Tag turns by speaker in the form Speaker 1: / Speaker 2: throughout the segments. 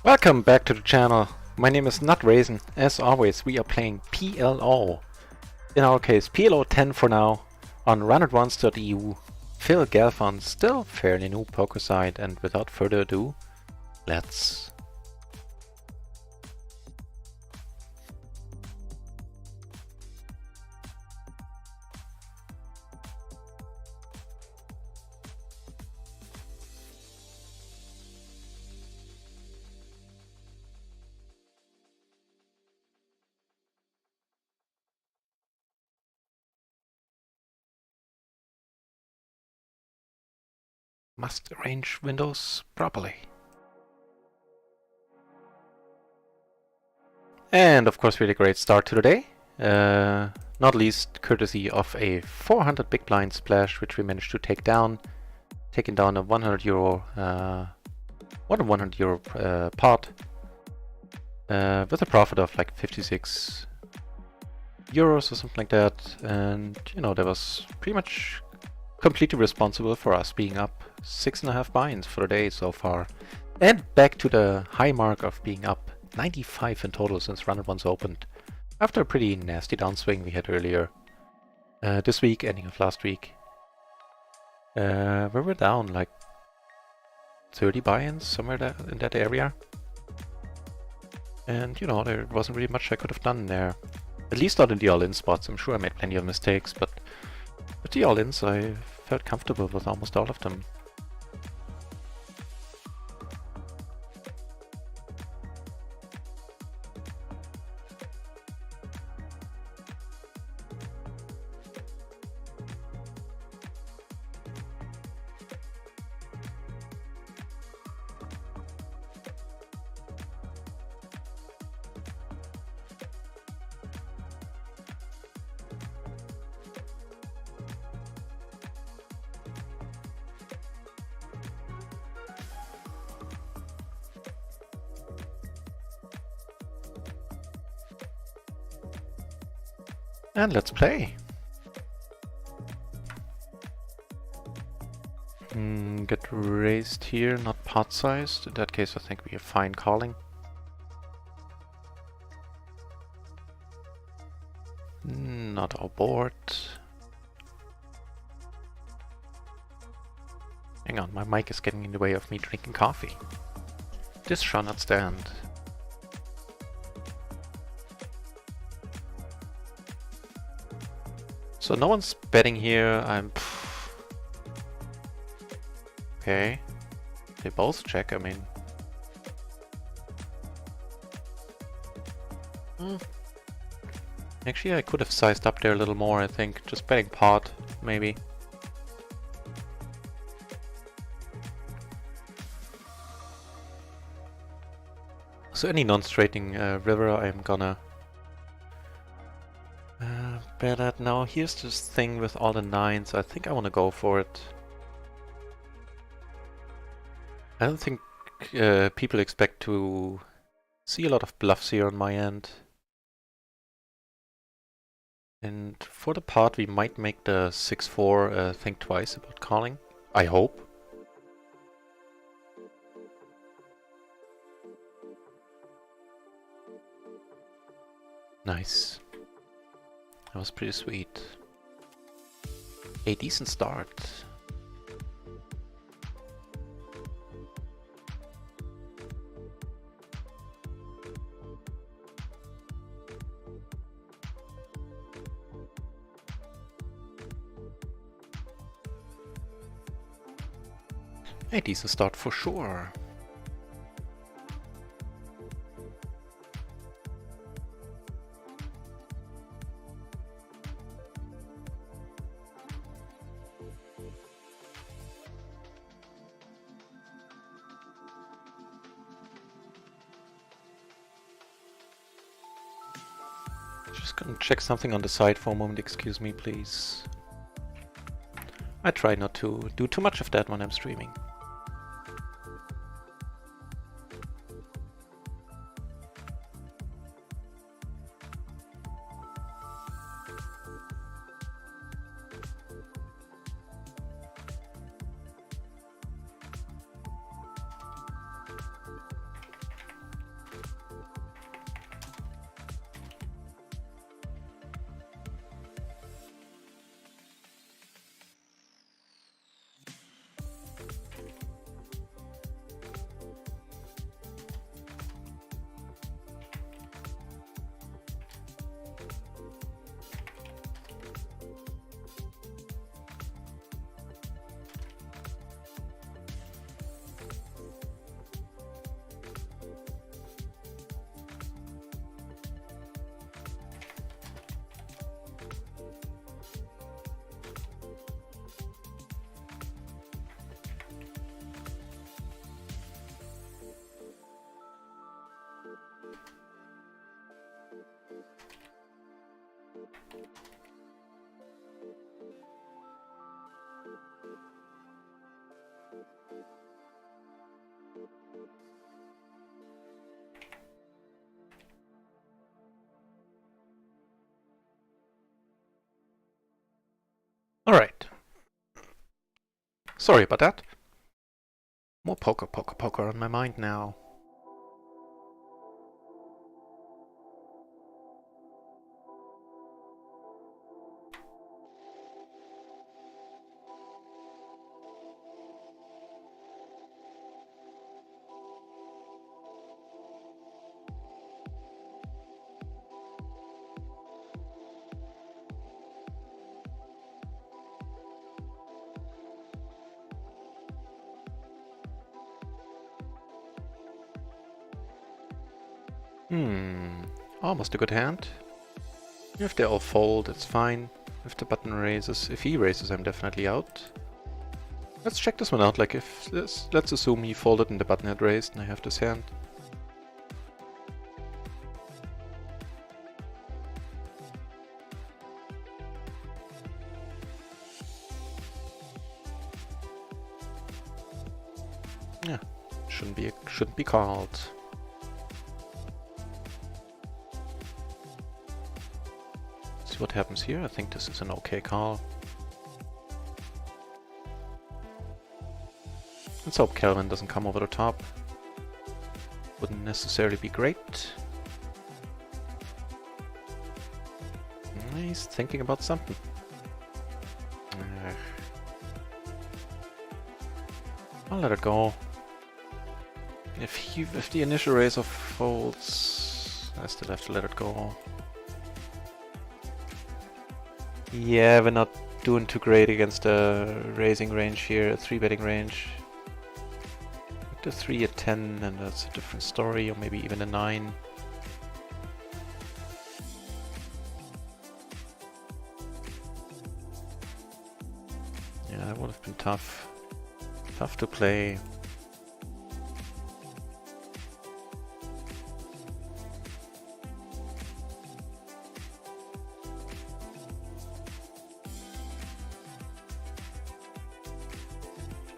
Speaker 1: Welcome back to the channel. My name is Not Raisin. As always, we are playing PLO. In our case, PLO 10 for now on run@once.eu. Phil Galfon, still fairly new poker side, and without further ado, let's... must arrange windows properly. And of course we had a great start to the day. Not least courtesy of a 400 big blind splash, which we managed to take down. Taking down a 100 euro, more than 100 euro pot. With a profit of like 56 euros or something like that. And you know, that was pretty much completely responsible for us being up 6.5 buy-ins for the day so far. And back to the high mark of being up 95 in total since run once opened. After a pretty nasty downswing we had earlier this week, ending of last week. Where we're down like 30 buy-ins, somewhere in that area. And you know, there wasn't really much I could have done there. At least not in the all-in spots. I'm sure I made plenty of mistakes, but with the all-ins I felt comfortable with almost all of them. And let's play. Get raised here, not pot sized. In that case I think we are fine calling. Not our board. Hang on, my mic is getting in the way of me drinking coffee. This shall not stand. So no one's betting here. Okay. They both check, I mean. Actually, I could have sized up there a little more, I think. Just betting pot, maybe. So any non-straighting river I'm gonna bet at now. Here's this thing with all the nines. I think I want to go for it. I don't think people expect to see a lot of bluffs here on my end. And for the pot we might make the 6-4 think twice about calling. I hope. Nice. That was pretty sweet. A decent start. A decent start for sure. Just gonna check something on the side for a moment, excuse me please. I try not to do too much of that when I'm streaming. Sorry about that. More poker on my mind now. Almost a good hand. If they all fold, it's fine. If the button raises, if he raises, I'm definitely out. Let's check this one out, like if, let's assume he folded and the button had raised and I have this hand. Yeah, shouldn't be called. See what happens here. I think this is an okay call. Let's hope Kelvin doesn't come over the top. Wouldn't necessarily be great. He's thinking about something. I'll let it go. If the initial raiser folds, I still have to let it go. Yeah, we're not doing too great against a raising range here, a 3-betting range. The 3 at 10, and that's a different story, or maybe even a 9. Yeah, that would have been tough. Tough to play.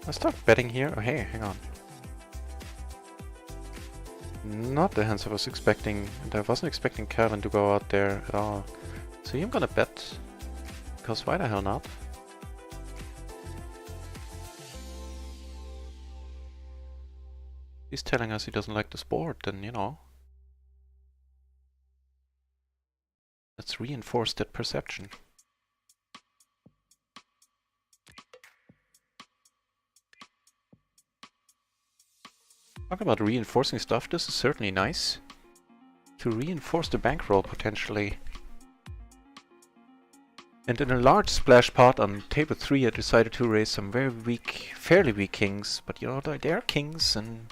Speaker 1: I'll start betting here. Oh, hey, hang on. Not the hands I was expecting, and I wasn't expecting Calvin to go out there at all. So I'm gonna bet, because why the hell not? He's telling us he doesn't like this board, then, you know. Let's reinforce that perception. Talking about reinforcing stuff, this is certainly nice. To reinforce the bankroll, potentially. And in a large splash pot on table 3, I decided to raise some very weak, fairly weak kings. But you know, they are kings, and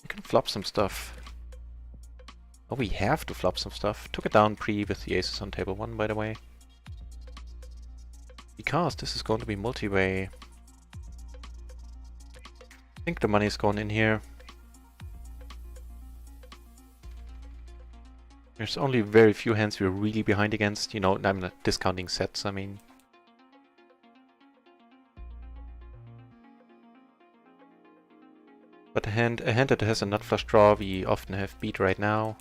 Speaker 1: you can flop some stuff. Oh, we have to flop some stuff. Took it down pre with the aces on table 1, by the way. Because this is going to be multi-way. I think the money is going in here. There's only very few hands we're really behind against. You know, I'm not discounting sets, I mean. But a hand that has a nut flush draw, we often have beat right now.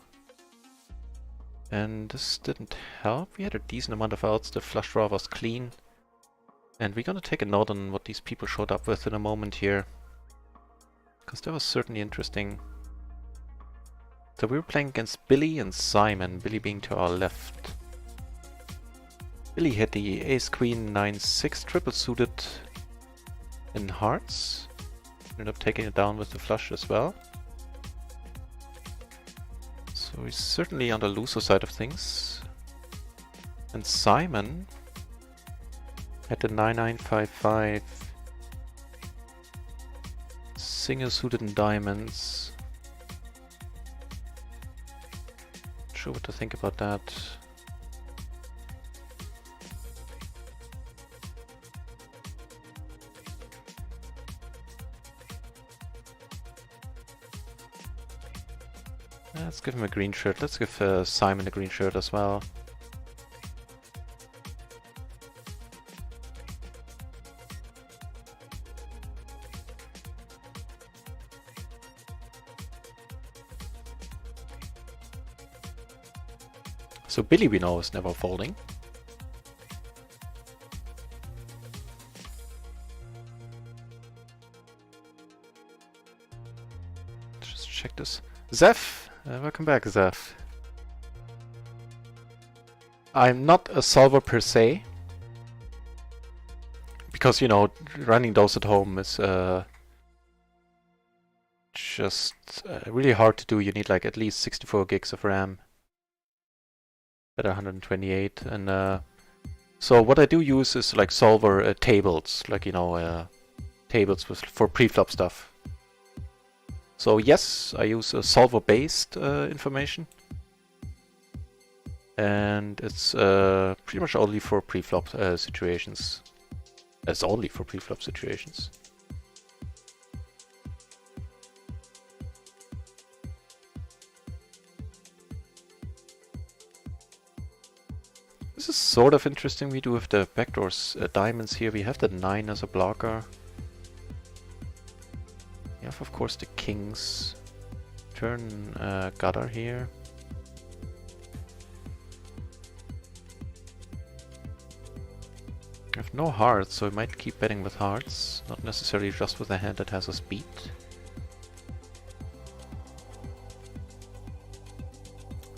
Speaker 1: And this didn't help. We had a decent amount of outs. The flush draw was clean. And we're gonna take a note on what these people showed up with in a moment here. Because that was certainly interesting. So we were playing against Billy and Simon, Billy being to our left. Billy had the ace queen 9-6 triple suited in hearts. Ended up taking it down with the flush as well. So he's certainly on the looser side of things. And Simon had the 9-9-5-5 single suited in diamonds. Sure what to think about that. Let's give him a green shirt. Let's give Simon a green shirt as well. So Billy, we know, is never folding. Zeph! Welcome back, Zeph. I'm not a solver per se, because, you know, running those at home is just really hard to do. You need like at least 64 gigs of RAM, better 128, and so what I do use is like solver tables, like, you know, tables for preflop stuff. So yes, I use solver-based information, and it's pretty much only for preflop situations. It's only for preflop situations. This is sort of interesting. We do have the backdoors diamonds here. We have the 9 as a blocker. We have, of course, the kings. Turn gutter here. I have no hearts, so I might keep betting with hearts. Not necessarily just with a hand that has a speed.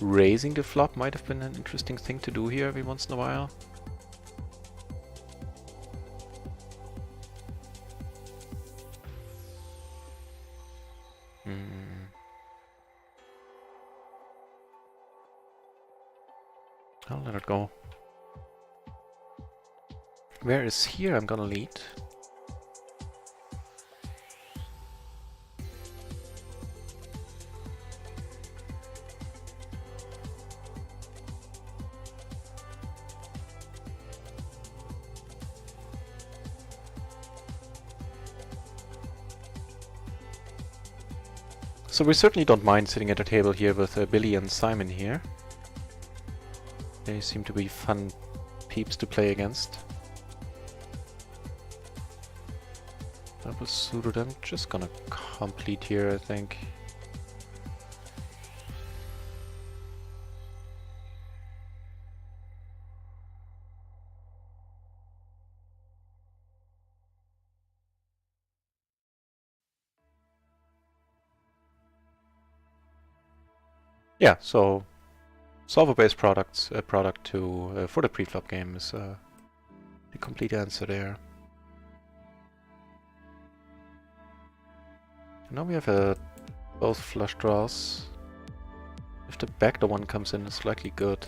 Speaker 1: Raising the flop might have been an interesting thing to do here every once in a while. I'll let it go. Where is here? I'm gonna lead. So we certainly don't mind sitting at a table here with Billy and Simon here. They seem to be fun peeps to play against. Double suited. I'm just gonna complete here, I think. Yeah, so solver-based products, product to for the preflop game is the complete answer there. Now we have both flush draws. If the backdoor one comes in, it's likely good.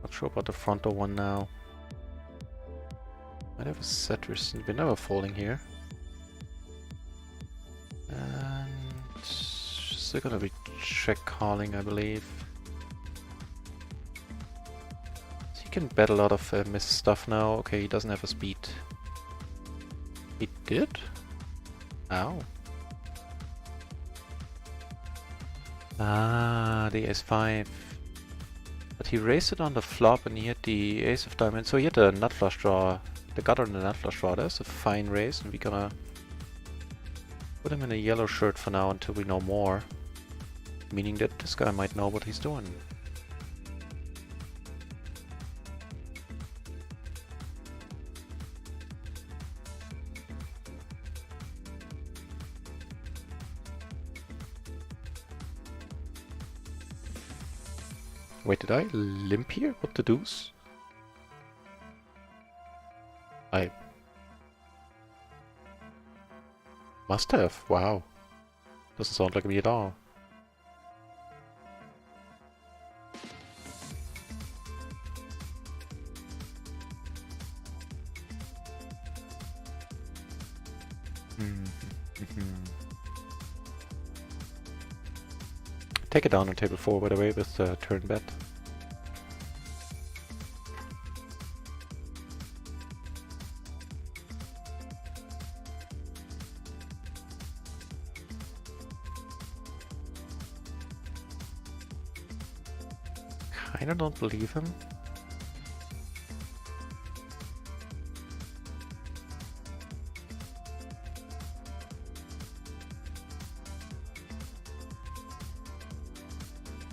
Speaker 1: Not sure about the front door one now. Might have a setters. We're never folding here. And still gonna be check calling, I believe. So he can bet a lot of missed stuff now. Okay, he doesn't have a speed. He did? Ow. Ah, the ace-5. But he raised it on the flop and he had the ace of diamonds. So he had a nut flush draw. The gutter and the nut flush draw. That's a fine raise, and we're gonna put him in a yellow shirt for now until we know more. Meaning that this guy might know what he's doing. Wait, did I limp here? What the deuce? I must have. Wow. Doesn't sound like me at all. Take it down on table 4, by the way, with turn bet. Kinda don't believe him.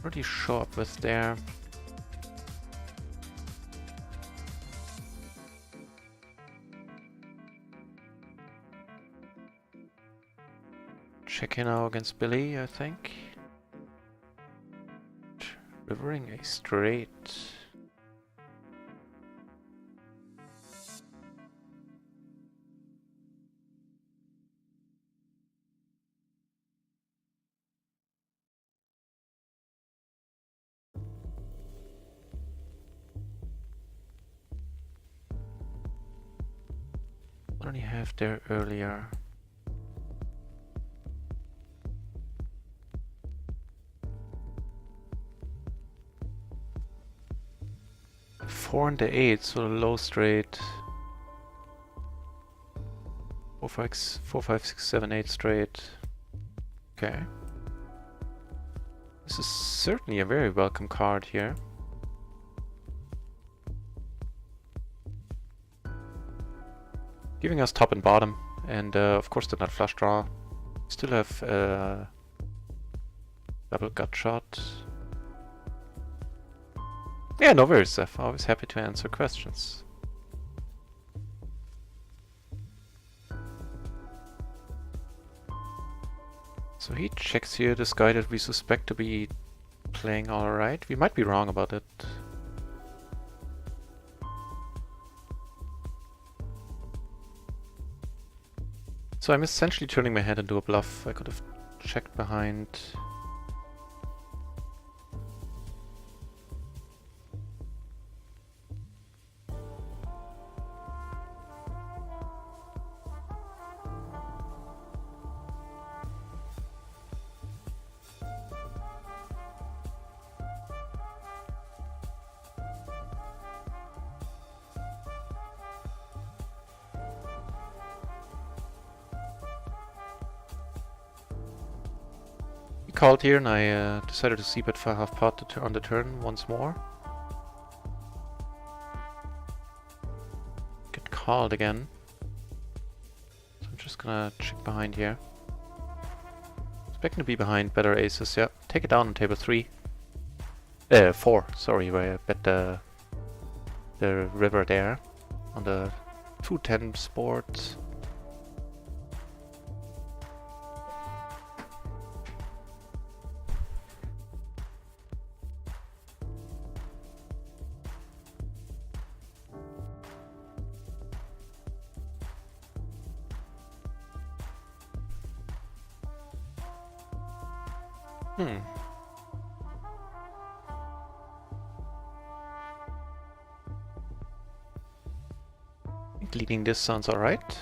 Speaker 1: Pretty sharp with there. Check in now against Billy, I think. Rivering a straight. What did he have there earlier? Four and the 8, so the low straight. 4, 5, 6, 7, 8 straight. Okay. This is certainly a very welcome card here. Giving us top and bottom, and of course the nut flush draw. Still have double gut shot. Yeah, no worries, Seth. Always happy to answer questions. So he checks here this guy that we suspect to be playing alright. We might be wrong about it. So I'm essentially turning my hand into a bluff. I could have checked behind. Called here, and I decided to see bet for half pot on the turn once more. Get called again. So I'm just gonna check behind here. Expecting to be behind better aces, yeah. Take it down on table 3. 4, sorry, where I bet the river there on the 2-10 board. Leading this sounds alright.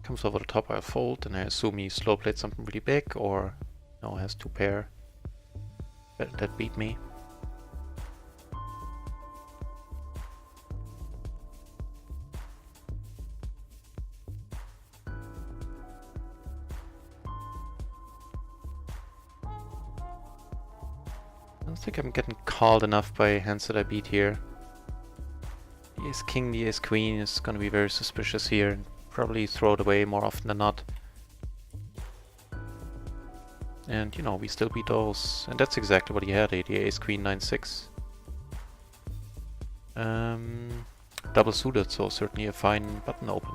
Speaker 1: Comes over the top, I'll fold, and I assume he slow played something really big, or no, has 2 pair. That beat me. I don't think I'm getting called enough by hands that I beat here. The ace king, the ace queen is gonna be very suspicious here and probably throw it away more often than not. And you know, we still beat those, and that's exactly what he had, the ace queen 9-6. Double suited, so certainly a fine button open.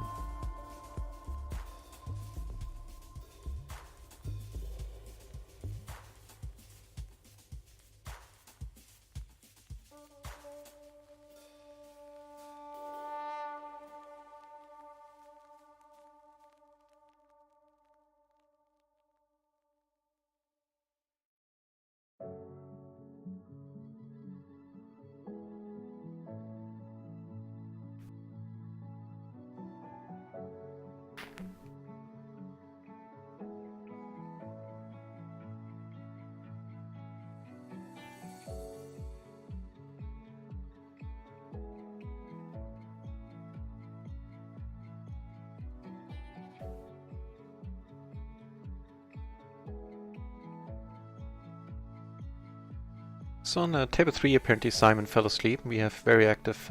Speaker 1: So on table 3 apparently Simon fell asleep. We have very active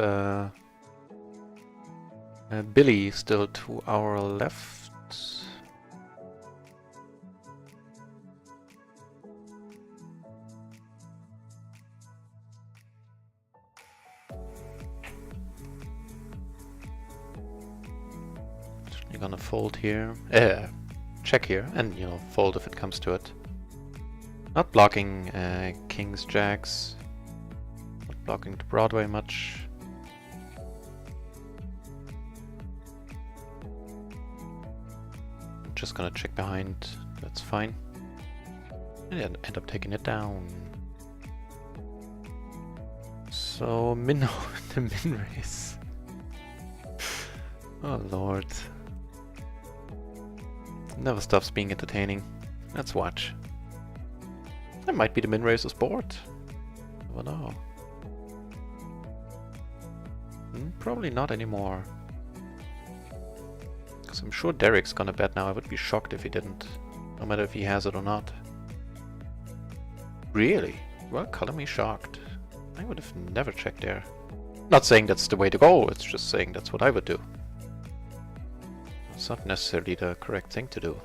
Speaker 1: Billy still to our left. You're gonna fold here, check here, and you know, fold if it comes to it. Not blocking kings, jacks. Not blocking the Broadway much. I'm just gonna check behind. That's fine. And then end up taking it down. So the min race. Oh lord. Never stops being entertaining. Let's watch. That might be the min racer's board. Oh no. Probably not anymore. Because I'm sure Derek's gonna bet now. I would be shocked if he didn't. No matter if he has it or not. Really? Well, color me shocked. I would have never checked there. Not saying that's the way to go, it's just saying that's what I would do. It's not necessarily the correct thing to do.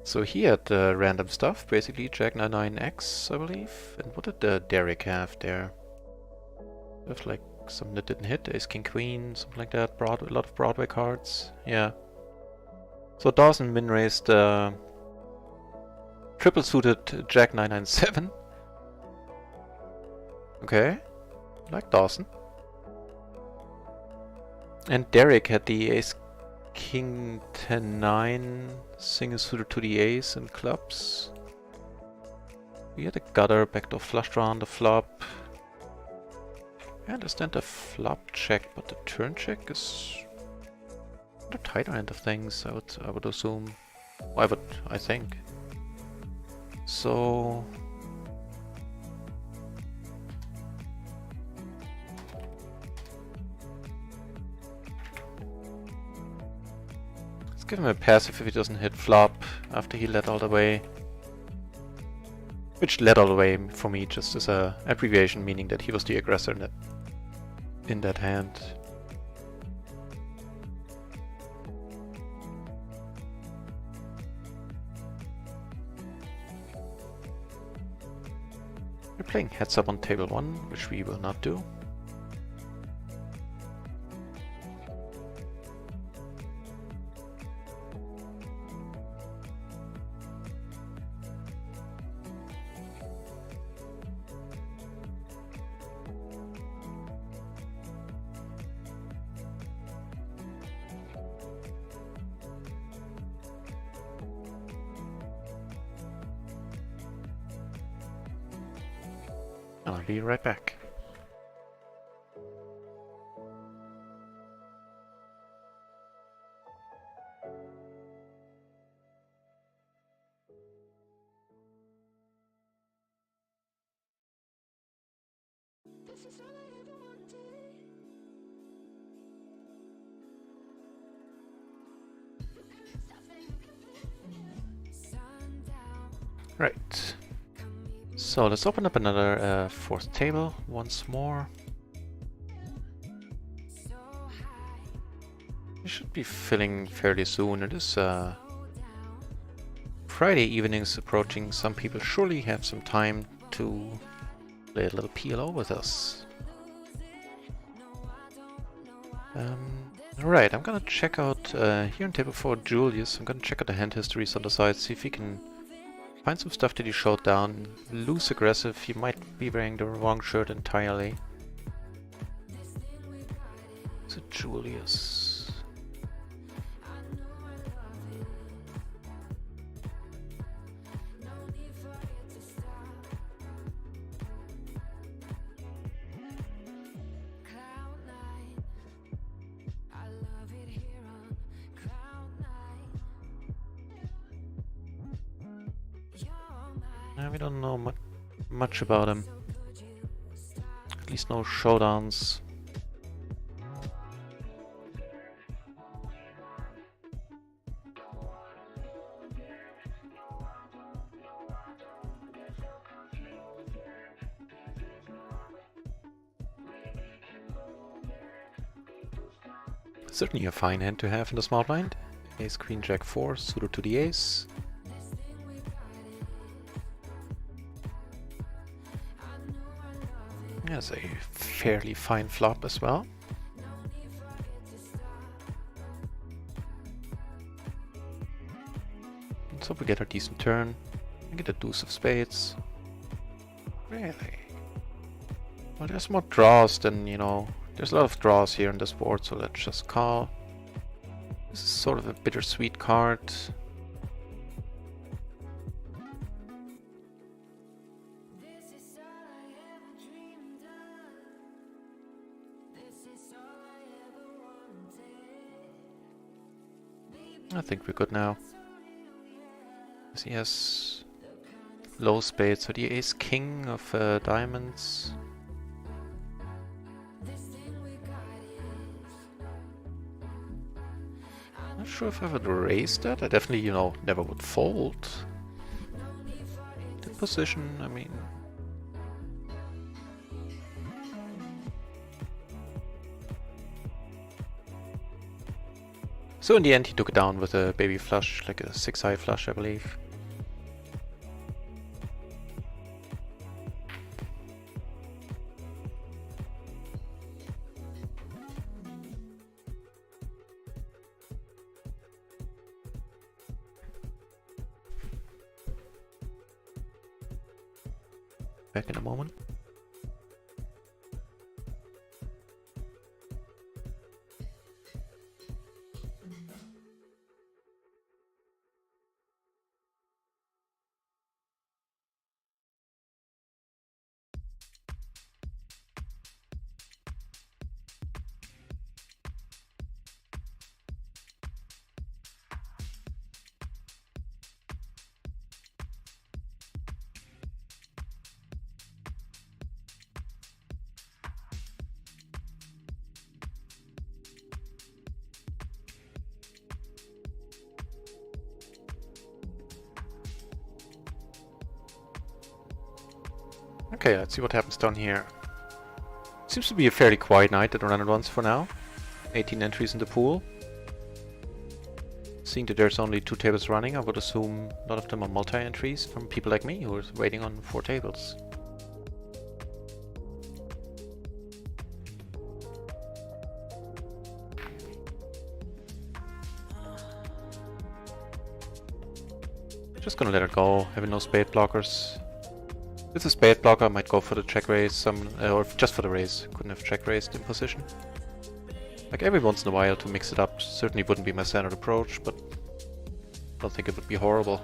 Speaker 1: So he had random stuff, basically Jack 9-9X, I believe. And what did Derek have there? With like something that didn't hit, Ace King Queen, something like that. A lot of Broadway cards. Yeah. So Dawson min raised triple suited Jack 9-9-7. Okay, like Dawson. And Derek had the Ace King 10-9 single suited to the ace and clubs. We had a gutter, backdoor flush draw on the flop. I understand the flop check, but the turn check is on the tighter end of things, I would assume. Well, I think. So let's give him a passive if he doesn't hit flop after he led all the way. Which led all the way for me just as a abbreviation, meaning that he was the aggressor in that hand. We're playing heads up on table 1, which we will not do. I'll be right back. Right. So let's open up another fourth table once more. We should be filling fairly soon. It is Friday evenings approaching. Some people surely have some time to play a little PLO with us. Alright, I'm gonna check out here on table 4 Julius. I'm gonna check out the hand histories on the side, see if he can find some stuff that he showed down. Loose aggressive, he might be wearing the wrong shirt entirely. So Julius. We don't know much about him. At least no showdowns. Certainly a fine hand to have in the small blind. Ace, Queen, Jack 4, suited to the ace. That's a fairly fine flop as well. Let's hope we get a decent turn. We get a deuce of spades. Really? Well, there's more draws than, you know, there's a lot of draws here on this board, so let's just call. This is sort of a bittersweet card. I think we're good now. He has low spades, so the ace king of diamonds. Not sure if I would raise that. I definitely, you know, never would fold. The position, I mean. So in the end he took it down with a baby flush, like a 6-high flush, I believe. Back in a moment. Okay, let's see what happens down here. Seems to be a fairly quiet night at Run and Runs for now. 18 entries in the pool. Seeing that there's only 2 tables running, I would assume a lot of them are multi-entries from people like me who are waiting on 4 tables. Just gonna let it go, having no spade blockers. If it's a spade blocker, I might go for the check raise, or just for the raise. Couldn't have check raised in position. Like every once in a while to mix it up, certainly wouldn't be my standard approach, but I don't think it would be horrible.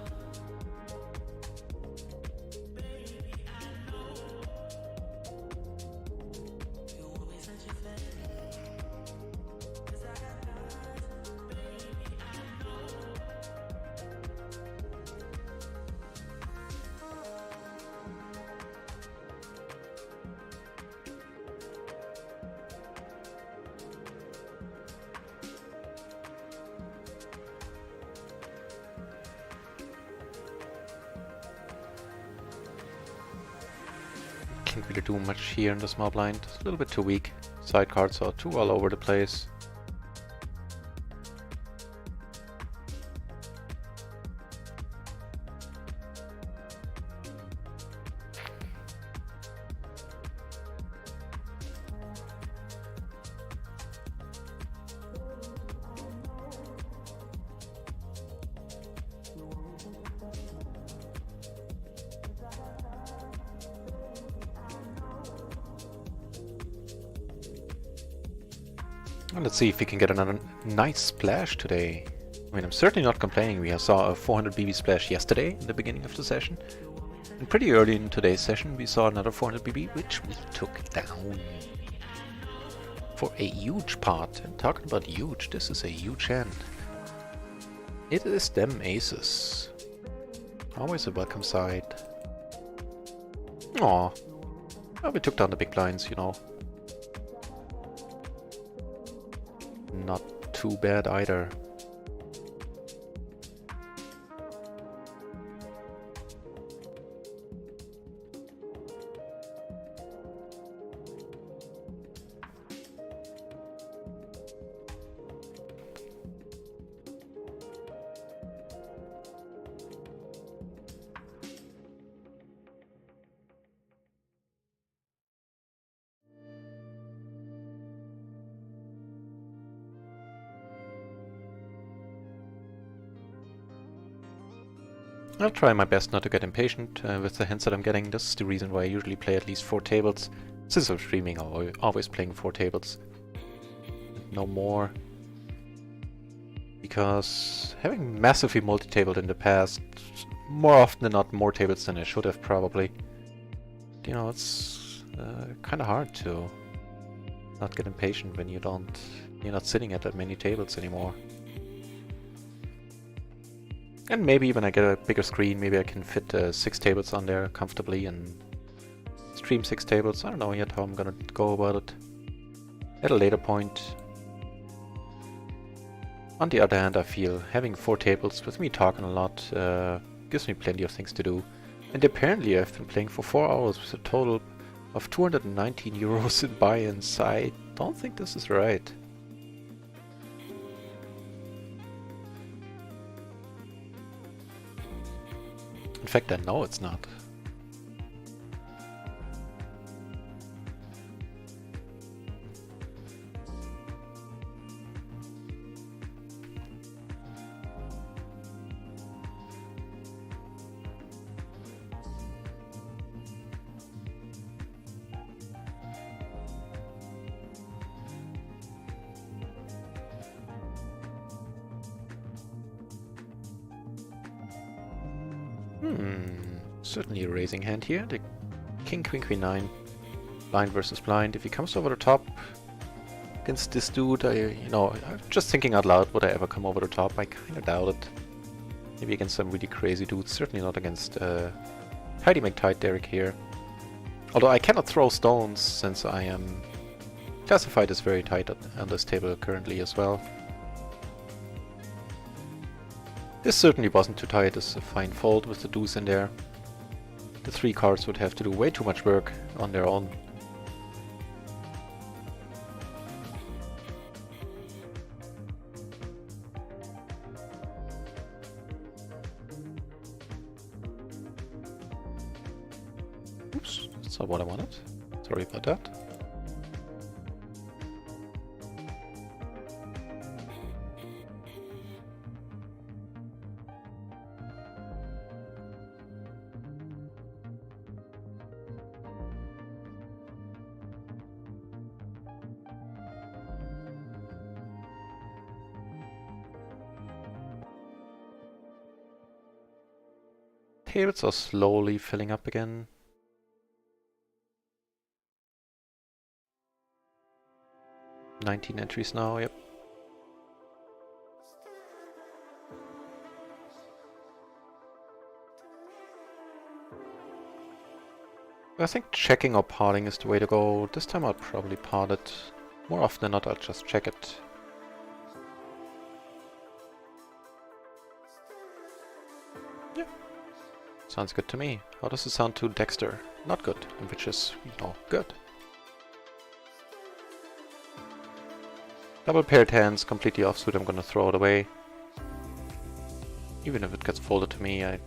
Speaker 1: Can't really do much here in the small blind. It's a little bit too weak. Side cards are too all over the place. Well, let's see if we can get another nice splash today. I mean, I'm certainly not complaining. We saw a 400 BB splash yesterday in the beginning of the session. And pretty early in today's session we saw another 400 BB, which we took down. For a huge pot. And talking about huge, this is a huge hand. It is them aces. Always a welcome sight. Aw. Well, we took down the big blinds, you know. Not too bad either. I'll try my best not to get impatient with the hints that I'm getting. This is the reason why I usually play at least 4 tables. Since I'm streaming, I'm always playing 4 tables. No more. Because having massively multi-tabled in the past, more often than not more tables than I should have probably. You know, it's kind of hard to not get impatient when you're not sitting at that many tables anymore. And maybe when I get a bigger screen, maybe I can fit 6 tables on there comfortably and stream 6 tables. I don't know yet how I'm gonna go about it at a later point. On the other hand, I feel having 4 tables with me talking a lot gives me plenty of things to do. And apparently I've been playing for 4 hours with a total of 219 euros in buy-ins. I don't think this is right. In fact, I know it's not. Certainly a raising hand here. The king, queen, queen, 9. Blind versus blind. If he comes over the top against this dude, I'm just thinking out loud, would I ever come over the top? I kind of doubt it. Maybe against some really crazy dudes. Certainly not against Tidy McTide Derek here. Although I cannot throw stones since I am classified as very tight on this table currently as well. This certainly wasn't too tight. It's a fine fold with the deuce in there. The 3 cards would have to do way too much work on their own. Oops, that's not what I wanted. Sorry about that. Tables are slowly filling up again. "19 entries now, yep. I think checking or parting is the way to go. This time I'll probably part it. More often than not, I'll just check it. Yeah. Sounds good to me. How does it sound to Dexter? Not good, which is, good. Double paired hands, completely offsuit, I'm gonna throw it away. Even if it gets folded to me, I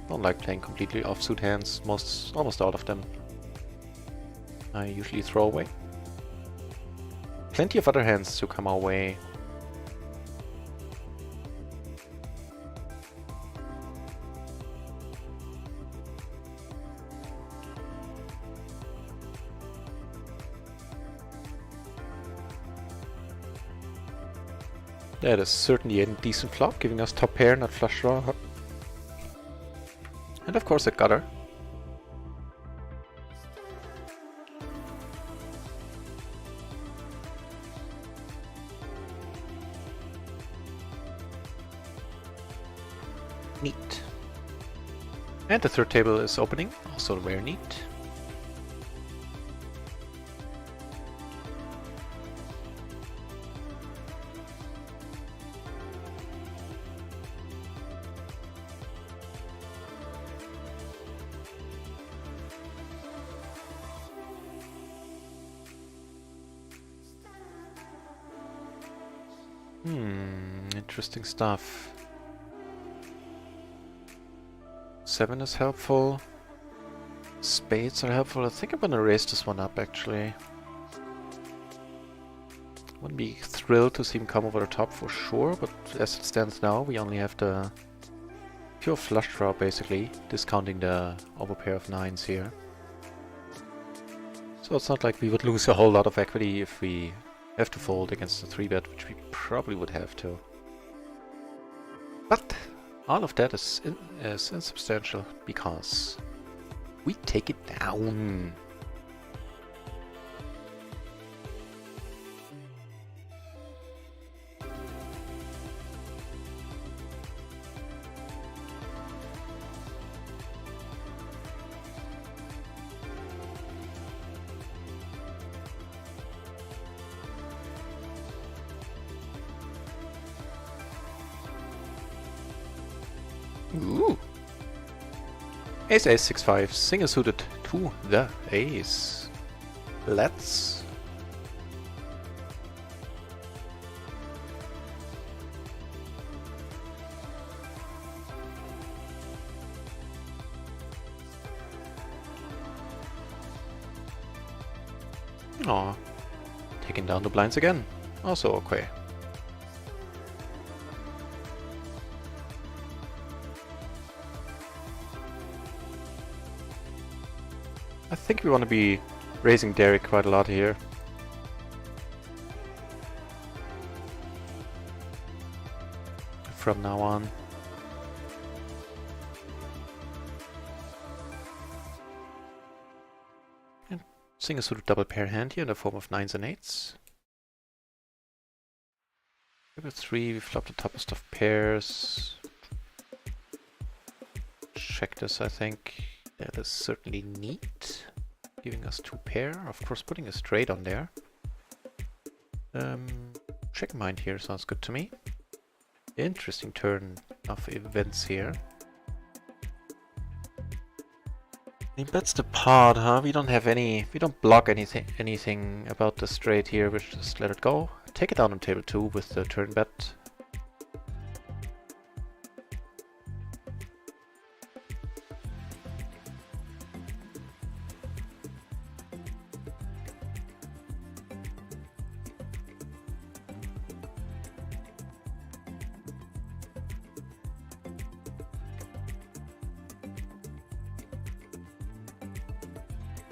Speaker 1: don't like playing completely offsuit hands, almost all of them. I usually throw away. Plenty of other hands to come our way. That is certainly a decent flop, giving us top pair, not flush draw. And of course a gutter. Neat. And the third table is opening, also rare neat. Interesting stuff. 7 is helpful. Spades are helpful. I think I'm gonna raise this one up actually. Wouldn't be thrilled to see him come over the top for sure, but as it stands now, we only have the Pure flush draw, basically, discounting the overpair of 9s here. So it's not like we would lose a whole lot of equity if we have to fold against the 3-bet, which we probably would have to. But all of that is insubstantial because we take it down. Ooh. Ace, ace, 6-5, single suited to the ace. Let's. Aw. Taking down the blinds again. Also okay. I think we want to be raising Derek quite a lot here. From now on. And single suited double pair hand here in the form of 9s and 8s. River 3, we flop the topmost of pairs. Check this, I think. That is certainly neat. Giving us 2 pair, of course putting a straight on there. Check mind here sounds good to me. Interesting turn of events here. I mean, that's the part, huh? We don't have any, we don't block anything about the straight here, we just let it go. Take it down on table 2 with the turn bet.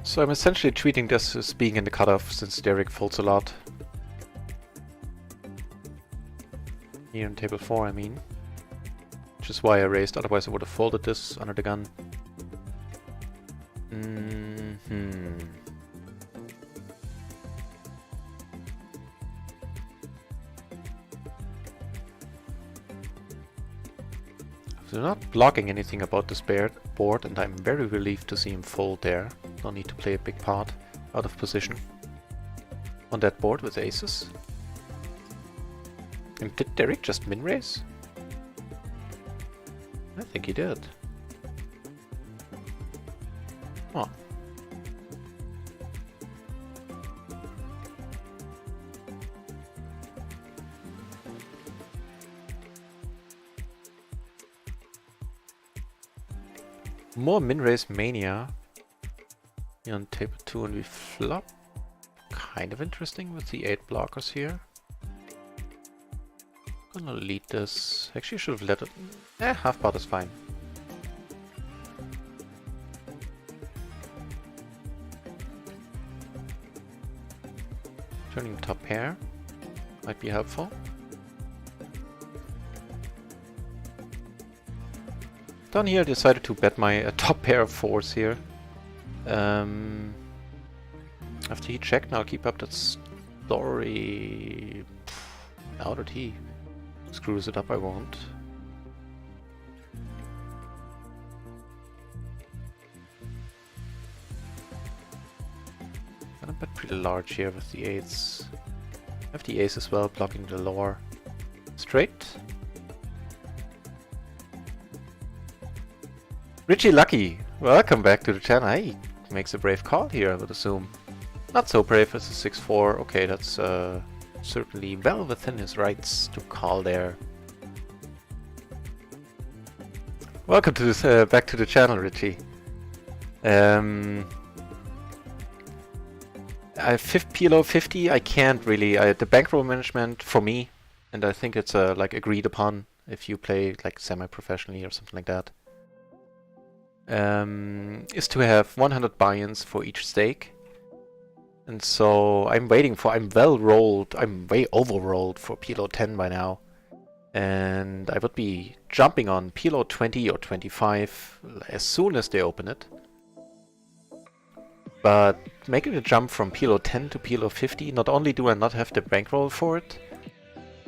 Speaker 1: So I'm essentially treating this as being in the cutoff since Derek folds a lot. Here on table 4, I mean. Which is why I raised, otherwise I would have folded this under the gun. So not blocking anything about this board, and I'm very relieved to see him fold there. No need to play a big part out of position on that board with aces. And did Derek just min raise? I think he did. Oh. More min raise mania here on table 2, and we flop. Kind of interesting with the 8 blockers here. Gonna lead this. Actually, should have let it. Half pot is fine. Turning the top pair might be helpful. Down here I decided to bet my top pair of 4s here. After he checked, now I'll keep up that story. Now that he screws it up, I won't. Gonna bet pretty large here with the 8s. I have the ace as well, blocking the lower straight. Richie Lucky, welcome back to the channel. He makes a brave call here, I would assume. Not so brave as a 6-4. Okay, that's certainly well within his rights to call there. Welcome to this, back to the channel, Richie. I have PLO 50. I can't really. The bankroll management for me, and I think it's like agreed upon if you play like semi-professionally or something like that, is to have 100 buy-ins for each stake. And so I'm waiting for, I'm way over-rolled for PLO 10 by now. And I would be jumping on PLO 20 or 25 as soon as they open it. But making the jump from PLO 10 to PLO 50, not only do I not have the bankroll for it,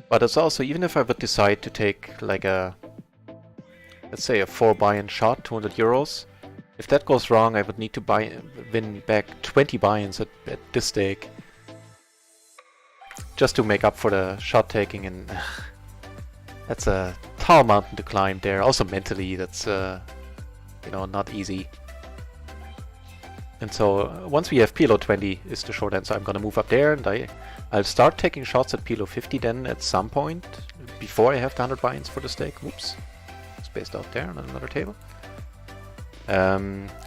Speaker 1: but it's also, even if I would decide to take like a, let's say a 4 buy-in shot, 200 euros, if that goes wrong, I would need to win back 20 buy-ins at this stake. Just to make up for the shot taking, and that's a tall mountain to climb there. Also mentally, that's, you know, not easy. And so once we have PLO 20 is the short answer. I'm gonna move up there, and I'll start taking shots at PLO 50 then at some point, before I have the 100 buy-ins for the stake. Whoops. Spaced out there on another table.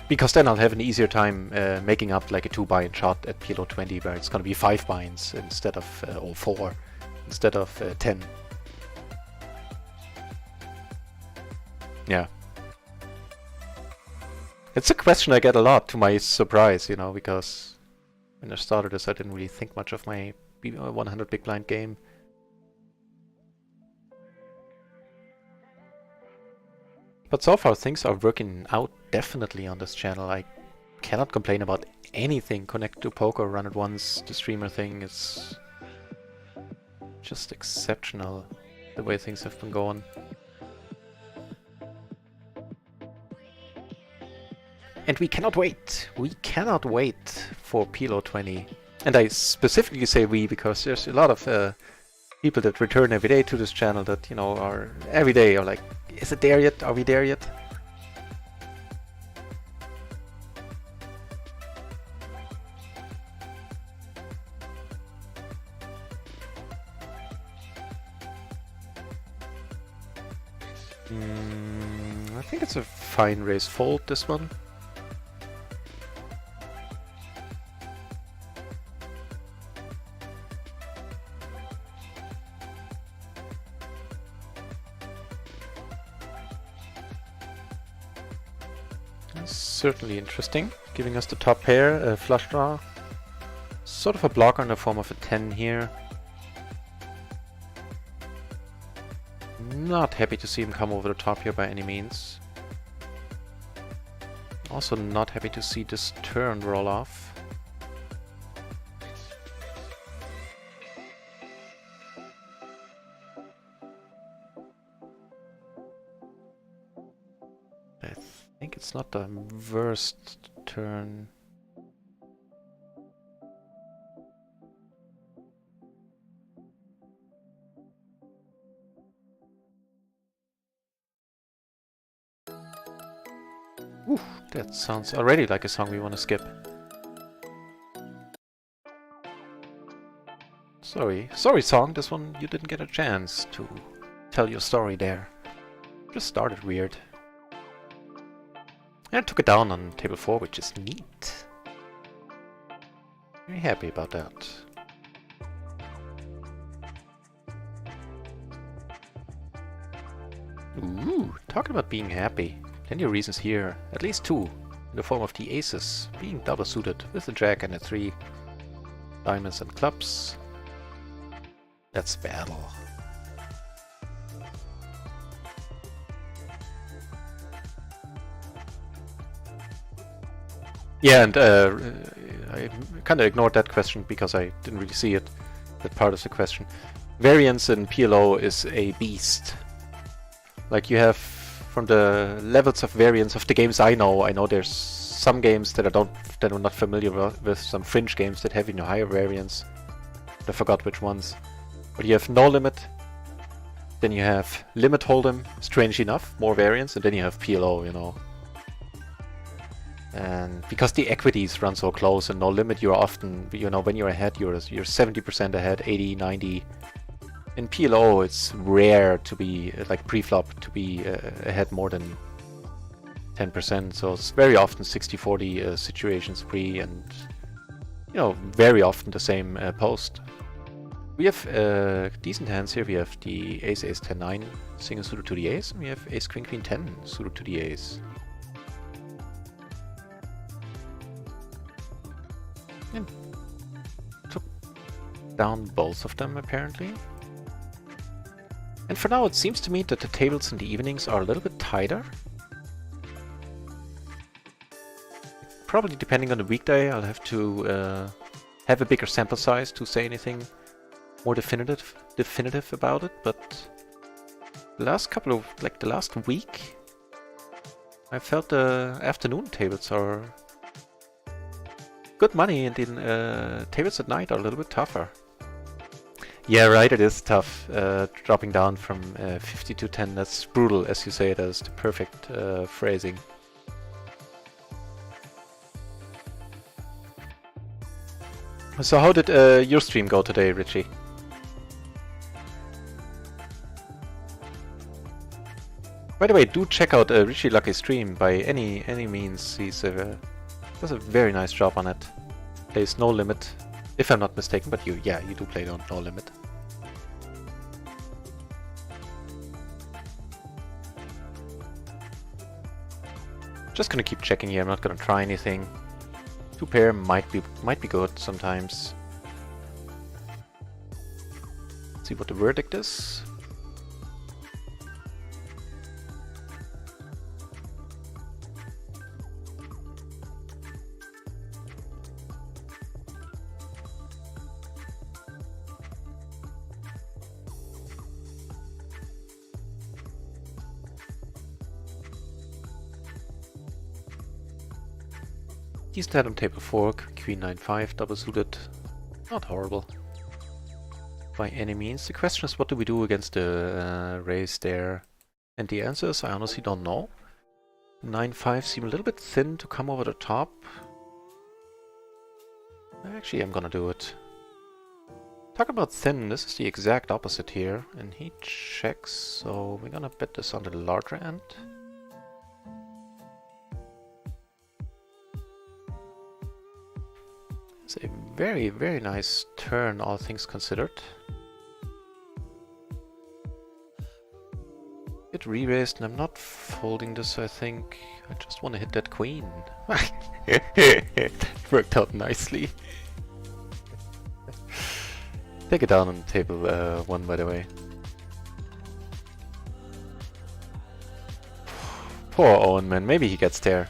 Speaker 1: Because then I'll have an easier time making up like a 2 buy-in shot at PLO 20, where it's gonna be 5 buy-ins instead of, or 4, instead of 10. Yeah. It's a question I get a lot, to my surprise, you know, because when I started this I didn't really think much of my 100 big blind game. But so far things are working out definitely on this channel. I cannot complain about anything connected to poker. Run it once, the streamer thing is just exceptional, the way things have been going. And we cannot wait. We cannot wait for PLO 20. And I specifically say we because there's a lot of people that return every day to this channel that, you know, are every day are like, is it there yet? Are we there yet? I think it's a fine raise fold, this one. Certainly interesting, giving us the top pair, flush draw. Sort of a blocker in the form of a 10 here. Not happy to see him come over the top here by any means. Also not happy to see this turn roll off. I think it's not the worst turn. Oof, that sounds already like a song we want to skip. Sorry song, this one you didn't get a chance to tell your story there. Just started weird. And took it down on table 4, which is neat. Very happy about that. Ooh, talking about being happy. Plenty of reasons here, at least 2, in the form of the aces, being double suited with a jack and a 3, diamonds and clubs. Let's battle. Yeah, and I kind of ignored that question because I didn't really see it, that part of the question. Variance in PLO is a beast. Like you have, from the levels of variance of the games I know there's some games that I'm not familiar with, some fringe games that have even higher variance. I forgot which ones. But you have no limit, then you have limit hold'em, strangely enough, more variance, and then you have PLO, you know. And because the equities run so close and no limit, you're often, you know, when you're ahead, you're 70% ahead, 80, 90. In PLO, it's rare to be, like pre-flop, to be ahead more than 10%. So it's very often 60-40 situations pre, and, you know, very often the same post. We have decent hands here. We have the ace, ace, 10, 9 single suited to the ace, and we have ace, queen, queen, 10 suited to the ace. And took down both of them, apparently. And for now, it seems to me that the tables in the evenings are a little bit tighter. Probably depending on the weekday, I'll have to have a bigger sample size to say anything more definitive about it, but the last couple of, like the last week, I felt the afternoon tables are good money, and the tables at night are a little bit tougher. Yeah, right, it is tough, dropping down from 50 to 10, that's brutal, as you say, that is the perfect phrasing. So how did your stream go today, Richie? By the way, do check out Richie Lucky's stream by any means. He's does a very nice job on it. Plays No Limit, if I'm not mistaken, but you do play on No Limit. Just gonna keep checking here. I'm not gonna try anything. Two pair might be good sometimes. Let's see what the verdict is. Decent hand on table 4, queen 9-5, double suited. Not horrible by any means. The question is, what do we do against the raise there? And the answer is, I honestly don't know. 9-5 seem a little bit thin to come over the top. Actually, I'm gonna do it. Talk about thin, this is the exact opposite here. And he checks, so we're gonna bet this on the larger end. It's a very, very nice turn, all things considered. It re-raised, and I'm not folding this, I think. I just want to hit that queen. It worked out nicely. Take it down on table 1, by the way. Poor Owen, man. Maybe he gets there.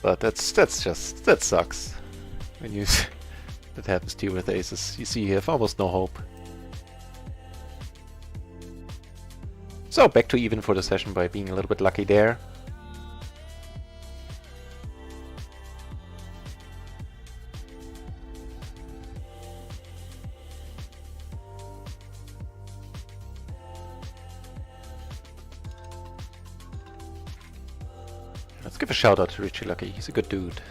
Speaker 1: But that sucks. When you that happens to you with aces, you see you have almost no hope. So back to even for the session by being a little bit lucky there. Let's give a shout out to Richie Lucky, he's a good dude.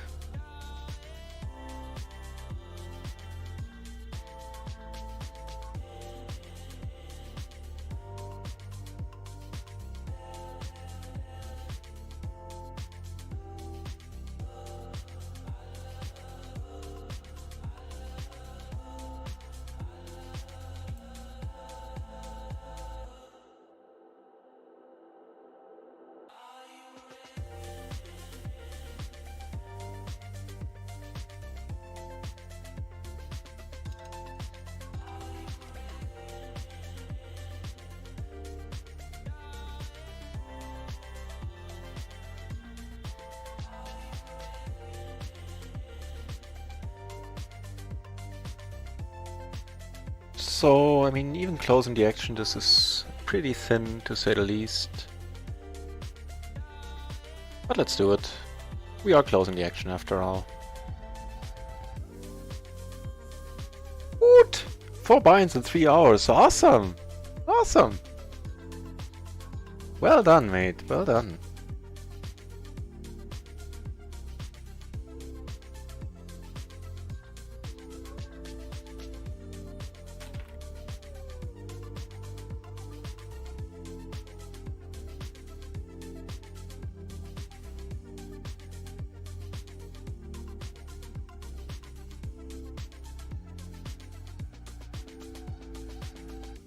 Speaker 1: So, I mean, even closing the action, this is pretty thin, to say the least. But let's do it. We are closing the action after all. Woot! 4 buy-ins in 3 hours, awesome! Awesome! Well done, mate, well done.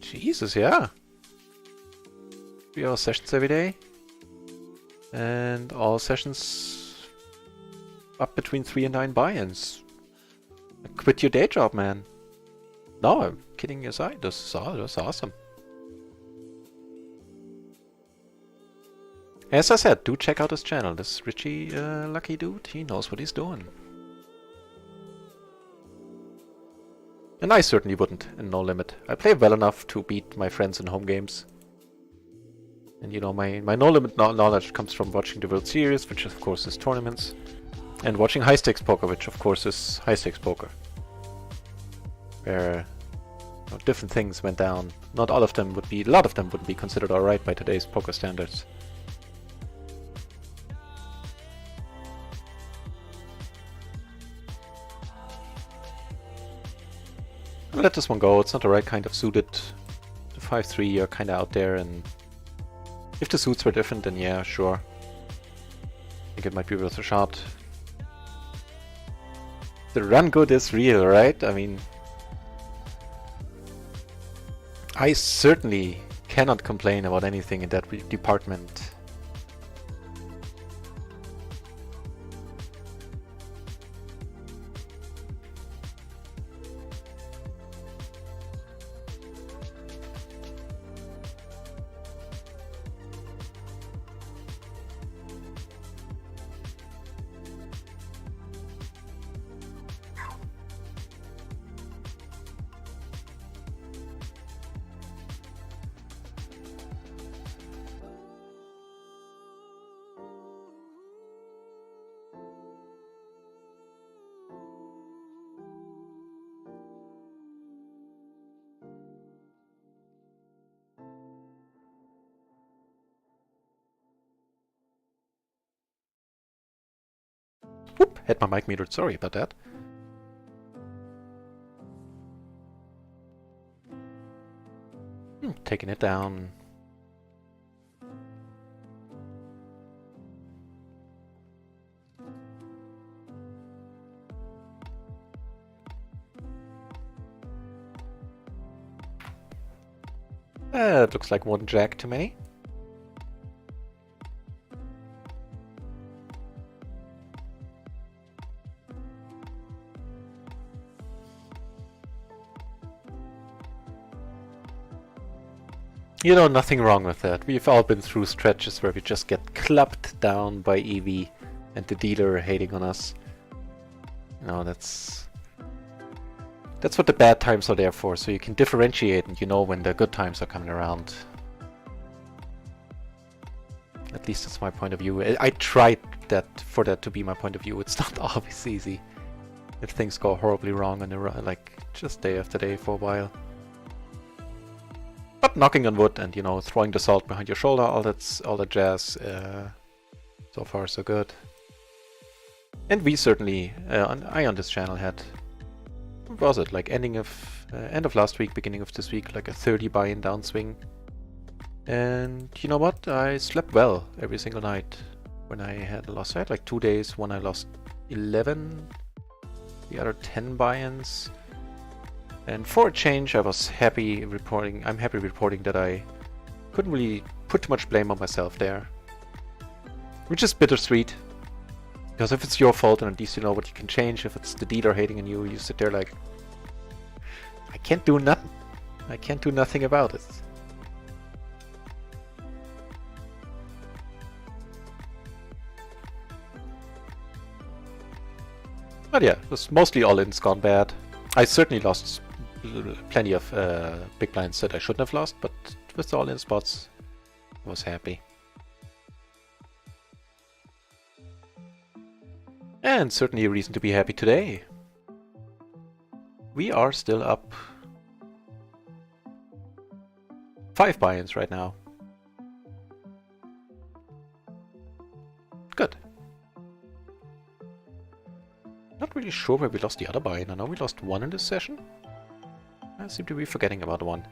Speaker 1: Jesus, yeah. 3-hour sessions every day. And all sessions up between 3 and 9 buy-ins. Quit your day job, man. No, I'm kidding aside. That's awesome. As I said, do check out his channel. This Richie, lucky dude, he knows what he's doing. And I certainly wouldn't in No Limit. I play well enough to beat my friends in home games. And you know, my No Limit knowledge comes from watching the World Series, which of course is tournaments, and watching high stakes poker, which of course is high stakes poker. Where you know, different things went down. Not all of them would be, a lot of them wouldn't be considered alright by today's poker standards. I'll let this one go, it's not the right kind of suited. The 5-3 are kinda out there, and if the suits were different, then yeah, sure. I think it might be worth a shot. The run good is real, right? I mean, I certainly cannot complain about anything in that department. Whoop! Had my mic muted, sorry about that. Taking it down. It looks like one jack too many. You know, nothing wrong with that. We've all been through stretches where we just get clubbed down by EV and the dealer hating on us. You know, that's what the bad times are there for, so you can differentiate and you know when the good times are coming around. At least that's my point of view. I tried for that to be my point of view. It's not always easy if things go horribly wrong on the like just day after day for a while. But knocking on wood and, you know, throwing the salt behind your shoulder, all that jazz, so far so good. And we certainly, I on this channel had, what was it, like end of last week, beginning of this week, like a 30 buy-in downswing. And you know what, I slept well every single night when I had a loss. I had like 2 days, one I lost 11, the other 10 buy-ins. And for a change, I was happy reporting. I'm happy reporting that I couldn't really put too much blame on myself there, which is bittersweet. Because if it's your fault, then at least you know what you can change. If it's the dealer hating on you, you sit there like, I can't do nothing. I can't do nothing about it. But yeah, it was mostly all-ins gone bad. I certainly lost plenty of big blinds that I shouldn't have lost, but with the all-in spots, I was happy. And certainly a reason to be happy today. We are still up 5 buy-ins right now. Good. Not really sure where we lost the other buy-in. I know we lost one in this session. I seem to be forgetting about one.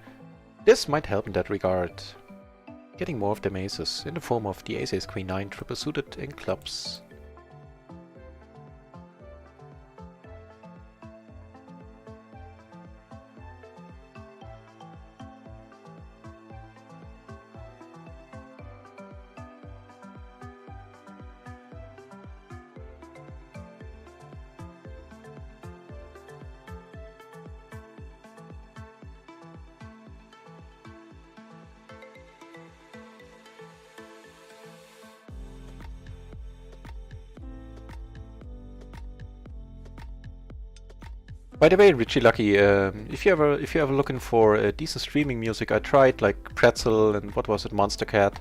Speaker 1: This might help in that regard. Getting more of the aces in the form of the ace, queen 9, triple suited in clubs. By the way, Richie Lucky, if you ever looking for decent streaming music, I tried like Pretzel and what was it, Monster Cat.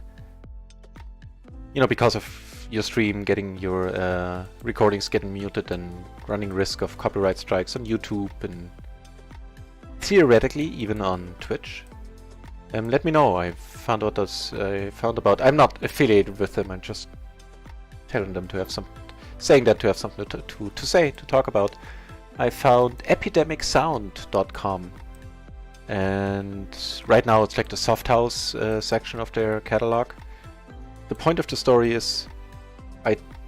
Speaker 1: You know, because of your stream getting your recordings getting muted and running risk of copyright strikes on YouTube and theoretically even on Twitch. Let me know. I found out about. I'm not affiliated with them. I'm just telling them to have saying that to have something to say, to talk about. I found epidemicsound.com, and right now it's like the soft house section of their catalog. The point of the story is,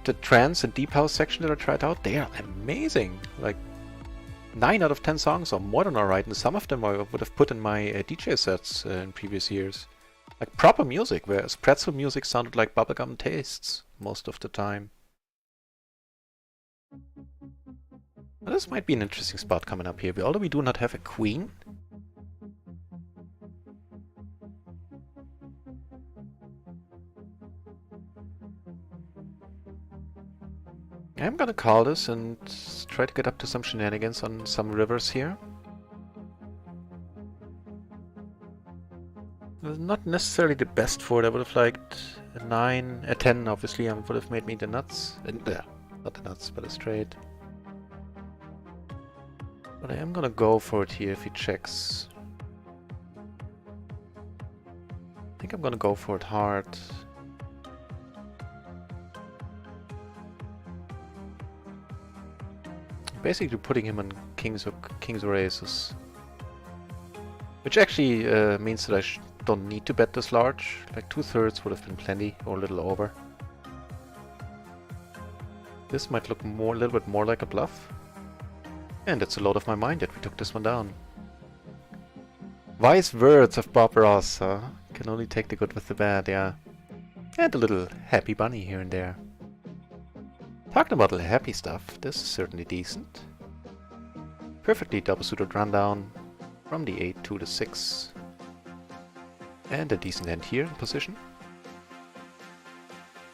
Speaker 1: the trance and deep house section that I tried out, they are amazing. Like 9 out of 10 songs are more than alright, and some of them I would have put in my DJ sets in previous years. Like proper music, whereas pretzel music sounded like bubblegum tastes most of the time. Well, this might be an interesting spot coming up here, although we do not have a queen. I'm gonna call this and try to get up to some shenanigans on some rivers here. Not necessarily the best for it. I would have liked a 9, a 10 obviously, would have made me the nuts. Not the nuts, but a straight. But I am gonna go for it here if he checks. I think I'm gonna go for it hard. Basically putting him on kings or aces. Which actually means that I don't need to bet this large. Like 2/3 would have been plenty, or a little over. This might look a little bit more like a bluff. And it's a load of my mind that we took this one down. Wise words of Bob Ross, huh? Can only take the good with the bad, yeah. And a little happy bunny here and there. Talking about the happy stuff, this is certainly decent. Perfectly double suited rundown from the 8 to the 6. And a decent end here in position.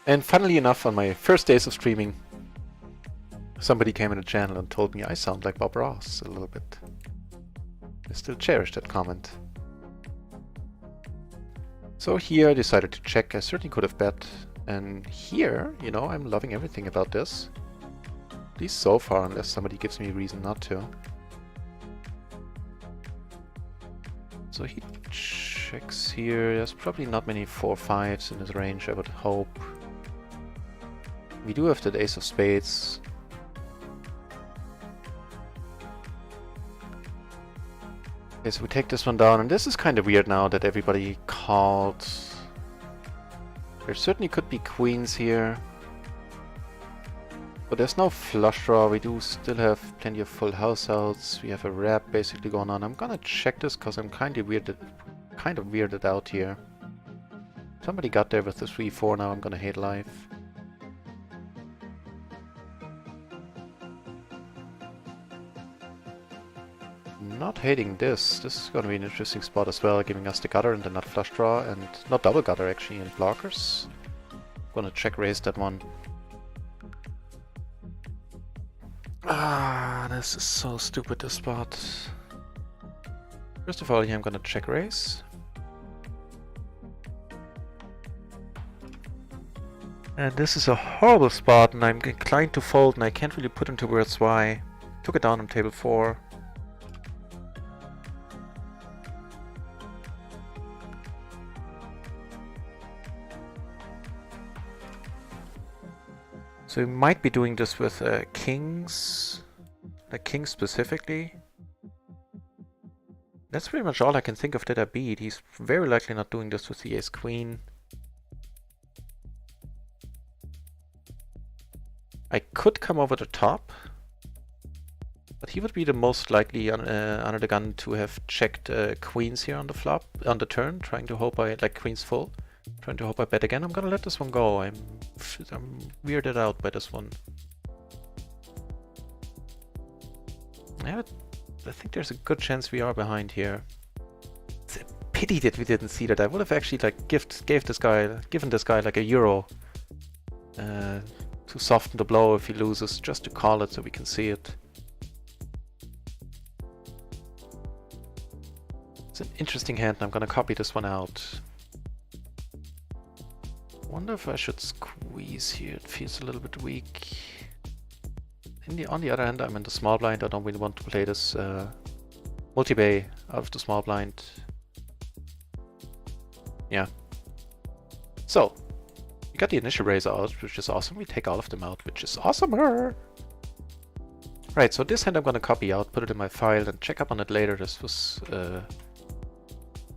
Speaker 1: And funnily enough, on my first days of streaming, somebody came in the channel and told me I sound like Bob Ross a little bit. I still cherish that comment. So here I decided to check. I certainly could have bet. And here, you know, I'm loving everything about this. At least so far, unless somebody gives me a reason not to. So he checks here. There's probably not many 4/5s in his range, I would hope. We do have the ace of spades. Okay, so we take this one down, and this is kind of weird now that everybody called. There certainly could be queens here. But there's no flush draw. We do still have plenty of full house outs. We have a wrap basically going on. I'm gonna check this because I'm kind of weirded out here. Somebody got there with the 3-4, now I'm gonna hate life. Not hating this. This is gonna be an interesting spot as well, giving us the gutter and the nut flush draw, and not double gutter actually, and blockers. Gonna check raise that one. Ah, this is so stupid, this spot. First of all, here I'm gonna check raise. And this is a horrible spot, and I'm inclined to fold, and I can't really put into words why. Took it down on table 4. So we might be doing this with kings, like kings specifically. That's pretty much all I can think of that I beat. He's very likely not doing this with the ace queen. I could come over the top, but he would be the most likely under the gun to have checked queens here on the flop, on the turn, trying to hope I, like queens full. Trying to hope I bet again. I'm gonna let this one go. I'm weirded out by this one. Yeah, I think there's a good chance we are behind here. It's a pity that we didn't see that. I would have actually like given this guy like a euro to soften the blow if he loses, just to call it so we can see it. It's an interesting hand, and I'm gonna copy this one out. Wonder if I should squeeze here. It feels a little bit weak. On the other hand, I'm in the small blind. I don't really want to play this multi-bay out of the small blind. Yeah. So, we got the initial raise out, which is awesome. We take all of them out, which is awesomer. Right, so this hand I'm gonna copy out, put it in my file, and check up on it later. This was a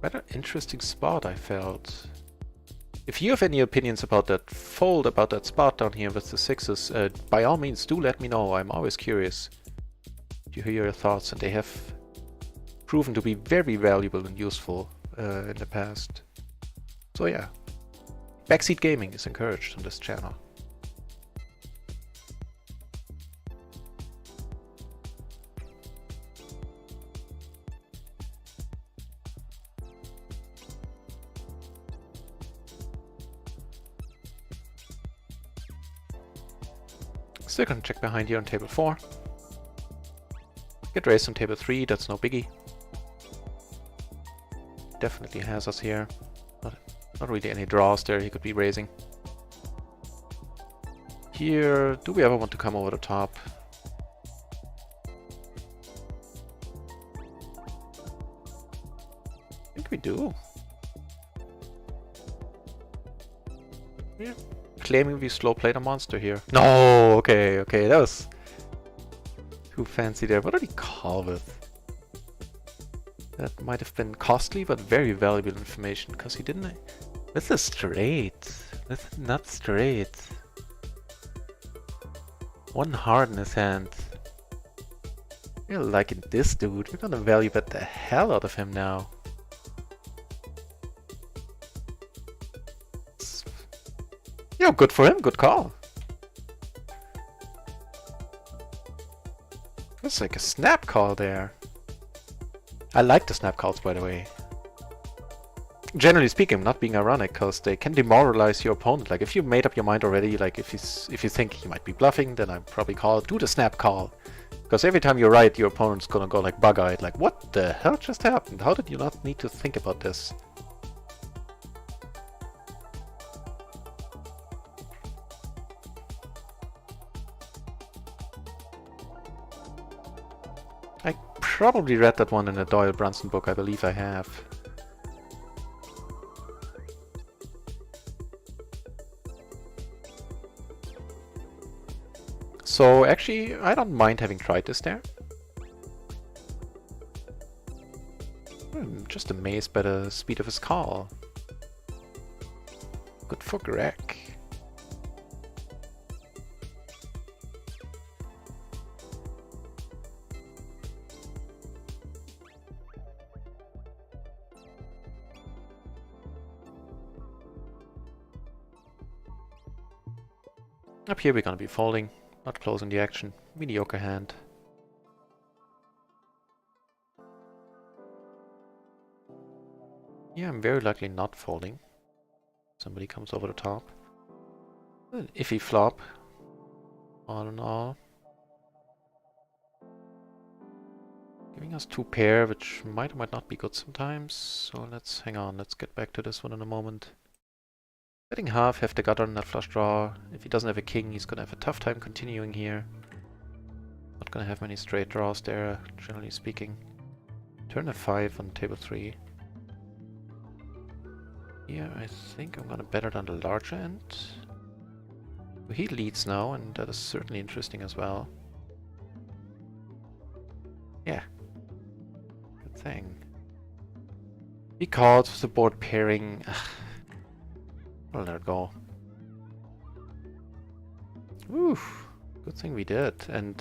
Speaker 1: rather interesting spot, I felt. If you have any opinions about that fold, about that spot down here with the sixes, by all means do let me know. I'm always curious to hear your thoughts, and they have proven to be very valuable and useful in the past. So yeah, backseat gaming is encouraged on this channel. Still gonna check behind here on table 4. Get raised on table 3, that's no biggie. Definitely has us here. Not really any draws there he could be raising. Here, do we ever want to come over the top? I think we do. Yeah. Claiming we slow played a monster here. No, okay, that was too fancy there. What did he call with? That might have been costly, but very valuable information, because he didn't... With a straight. With not straight. One heart in his hand. We're liking this dude. We're gonna value bet the hell out of him now. Yeah, good for him, good call. That's like a snap call there. I like the snap calls, by the way. Generally speaking, I'm not being ironic, because they can demoralize your opponent. Like, if you made up your mind already, like if you think he might be bluffing, then I probably do the snap call. Because every time you're right, your opponent's gonna go like bug-eyed, like, what the hell just happened? How did you not need to think about this? I probably read that one in a Doyle Brunson book, I believe I have. So actually, I don't mind having tried this there. I'm just amazed by the speed of his call. Good for Greg. Up here we're gonna be folding, not closing the action. Mediocre hand. Yeah, I'm very likely not folding. Somebody comes over the top. An iffy flop. All in all. Giving us 2 pair, which might or might not be good sometimes. So let's hang on, let's get back to this one in a moment. Betting half, have the gutter on that flush draw. If he doesn't have a king, he's gonna have a tough time continuing here. Not gonna have many straight draws there, generally speaking. Turn f5 on table 3. Here, I think I'm gonna bet it on the larger end. He leads now, and that is certainly interesting as well. Yeah. Good thing. He calls with the board pairing. I'll let it go. Oof. Good thing we did. And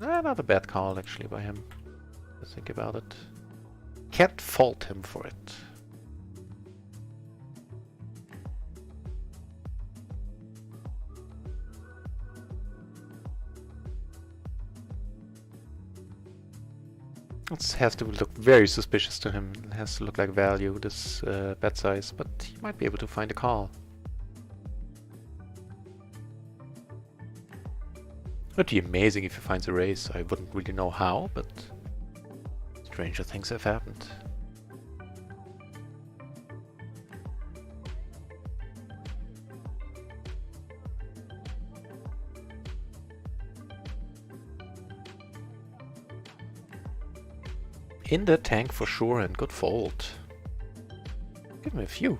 Speaker 1: not a bad call actually by him. Let's think about it. Can't fault him for it. It has to look very suspicious to him. It has to look like value, this bet size, but he might be able to find a call. Would be amazing if he finds a raise. I wouldn't really know how, but stranger things have happened. In the tank for sure, and good fold. Give me a few.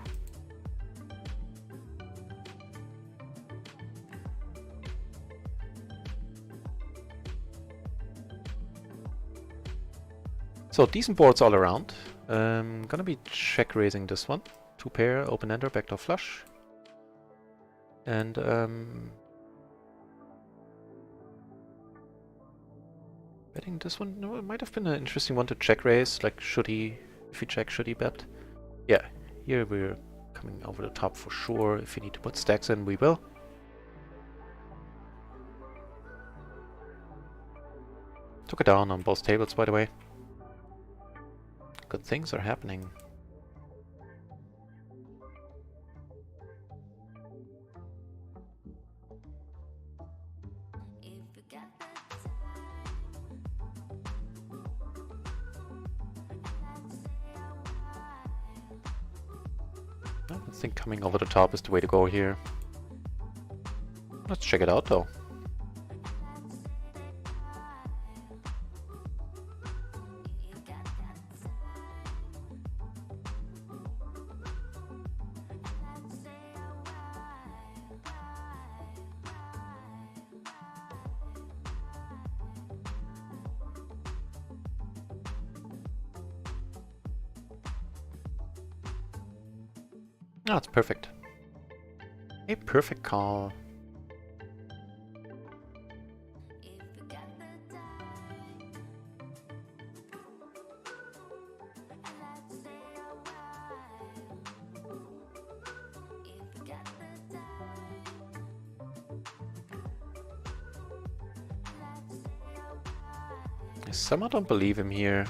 Speaker 1: So decent boards all around. Gonna be check raising this one. 2 pair, open ender, backdoor flush. And betting this one, no, it might have been an interesting one to check raise. Like, should he, if he check, should he bet? Yeah, here we're coming over the top for sure. If we need to put stacks in, we will. Took it down on both tables, by the way. Good things are happening. I think coming over the top is the way to go here. Let's check it out though. Oh, it's perfect. A perfect call. I somehow don't believe him here.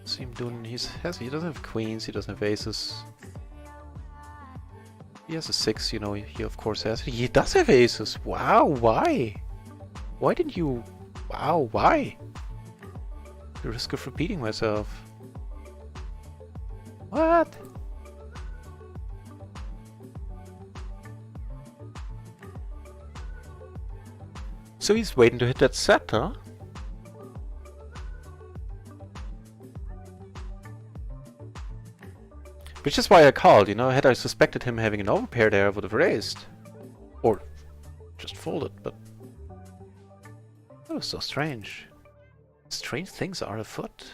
Speaker 1: See him doing, he doesn't have queens, he doesn't have aces. He has a 6, you know, he of course has. He does have aces! Wow, why? Why didn't you... Wow, why? The risk of repeating myself. What? So he's waiting to hit that set, huh? Which is why I called, you know, had I suspected him having an overpair there, I would have raised. Or just folded, but... That was so strange. Strange things are afoot.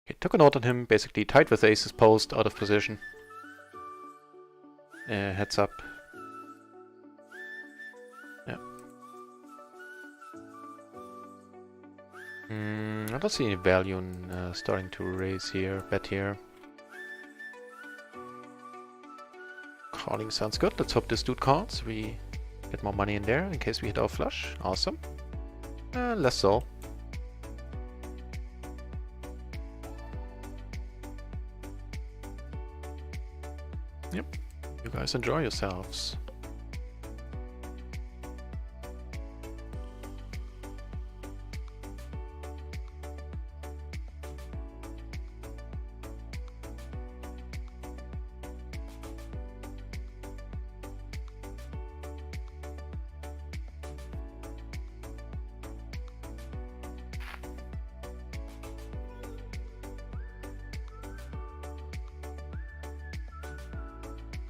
Speaker 1: Okay, took a note on him, basically tied with aces post, out of position. Heads up. Yeah. I don't see any value in starting to raise here, bet here. Calling sounds good. Let's hope this dude calls. We get more money in there in case we hit our flush. Awesome. Less so. Yep. You guys enjoy yourselves.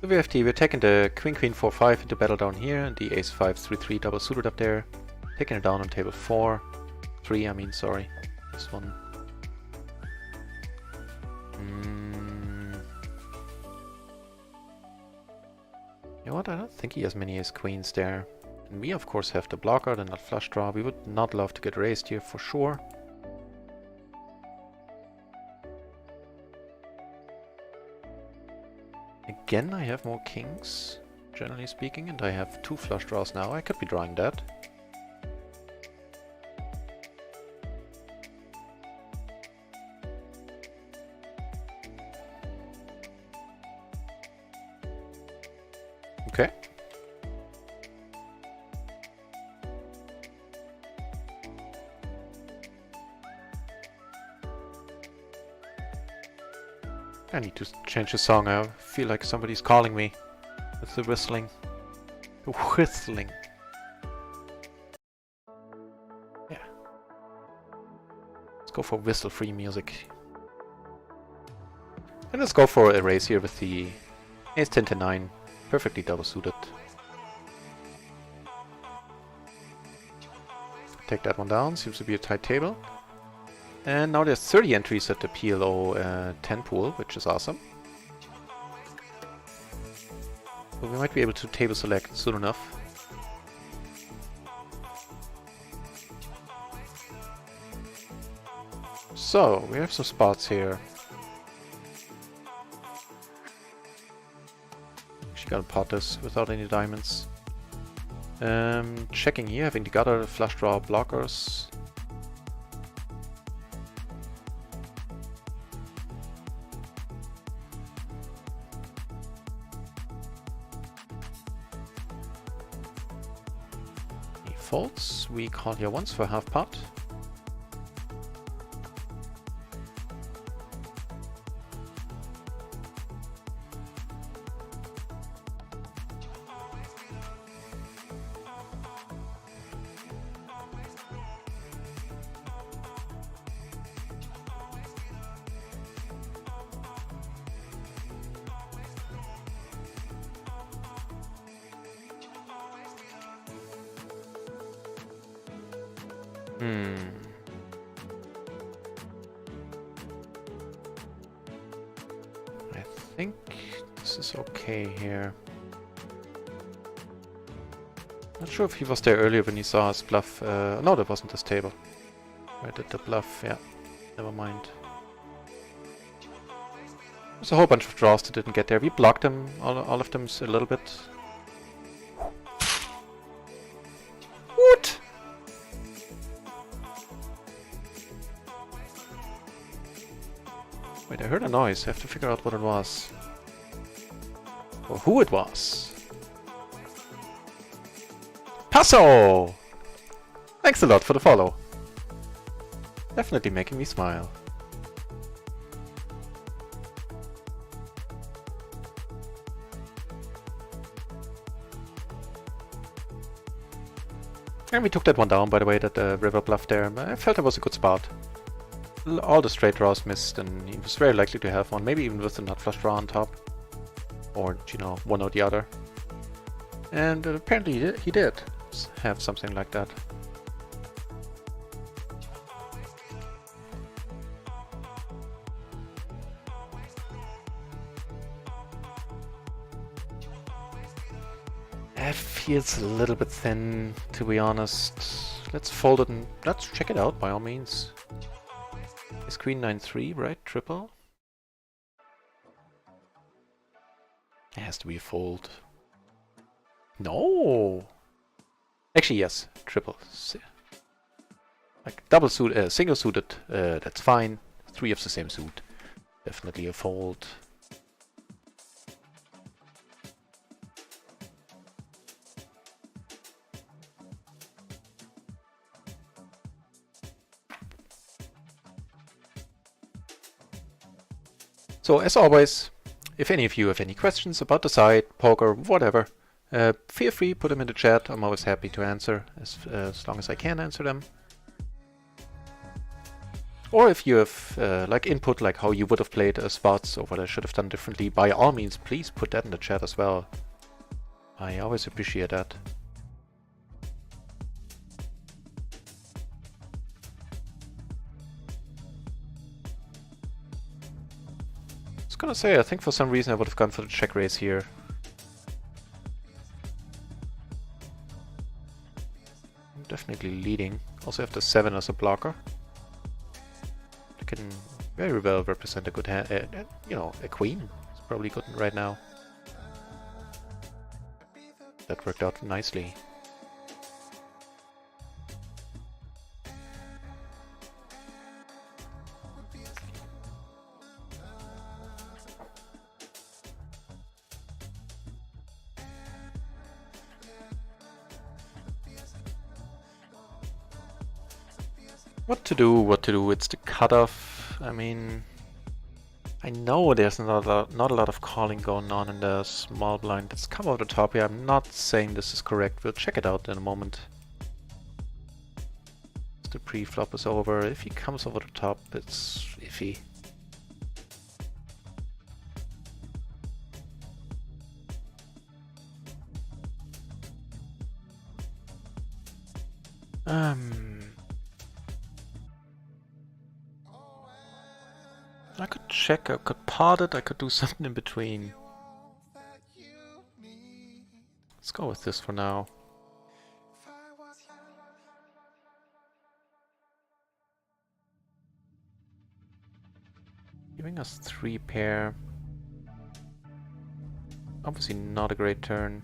Speaker 1: The VFT, we're taking the Queen Queen 4-5 into battle down here, and the Ace 5 3-3 double suited up there. Taking it down on table 4-3, I mean, sorry. This one. You know what, I don't think he has many Ace Queens there. And we of course have the blocker, the nut flush draw. We would not love to get raised here for sure. Again, I have more kings. generally speaking, and I have 2 flush draws now. I could be drawing that. Okay. I need to change the song. I feel like somebody's calling me. It's the whistling. The whistling. Yeah. Let's go for whistle-free music. And let's go for a race here with the Ace 10 to 9. Perfectly double suited. Take that one down. Seems to be a tight table. And now there's 30 entries at the PLO 10 pool, which is awesome. But we might be able to table select soon enough. So, we have some spots here. Actually gotta pot this without any diamonds. Checking here, having the gutter, flush draw, blockers. He folds, we call here once for half pot. I think this is okay here. Not sure if he was there earlier when he saw us bluff. No, that wasn't this table. Where did the bluff? Yeah, never mind. There's a whole bunch of draws that didn't get there. We blocked them, all of them a little bit. What? Wait, I heard a noise. I have to figure out what it was. Or who it was. Passo! Thanks a lot for the follow. Definitely making me smile. And we took that one down, by the way, that river bluff there. I felt it was a good spot. All the straight draws missed, and he was very likely to have one, maybe even with the nut flush draw on top. Or, you know, one or the other. And apparently he did have something like that. It feels a little bit thin, to be honest. Let's fold it and let's check it out by all means. Is queen 9-3, right? Triple? It has to be a fold. No! Actually, yes. Triple. Like double suit, single suited, that's fine. 3 of the same suit. Definitely a fold. So, as always, if any of you have any questions about the site, poker, whatever, feel free, put them in the chat. I'm always happy to answer, as long as I can answer them. Or if you have like input, like how you would have played spots or what I should have done differently, by all means, please put that in the chat as well. I always appreciate that. I was gonna say, I think for some reason I would have gone for the check raise here. I'm definitely leading. Also have the 7 as a blocker. I can very well represent a good hand. You know, a queen is probably good right now. That worked out nicely. What to do, what to do? It's the cutoff. I mean, I know there's not a lot of calling going on in the small blind. Let's come over the top here. I'm not saying this is correct. We'll check it out in a moment. The pre-flop is over. If he comes over the top, it's iffy. I could check, I could pot it, I could do something in between. Let's go with this for now. Giving us 3 pair. Obviously not a great turn.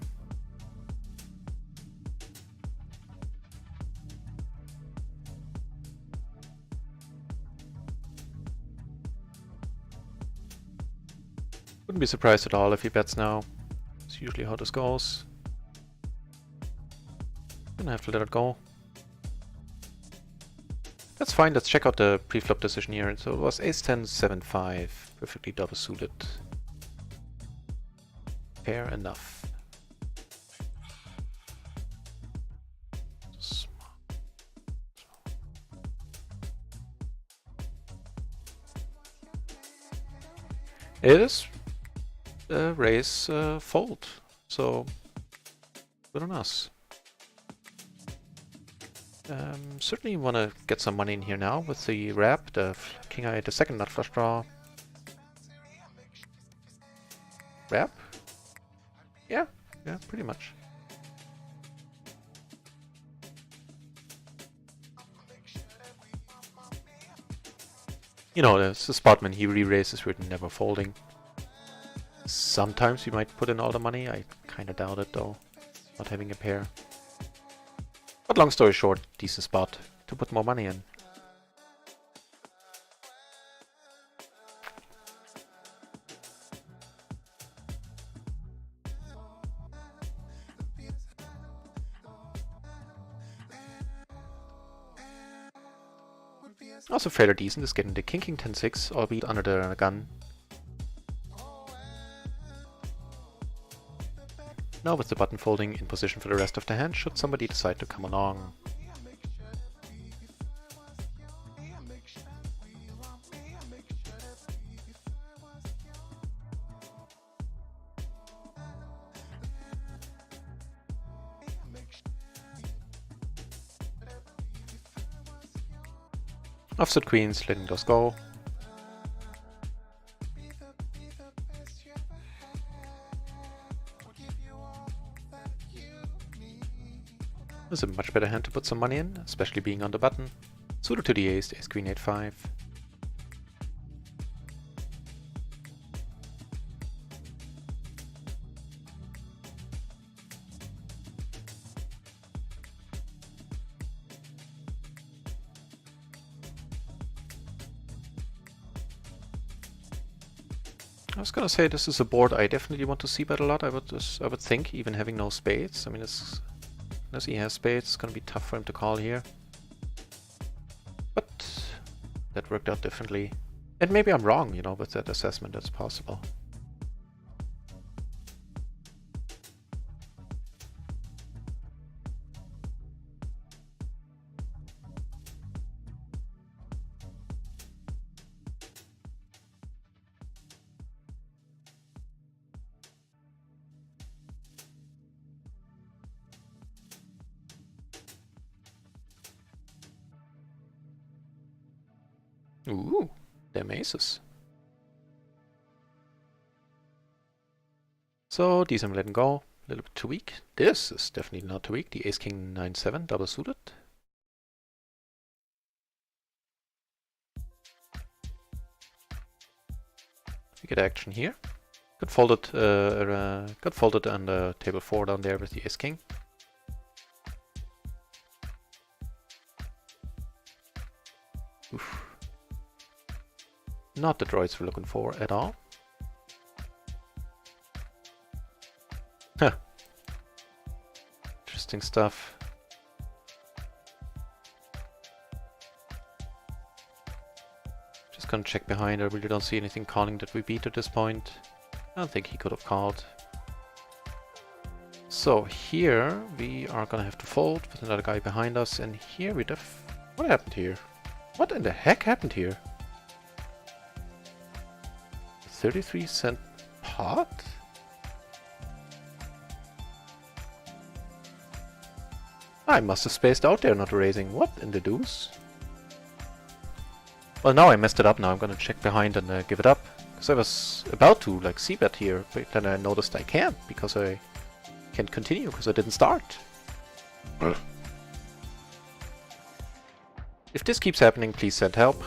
Speaker 1: Wouldn't be surprised at all if he bets now. It's usually how this goes. Gonna have to let it go. That's fine, let's check out the pre-flop decision here. So it was ace-10, 7-5, perfectly double suited. Fair enough. It is raise fold, so good on us. Certainly want to get some money in here now with the wrap, the king eye, the second nut flush draw. Wrap? Yeah, pretty much. You know, the spotman, he re-raises with never folding. Sometimes you might put in all the money. I kind of doubt it though, not having a pair. But long story short, decent spot to put more money in. Also fairly decent is getting the king 10-6, albeit under the gun. Now with the button folding in position for the rest of the hand, should somebody decide to come along. Offsuit queens, letting those go. This is a much better hand to put some money in, especially being on the button. Suited to the ace, ace queen 8-5. I was gonna say this is a board I definitely want to see bet a lot. I would think, even having no spades. I mean, unless he has spades, it's gonna be tough for him to call here. But that worked out differently. And maybe I'm wrong, you know, with that assessment. That's possible. Ooh, them aces. So these I'm letting go. A little bit too weak. This is definitely not too weak. The ace king 9-7 double suited. We get action here. Got folded on the table 4 down there with the ace king. Oof. Not the droids we're looking for at all. Huh. Interesting stuff. Just gonna check behind. I really don't see anything calling that we beat at this point. I don't think he could have called. So here we are gonna have to fold with another guy behind us, and here we def... What happened here? What in the heck happened here? 33-cent pot? I must have spaced out there not raising. What in the deuce? Well, now I messed it up. Now I'm gonna check behind and give it up. Because I was about to like c-bet here, but then I noticed I can't because I can't continue because I didn't start. If this keeps happening, please send help.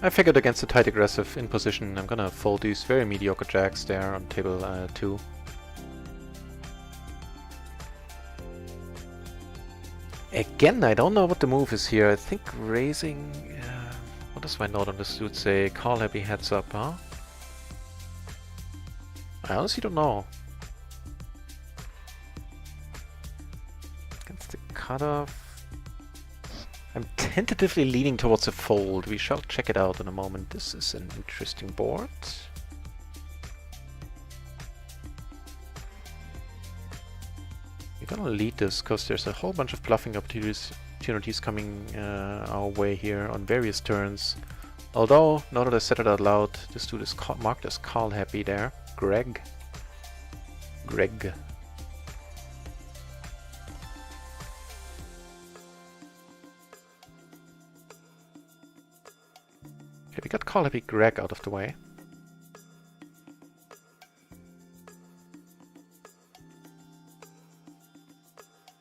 Speaker 1: I figured against the tight aggressive in position, I'm gonna fold these very mediocre jacks there on table 2. Again, I don't know what the move is here. I think raising... what does my note on the suit say? Call happy heads up, huh? I honestly don't know. Against the cutoff... I'm tentatively leaning towards a fold. We shall check it out in a moment. This is an interesting board. We're gonna lead this because there's a whole bunch of bluffing opportunities coming our way here on various turns. Although, now that I said it out loud, this dude is marked as call happy there. Greg. Okay, we got call happy Greg out of the way.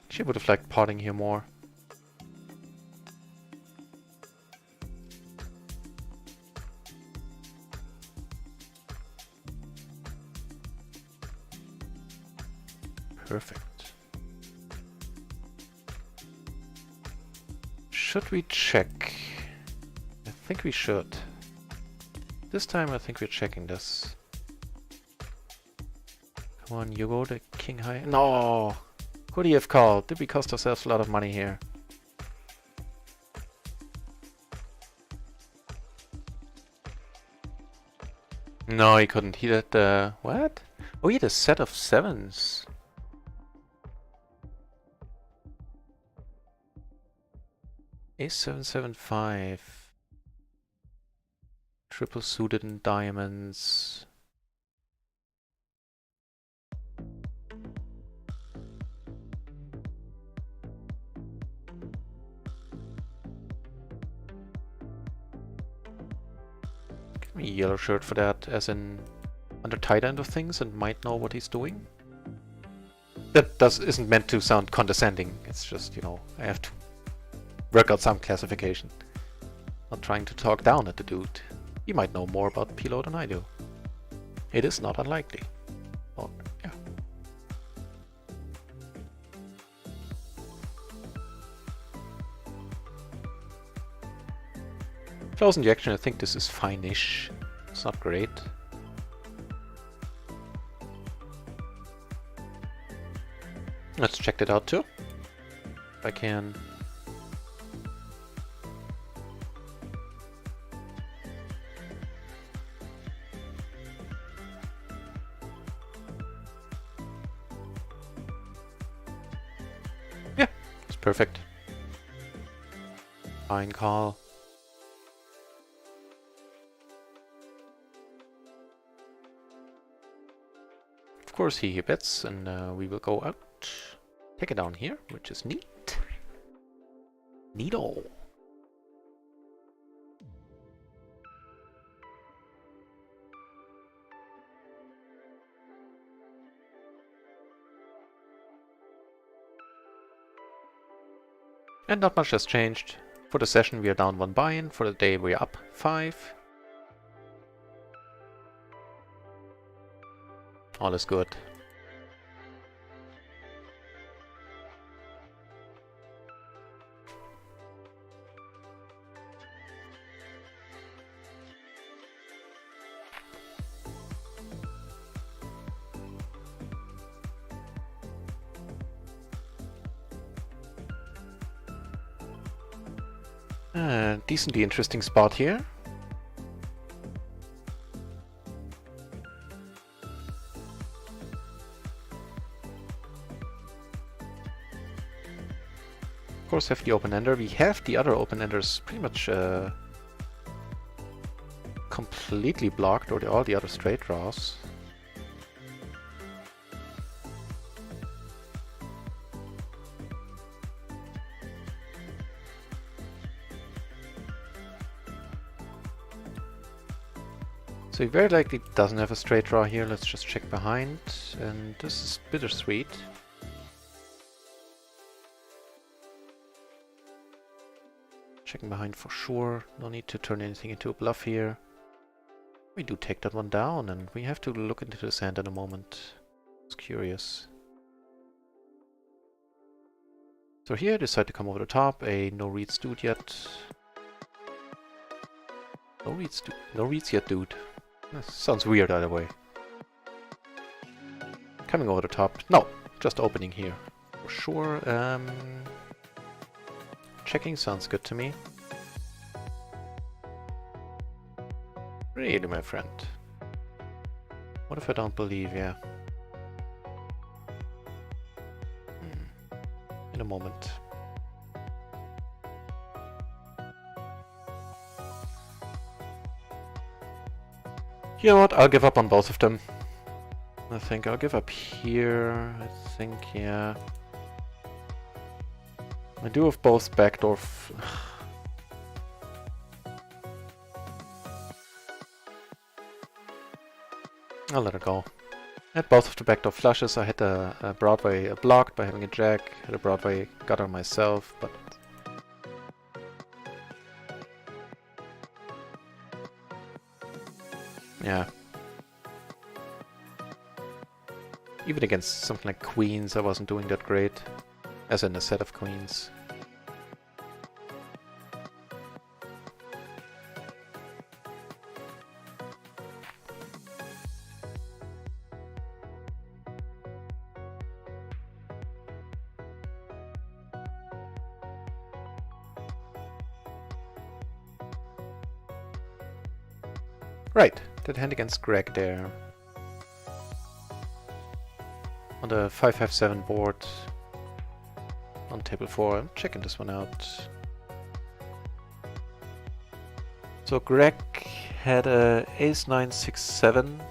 Speaker 1: She would have liked potting here more. Perfect. Should we check? I think we should. This time I think we're checking this. Come on, you go the king high. No! Who do you have called? Did we cost ourselves a lot of money here? No, he couldn't. He had what? Oh, he had a set of 7s. A775. Triple suited in diamonds. Give me a yellow shirt for that, as in on the tight end of things and might know what he's doing. That isn't meant to sound condescending. It's just, you know, I have to work out some classification. Not trying to talk down at the dude. He might know more about PLO than I do. It is not unlikely. Well, yeah. Close injection, I think this is fine-ish. It's not great. Let's check that out too. If I can. Perfect. Fine call. Of course he bets and we will go out. Take it down here, which is neat. Neato. And not much has changed. For the session we are down 1 buy-in, for the day we are up 5. All is good. Decently interesting spot here. Of course, have the open-ender. We have the other open-enders pretty much completely blocked, or all the other straight draws. So he very likely doesn't have a straight draw here. Let's just check behind. And this is bittersweet. Checking behind for sure. No need to turn anything into a bluff here. We do take that one down, and we have to look into this hand in a moment. It's curious. So here I decide to come over the top. A no reads dude yet. No reads yet, dude. That sounds weird either way. Coming over the top. No, just opening here. For sure. Checking sounds good to me. Really, my friend? What if I don't believe? Yeah. In a moment. You know what? I'll give up on both of them. I think I'll give up here. I think, yeah. I do have both backdoor. I'll let it go. I had both of the backdoor flushes. I had a Broadway blocked by having a jack. Had a Broadway gutter myself, but yeah. Even against something like queens, I wasn't doing that great. As in a set of queens. Right, that hand against Greg there. On the 5-5-7 board. On table 4, I'm checking this one out. So Greg had a ace 9 6 7.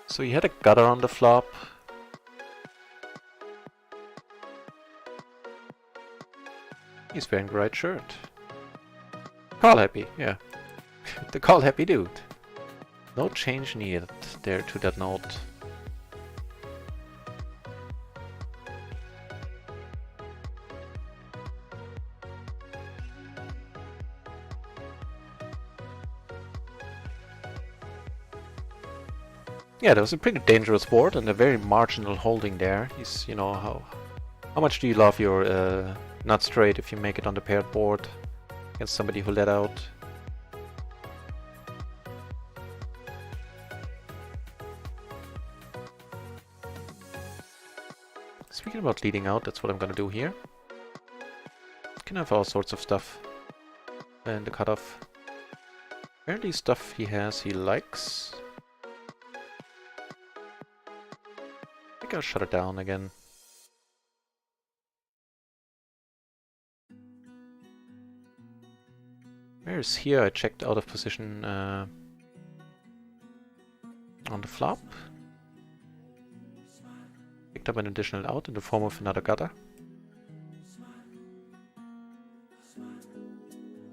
Speaker 1: So he had a gutter on the flop. He's wearing the right shirt. Call happy, yeah. The call happy dude. No change needed there to that note. Yeah, that was a pretty dangerous board and a very marginal holding there. He's, you know, how much do you love your nut straight if you make it on the paired board against somebody who let out? Speaking about leading out, that's what I'm gonna do here. Can have all sorts of stuff in the cutoff. Apparently stuff he has he likes. I think I'll shut it down again. Whereas here I checked out of position on the flop. Picked up an additional out in the form of another gutter.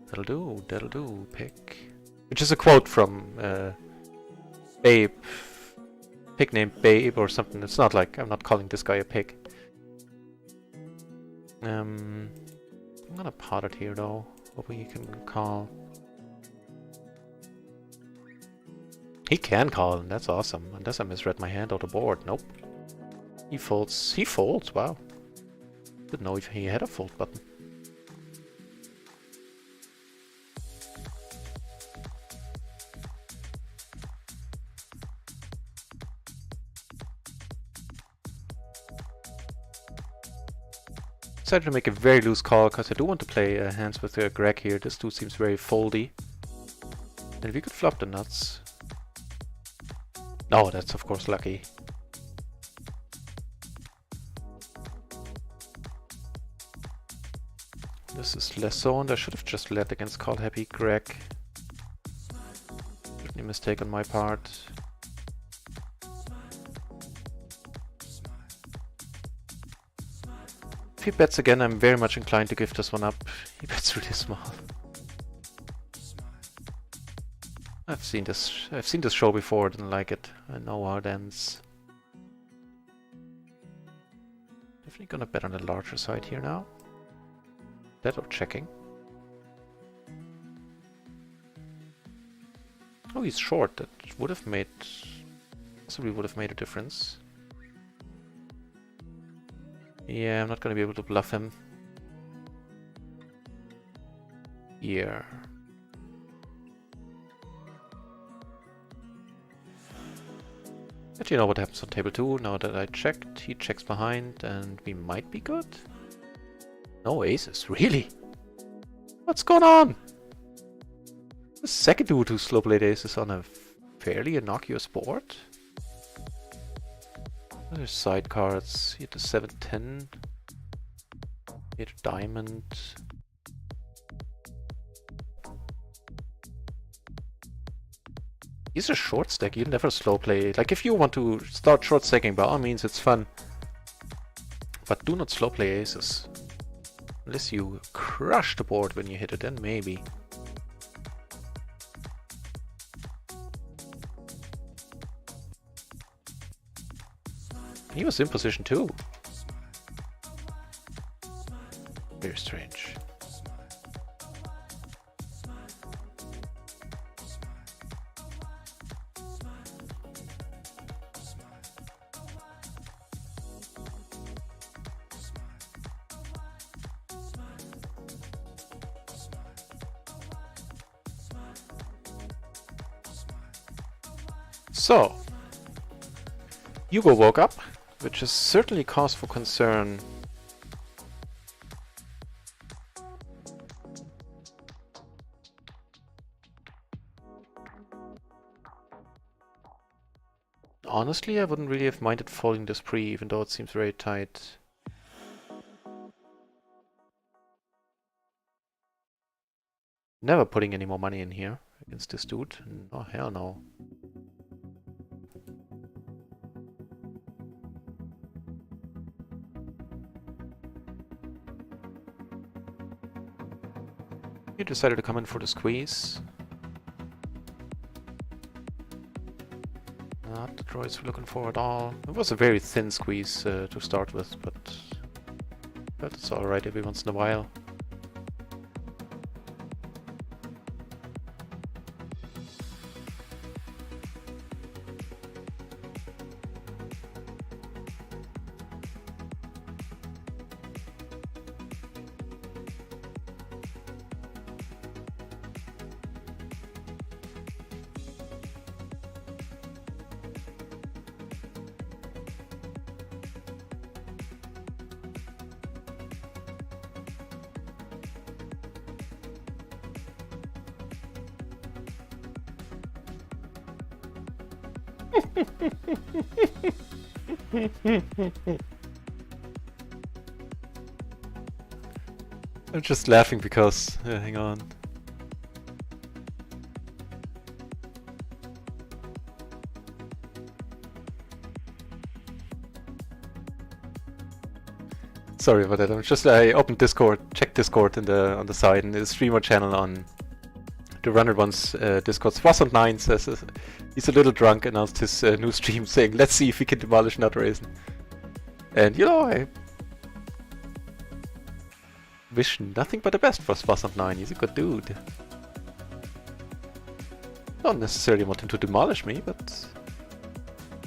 Speaker 1: That'll do, pick. Which is a quote from Babe. Pig named Babe or something. It's not like, I'm not calling this guy a pig. I'm gonna pot it here though, hoping he can call. He can call, and that's awesome, unless I misread my hand or the board. Nope. He folds. He folds, wow. Didn't know if he had a fold button. Decided to make a very loose call because I do want to play hands with Greg here. This dude seems very foldy. And if we could flop the nuts. No, that's of course lucky. This is less zoned. I should have just led against call happy Greg. Certainly a mistake on my part. If he bets again, I'm very much inclined to give this one up. He bets really small. I've seen this show before, didn't like it. I know how it ends. Definitely gonna bet on the larger side here now. That or checking. Oh, he's short. That would have made... possibly would have made a difference. Yeah, I'm not gonna be able to bluff him. Here. But you know what happens on table 2, now that I checked, he checks behind and we might be good. No aces, really? What's going on? The second dude who slow played aces on a fairly innocuous board. There's side cards. He had the 7-10. He had a diamond. He's a short stack. You never slow play. Like if you want to start short stacking, by all means, it's fun. But do not slow play aces. Unless you crush the board when you hit it, then maybe. He was in position too. Very strange. So, Hugo woke up, which is certainly cause for concern. Honestly, I wouldn't really have minded folding this pre, even though it seems very tight. Never putting any more money in here against this dude. Oh, hell no. He decided to come in for the squeeze. Not the droids we're looking for at all. It was a very thin squeeze to start with, but it's alright every once in a while. I'm just laughing because... hang on. Sorry about that. I opened Discord, checked Discord on the side, and the streamer channel on the Runner One's Discord. Swasson9 says he's a little drunk, announced his new stream saying, let's see if he can demolish Nut Raisin. And you know, wish nothing but the best for Spassant9. He's a good dude. Not necessarily want him to demolish me, but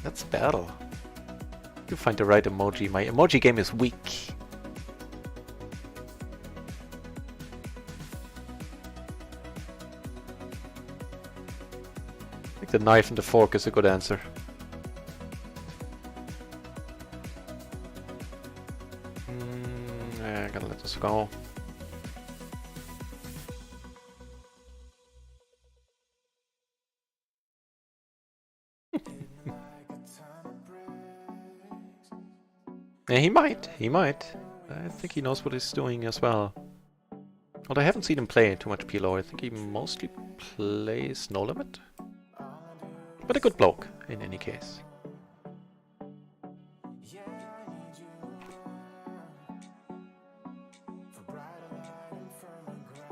Speaker 1: let's battle. You find the right emoji. My emoji game is weak. I think the knife and the fork is a good answer. I gotta let this go. Yeah, he might. He might. I think he knows what he's doing as well. Although I haven't seen him play too much PLO. I think he mostly plays No Limit. But a good bloke, in any case.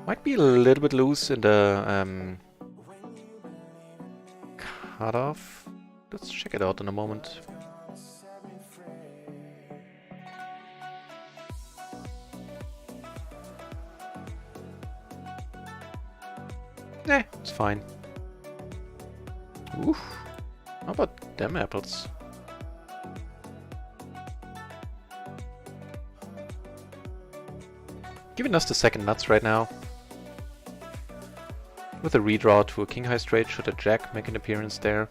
Speaker 1: Might be a little bit loose in the cutoff. Let's check it out in a moment. Eh, it's fine. Oof. How about them apples? Giving us the second nuts right now. With a redraw to a king high straight, should a jack make an appearance there.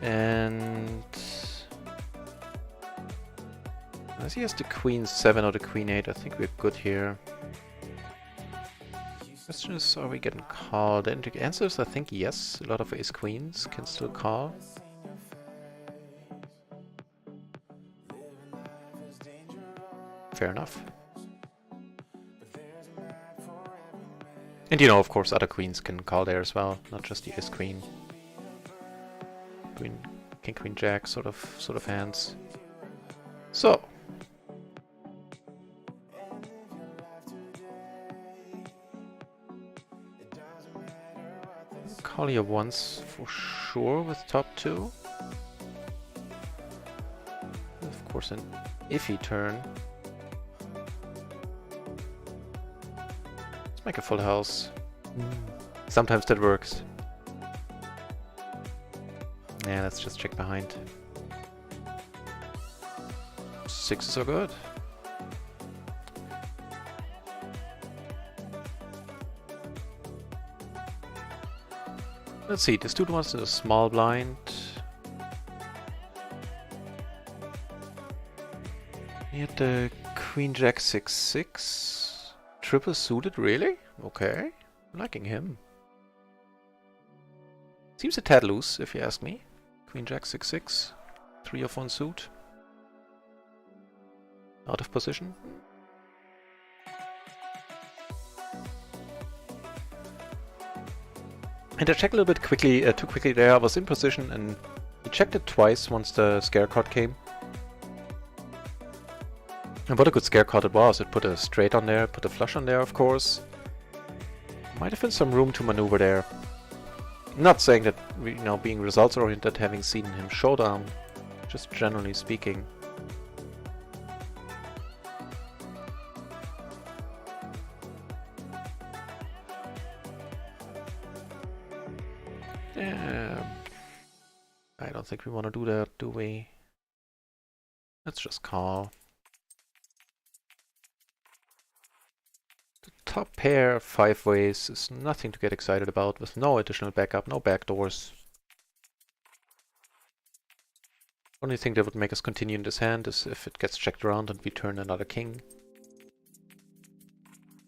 Speaker 1: And as he has the queen 7 or the queen 8, I think we're good here. Question is, are we getting called? And the answer is, I think yes. A lot of ace queens can still call. Fair enough. And you know, of course, other queens can call there as well, not just the ace queen. Queen, king, queen, jack sort of hands. So. Call here once for sure with top 2. Of course, an iffy turn. Let's make a full house. Sometimes that works. Yeah, let's just check behind. 6s are good. Let's see, this dude wants a small blind. He had the queen jack 6-6. Triple suited, really? Okay, I'm liking him. Seems a tad loose, if you ask me. Queen jack 6-6. 3 of 1 suit. Out of position. And I checked a little bit quickly, too quickly there. I was in position and he checked it twice once the scare card came. And what a good scare card it was. It put a straight on there, put a flush on there, of course. Might have been some room to maneuver there. Not saying that, you know, being results oriented, having seen him showdown, just generally speaking. I don't think we want to do that, do we? Let's just call. The top pair 5 ways is nothing to get excited about, with no additional backup, no backdoors. Only thing that would make us continue in this hand is if it gets checked around and we turn another king.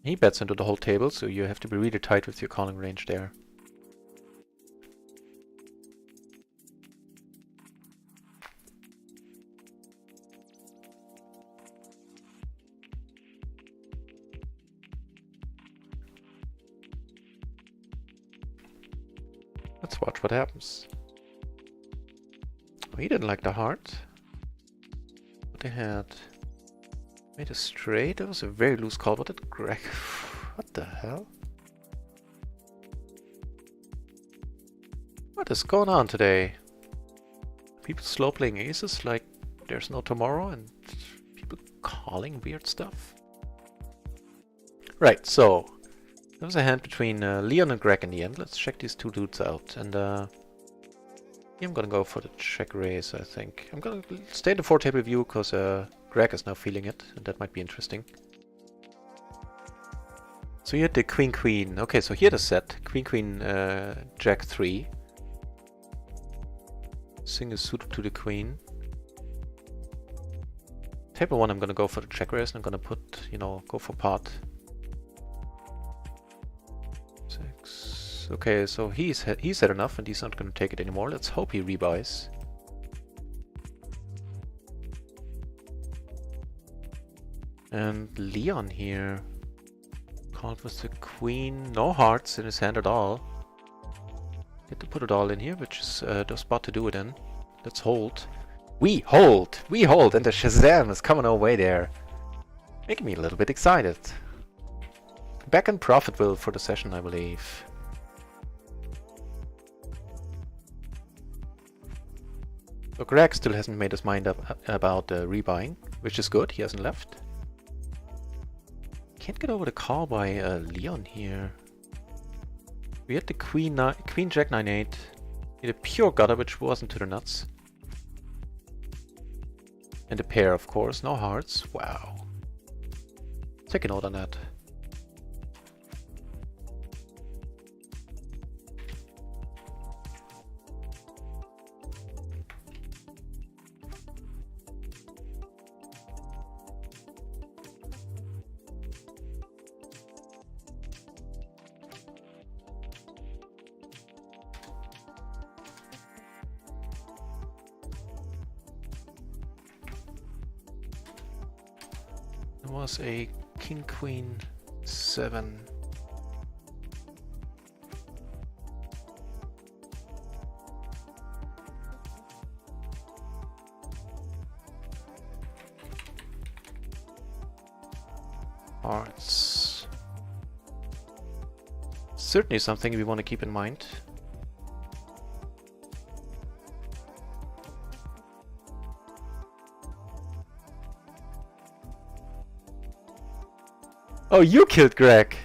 Speaker 1: He bets into the whole table, so you have to be really tight with your calling range there. Let's watch what happens. Oh, he didn't like the heart. What they had. Made a straight. That was a very loose call. What did Greg... What the hell? What is going on today? People slow playing aces like there's no tomorrow, and people calling weird stuff. Right, so there was a hand between Leon and Greg in the end. Let's check these two dudes out. And yeah, I'm gonna go for the check raise, I think. I'm gonna stay in the 4-table view because Greg is now feeling it, and that might be interesting. So you had the Queen Queen. Okay, so here the set. Queen Queen Jack 3. Single suited to the Queen. Table 1 I'm gonna go for the check raise and I'm gonna put, you know, go for pot. 6. Okay, so he's had enough and he's not gonna take it anymore. Let's hope he rebuys. And Leon here. Called with the Queen. No hearts in his hand at all. Get to put it all in here, which is the spot to do it in. Let's hold. We hold! We hold! And the Shazam is coming our way there. Making me a little bit excited. Back in Profitville for the session, I believe. So Greg still hasn't made his mind up about rebuying, which is good. He hasn't left. Can't get over the call by Leon here. We had the Queen Jack 9-8. Need a pure gutter, which wasn't to the nuts. And a pair, of course. No hearts. Wow. Take a note on that. Was a King Queen 7. Hearts. Certainly something we want to keep in mind. Oh, you killed Greg!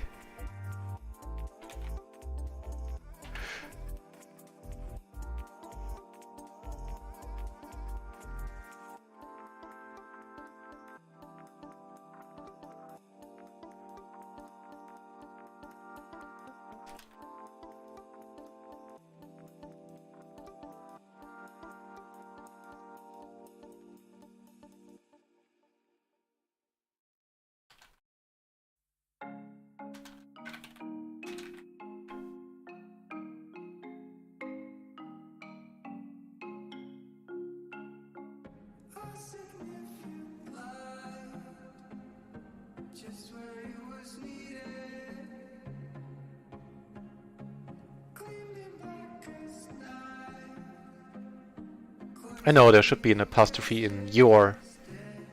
Speaker 1: I know there should be an apostrophe in your.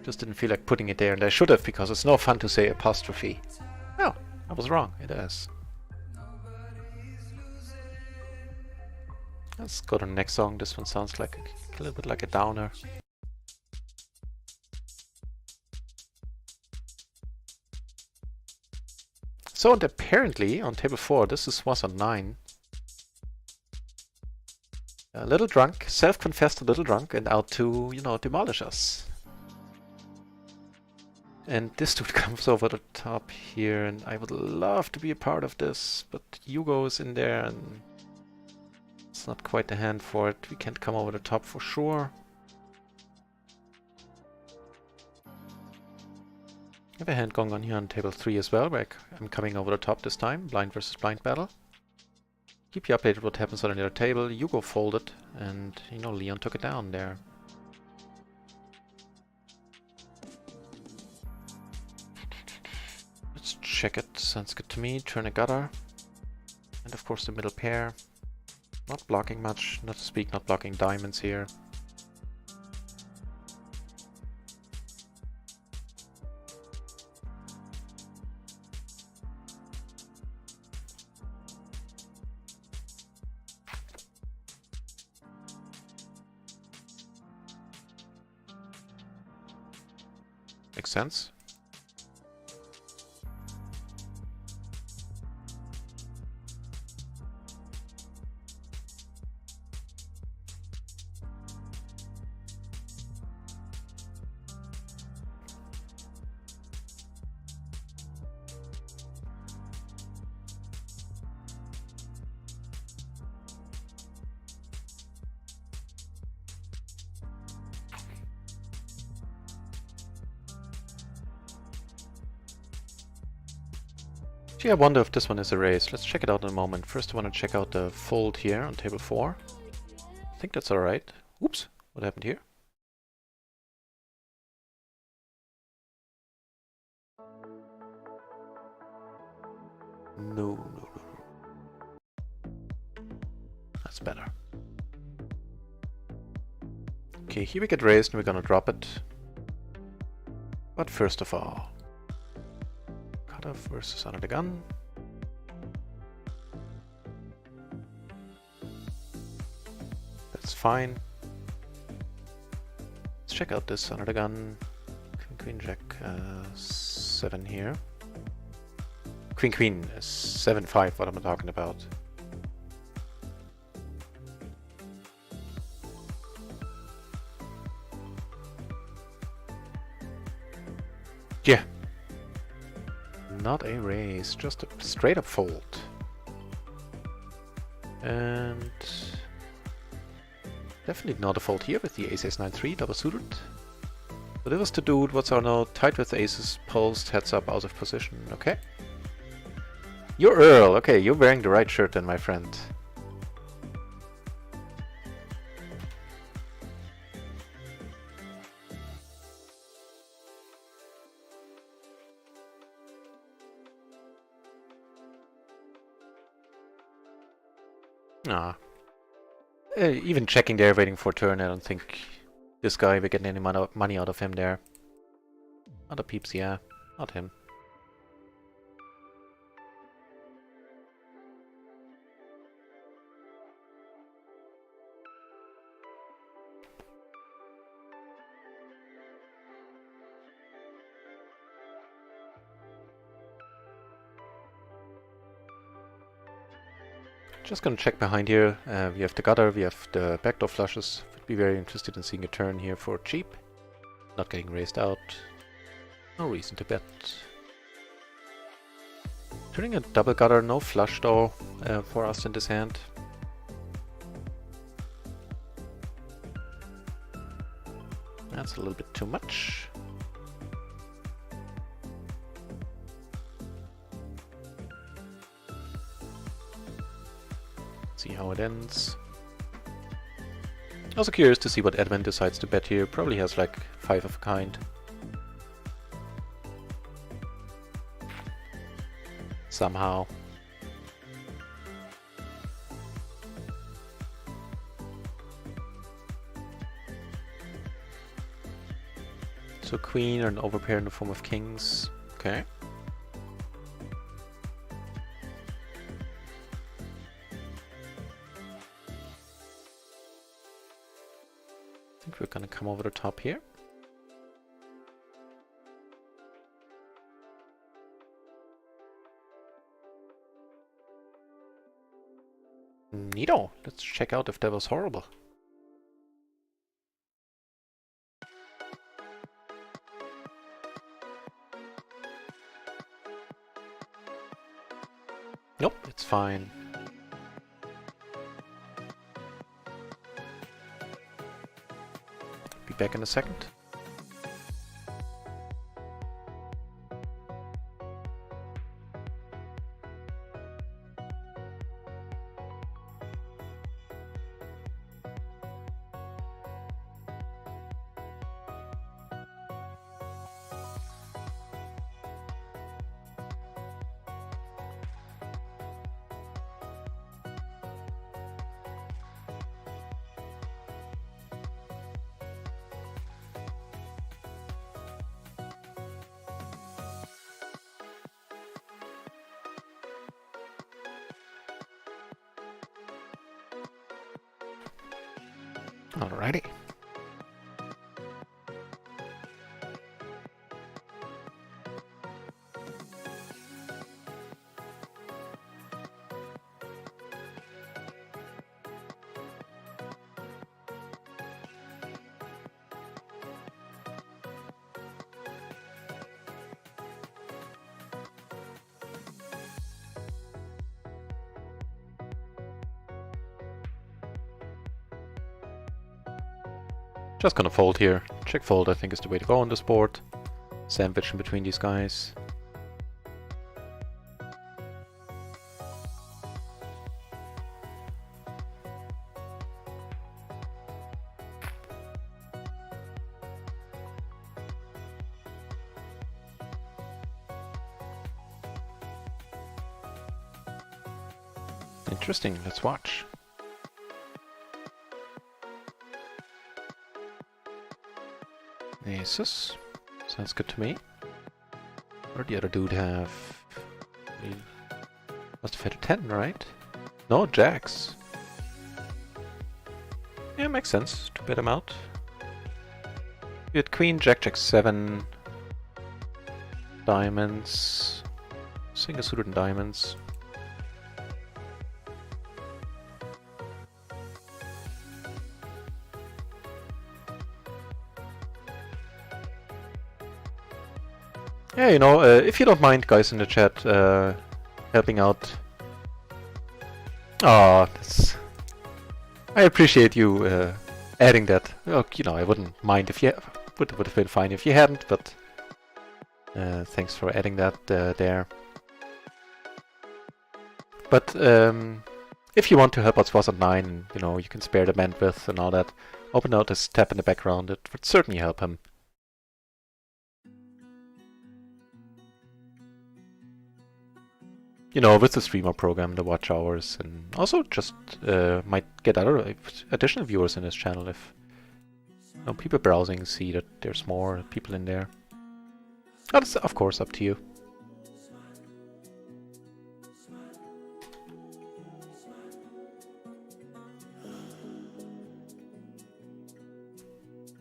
Speaker 1: Just didn't feel like putting it there, and I should have because it's no fun to say apostrophe. No, I was wrong. It is. Let's go to the next song. This one sounds like a little bit like a downer. So, and apparently on table 4, this was on 9. A little drunk, self-confessed a little drunk, and out to, you know, demolish us. And this dude comes over the top here, and I would love to be a part of this, but Hugo is in there, and it's not quite the hand for it. We can't come over the top for sure. I have a hand going on here on table 3 as well, where I'm coming over the top this time, blind versus blind battle. Keep you updated what happens on the other table. Hugo folded, and, you know, Leon took it down there. Let's check it. Sounds good to me. Turn a gutter. And of course the middle pair. Not blocking much, not to speak, not blocking diamonds here. Makes sense. Gee, I wonder if this one is erased. Let's check it out in a moment. First I want to check out the fold here on table 4. I think that's alright. Oops, what happened here? No. That's better. Okay, here we get raised and we're gonna drop it. But first of all, cutoff versus under the gun. That's fine. Let's check out this under the gun. Queen, Jack, 7 here. Queen, 7-5, what am I talking about? Yeah. Not a raise, just a straight up fold. And definitely not a fold here with the ace 9-3 double suited. But it was to do what's our now tight with aces, posed, heads up, out of position. Okay. You're Earl. Okay, you're wearing the right shirt then, my friend. Ah. Even checking there, waiting for turn, I don't think this guy, we're getting any money out of him there. Other peeps, yeah. Not him. Just gonna check behind here. We have the gutter, we have the backdoor flushes. Would be very interested in seeing a turn here for cheap. Not getting raised out. No reason to bet. Turning a double gutter, no flush though for us in this hand. That's a little bit too much. See how it ends. Also curious to see what Edmund decides to bet here. Probably has like 5 of a kind. Somehow. So queen or an overpair in the form of kings. Okay. I think we're gonna come over the top here. Neato. Let's check out if that was horrible. Nope, it's fine. Be back in a second. Alrighty. Just gonna fold here. Check fold, I think, is the way to go on this board. Sandwich in between these guys. Interesting, let's watch. Aces. Sounds good to me. What did the other dude have? He must have had a 10, right? No, jacks. Yeah, makes sense to bet him out. You had queen, jack, jack 7. Diamonds. Single suited and diamonds. Yeah, you know, if you don't mind, guys in the chat, helping out. Oh, that's... I appreciate you adding that. Oh, you know, I wouldn't mind if you... Would have been fine if you hadn't, but... thanks for adding that there. But if you want to help out Swaz at 9, you know, you can spare the bandwidth and all that, open out this tab in the background, it would certainly help him. You know, with the streamer program, the watch hours, and also just might get other additional viewers in his channel if you know, people browsing see that there's more people in there. That's of course up to you.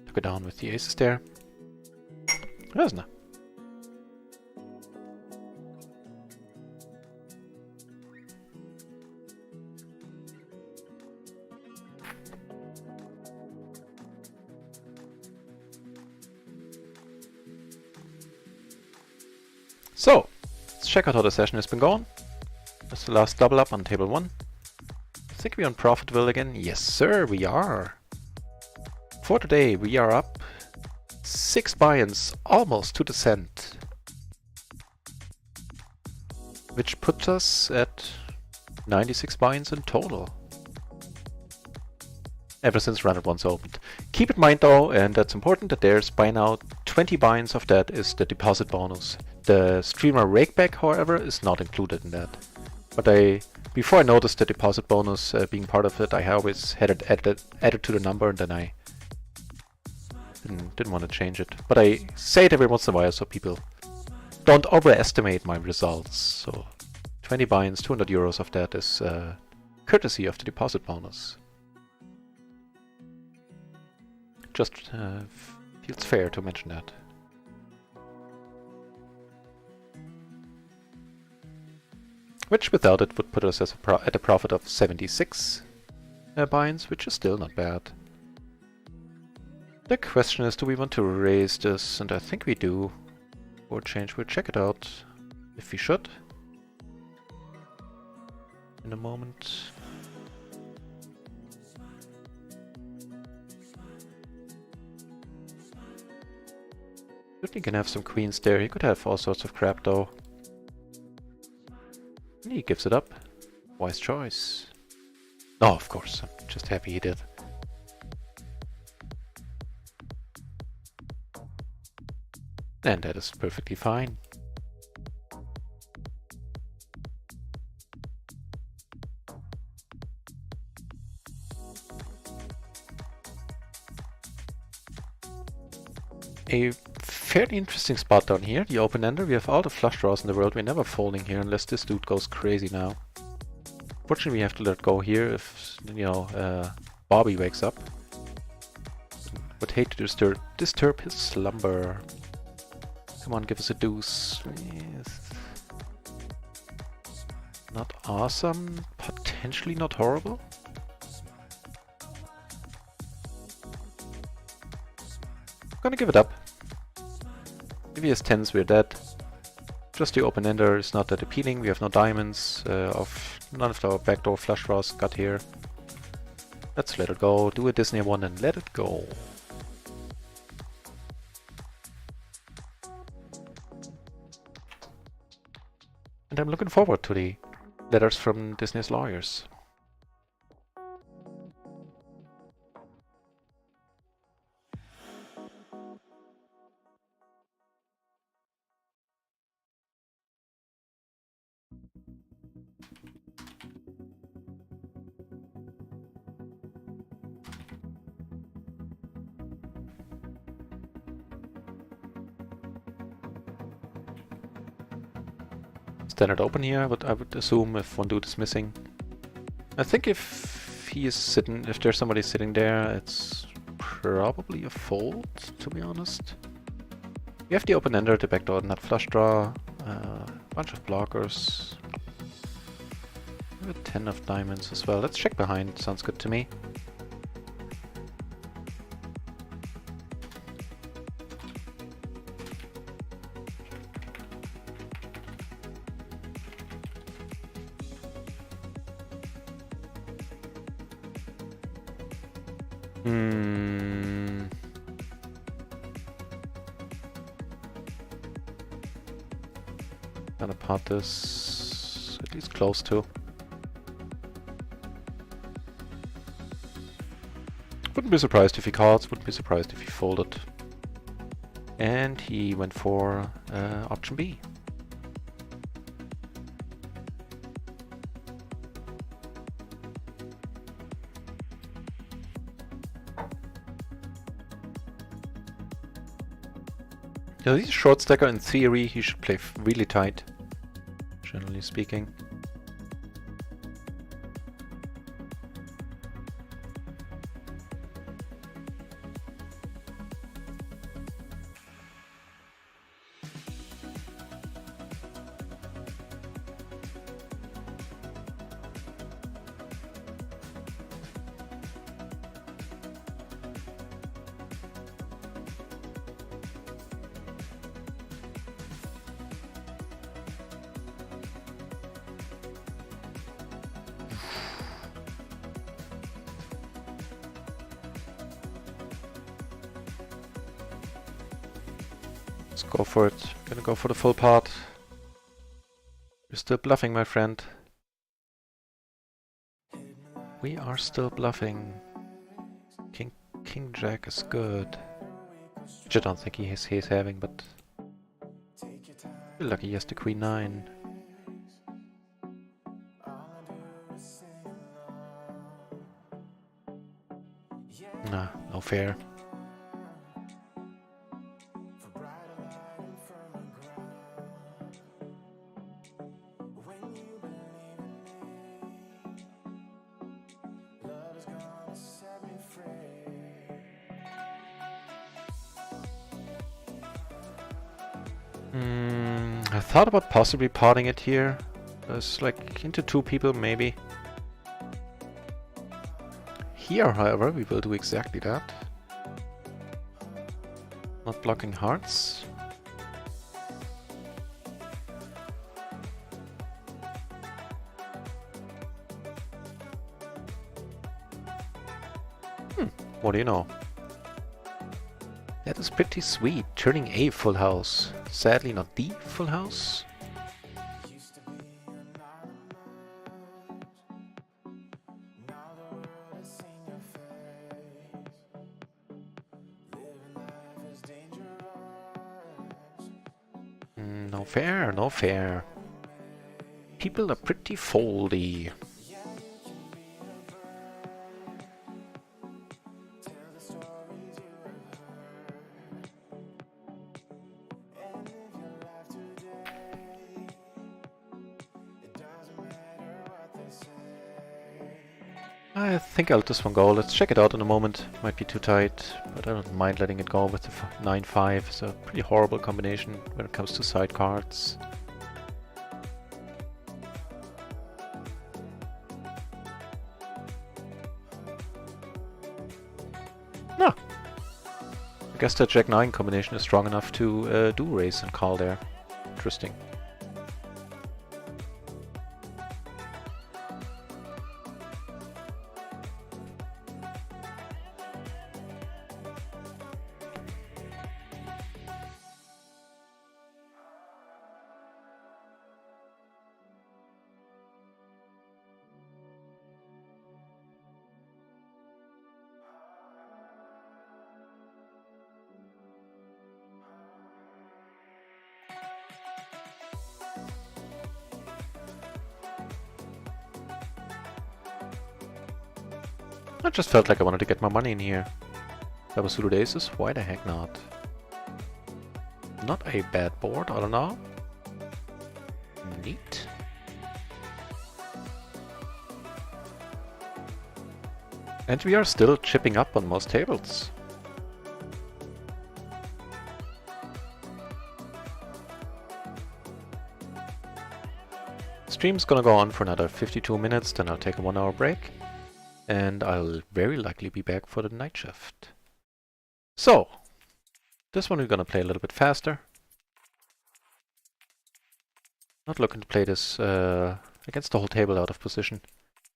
Speaker 1: Took it down with the aces there. That's not. So, let's check out how the session has been going. That's the last double up on table 1. I think we're on Profitville again. Yes, sir, we are. For today, we are up 6 buy-ins, almost to the cent. Which puts us at 96 buy-ins in total. Ever since Run It Once opened. Keep in mind though, and that's important, that there's by now 20 buy-ins of that is the deposit bonus. The streamer rakeback, however, is not included in that. But before I noticed the deposit bonus being part of it, I always had it added to the number, and then I didn't want to change it. But I say it every once in a while so people don't overestimate my results. So 20 buy-ins, 200 euros of that is courtesy of the deposit bonus. Just feels fair to mention that. Which without it would put us as at a profit of 76 buy-ins, which is still not bad. The question is, do we want to raise this? And I think we do. Or change, we'll check it out if we should. In a moment. Certainly can have some queens there. He could have all sorts of crap though. He gives it up. Wise choice. Oh, of course. I'm just happy he did. And that is perfectly fine. A fairly interesting spot down here, the open-ender. We have all the flush draws in the world. We're never folding here unless this dude goes crazy now. Fortunately, we have to let go here if, you know, Bobby wakes up. Would hate to disturb his slumber. Come on, give us a deuce. Yes. Not awesome, potentially not horrible. Gonna give it up. If he has 10s, we're dead. Just the open-ender is not that appealing. We have no diamonds. None of our backdoor flush draws got here. Let's let it go. Do a Disney one and let it go. And I'm looking forward to the letters from Disney's lawyers. Standard open here, I would assume if one dude is missing. I think if he is sitting, if there's somebody sitting there, it's probably a fold, to be honest. We have the open ender, the backdoor nut flush draw, bunch of blockers. We have a 10 of diamonds as well. Let's check behind, sounds good to me. Gonna pot this at least close to. Wouldn't be surprised if he calls, wouldn't be surprised if he folded. And he went for option B. Yeah, he's a short stacker. In theory, he should play really tight, generally speaking. Let's go for it. Gonna go for the full pot. You're still bluffing, my friend. We are still bluffing. King Jack is good. Which I don't think he's having, but you're lucky he has the Queen 9. Nah, no fair. I thought about possibly potting it here. There's like into 2 people maybe. Here, however, we will do exactly that. Not blocking hearts. What do you know? That is pretty sweet, turning a full house. Sadly not the full house. No fair, no fair. People are pretty foldy. I think I'll let this one go. Let's check it out in a moment. Might be too tight, but I don't mind letting it go with the 9-5. It's a pretty horrible combination when it comes to side cards. No. I guess that Jack-9 combination is strong enough to do raise and call there. Interesting. I just felt like I wanted to get my money in here. Double suited aces? Why the heck not? Not a bad board, I don't know. Neat. And we are still chipping up on most tables. Stream's gonna go on for another 52 minutes, then I'll take a 1 hour break. And I'll very likely be back for the night shift. So, this one we're gonna play a little bit faster. Not looking to play this against the whole table out of position.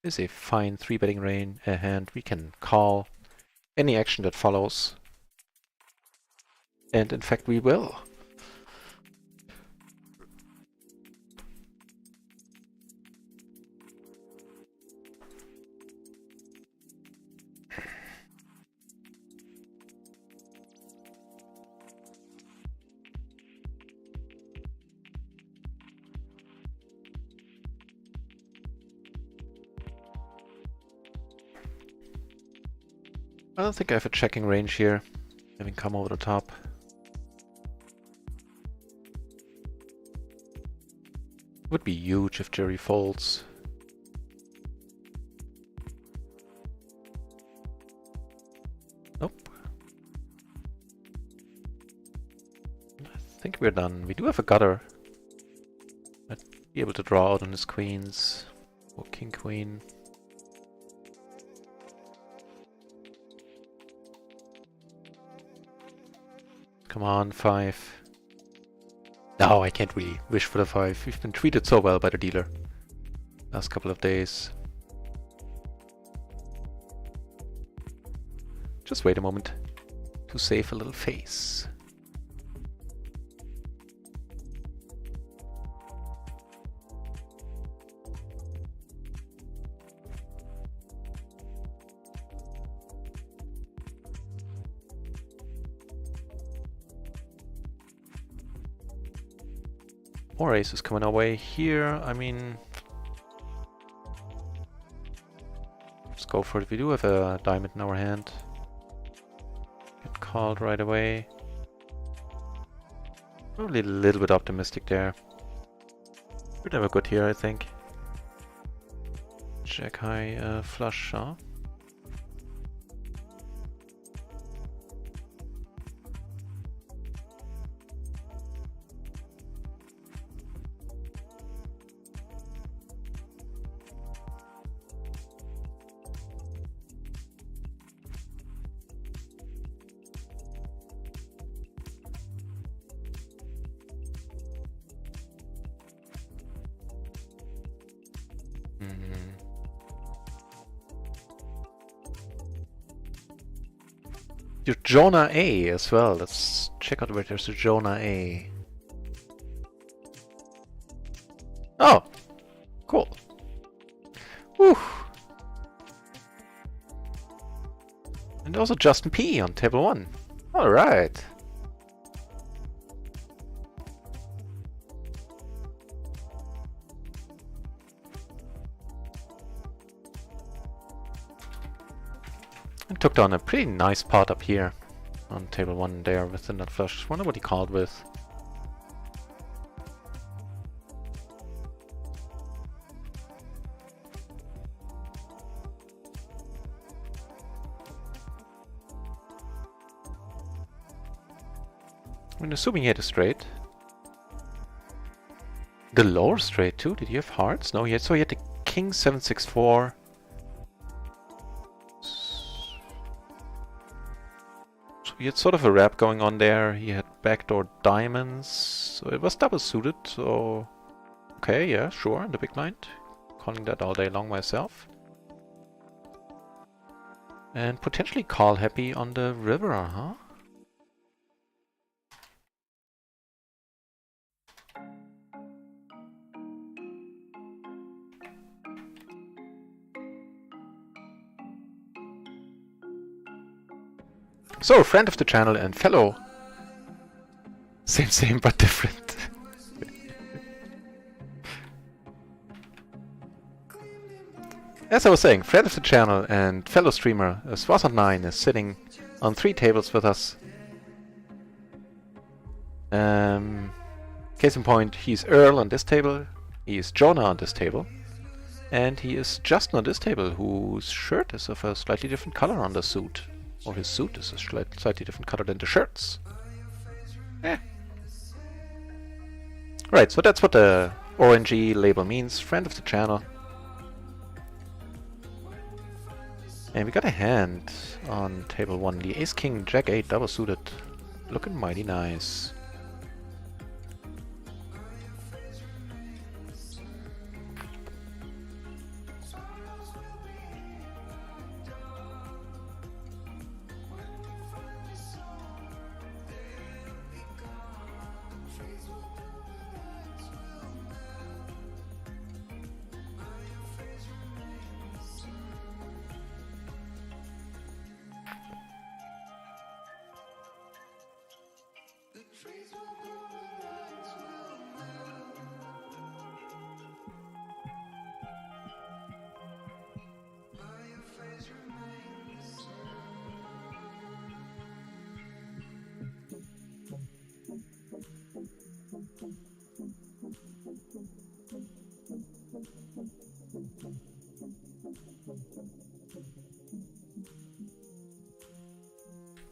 Speaker 1: This is a fine 3-betting hand. We can call any action that follows. And in fact we will. I don't think I have a checking range here, having come over the top. Would be huge if Jerry folds. Nope. I think we're done. We do have a gutter. I'd be able to draw out on his queens. Or king queen. Come on, 5. No, I can't really wish for the 5. We've been treated so well by the dealer last couple of days. Just wait a moment to save a little face. More aces coming our way here. I mean, let's go for it. We do have a diamond in our hand. Get called right away. Probably a little bit optimistic there. We'd have a good here, I think. Jack high flush, huh? Your Jonah A as well. Let's check out where there's a Jonah A. Oh, cool. Whew. And also Justin P on table 1. All right. And took down a pretty nice pot up here on table 1 there with the nut flush. Wonder what he called with. I'm assuming he had a straight. The lower straight too? Did he have hearts? No, he had, so he had the king 7-6-4. So he had sort of a wrap going on there. He had backdoor diamonds. So it was double suited, so... Okay, yeah, sure, in the big blind. Calling that all day long myself. And potentially call happy on the river, huh? So, friend of the channel and fellow. Same but different. As I was saying, friend of the channel and fellow streamer Swazant9 is sitting on 3 tables with us. Case in point, he's Earl on this table, he is Jonah on this table, and he is Justin on this table, whose shirt is of a slightly different color on the suit. Or his suit is a slightly different color than the shirts. Right, so that's what the orangey label means, friend of the channel. And we got a hand on table 1, the Ace King Jack 8 double suited, looking mighty nice.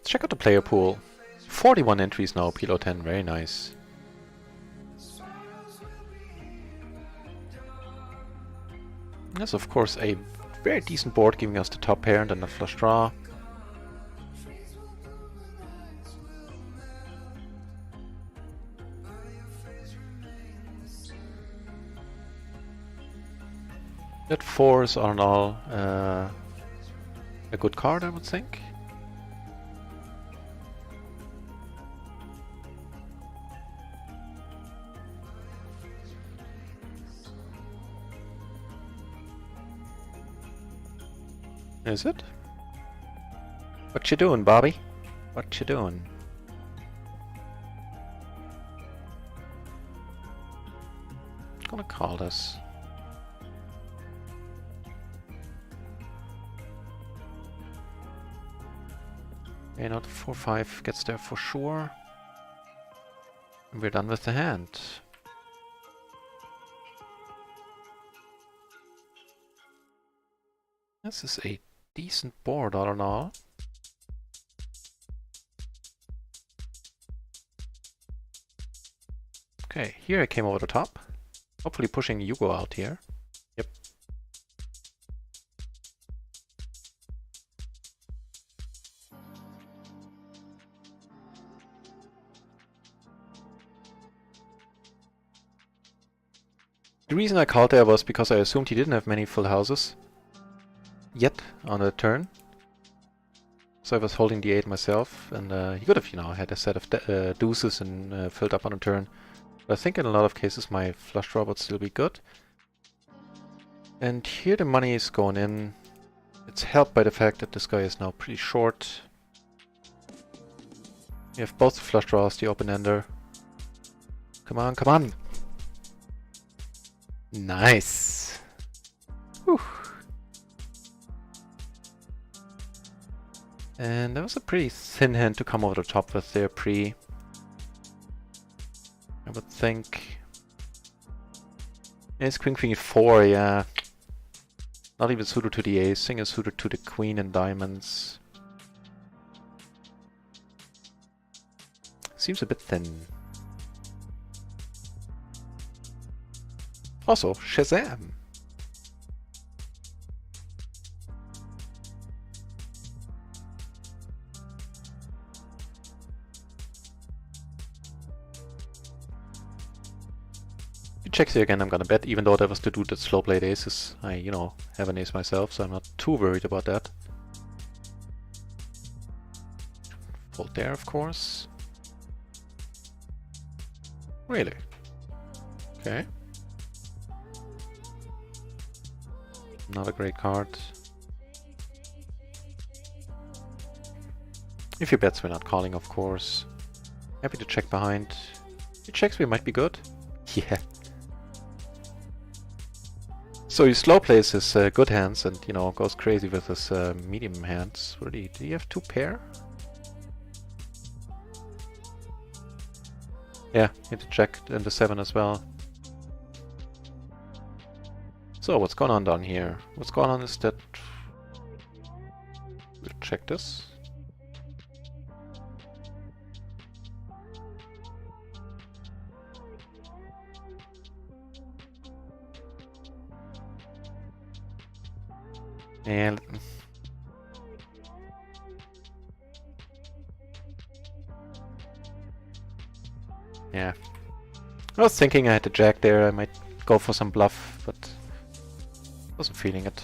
Speaker 1: Check out the player pool. 41 entries now, PLO 10, very nice. That's of course a very decent board, giving us the top pair and then the flush draw. That 4 is all in all a good card, I would think. Is it? What you doing, Bobby? What you doing? Gonna call this. Okay, now the 4-5 gets there for sure. And we're done with the hand. This is a decent board all in all. Okay, here I came over the top. Hopefully pushing Yugo out here. Yep. The reason I called there was because I assumed he didn't have many full houses yet on a turn. So I was holding the 8 myself, and he could have, you know, had a set of deuces and filled up on a turn. But I think in a lot of cases my flush draw would still be good. And here the money is going in. It's helped by the fact that this guy is now pretty short. You have both the flush draws, the open-ender. Come on, come on! Nice! Whew. And that was a pretty thin hand to come over the top with there pre. I would think. Ace Queen Queen 4, yeah. Not even suited to the ace, is suited to the queen and diamonds. Seems a bit thin. Also, Shazam! He checks here again, I'm gonna bet, even though that was to do the slow played aces. I, you know, have an ace myself, so I'm not too worried about that. Fold there, of course. Really? Okay. Not a great card. If he bets, we're not calling, of course. Happy to check behind. If he checks, we might be good. Yeah. So he slow plays his good hands and, you know, goes crazy with his medium hands. Really, do you have 2 pair? Yeah, hit the jack and the 7 as well. So what's going on down here? What's going on is that... We'll check this. And... yeah. I was thinking I had the jack there, I might go for some bluff, but... wasn't feeling it.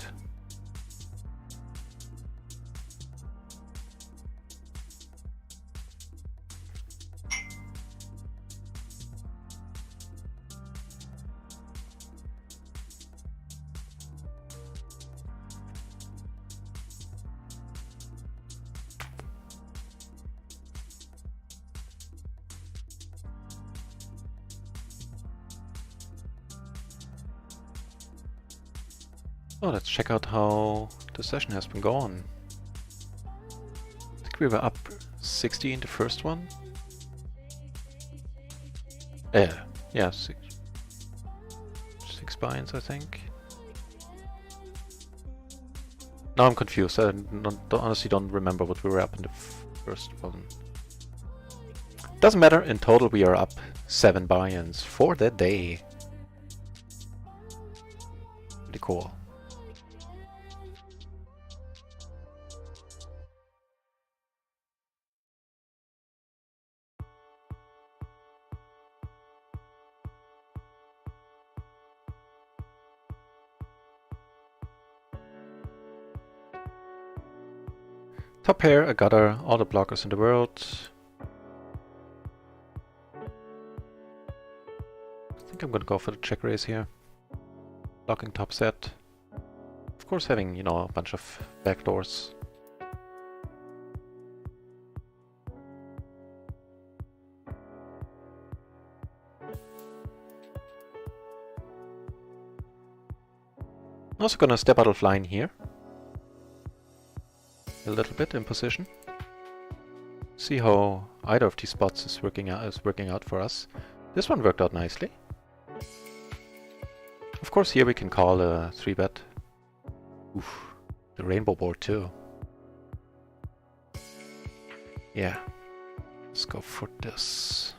Speaker 1: Oh, let's check out how the session has been going. I think we were up 60 in the first one. Yeah, 6 buy-ins, I think. Now I'm confused. I honestly don't remember what we were up in the first one. Doesn't matter. In total, we are up 7 buy-ins for the day. Pretty cool. Top pair, a gutter, all the blockers in the world. I think I'm gonna go for the check raise here. Blocking top set. Of course having, you know, a bunch of backdoors. Also gonna step out of line here. A little bit in position. See how either of these spots is working out for us. This one worked out nicely. Of course here we can call a 3-bet. Oof, the rainbow board too. Yeah, let's go for this.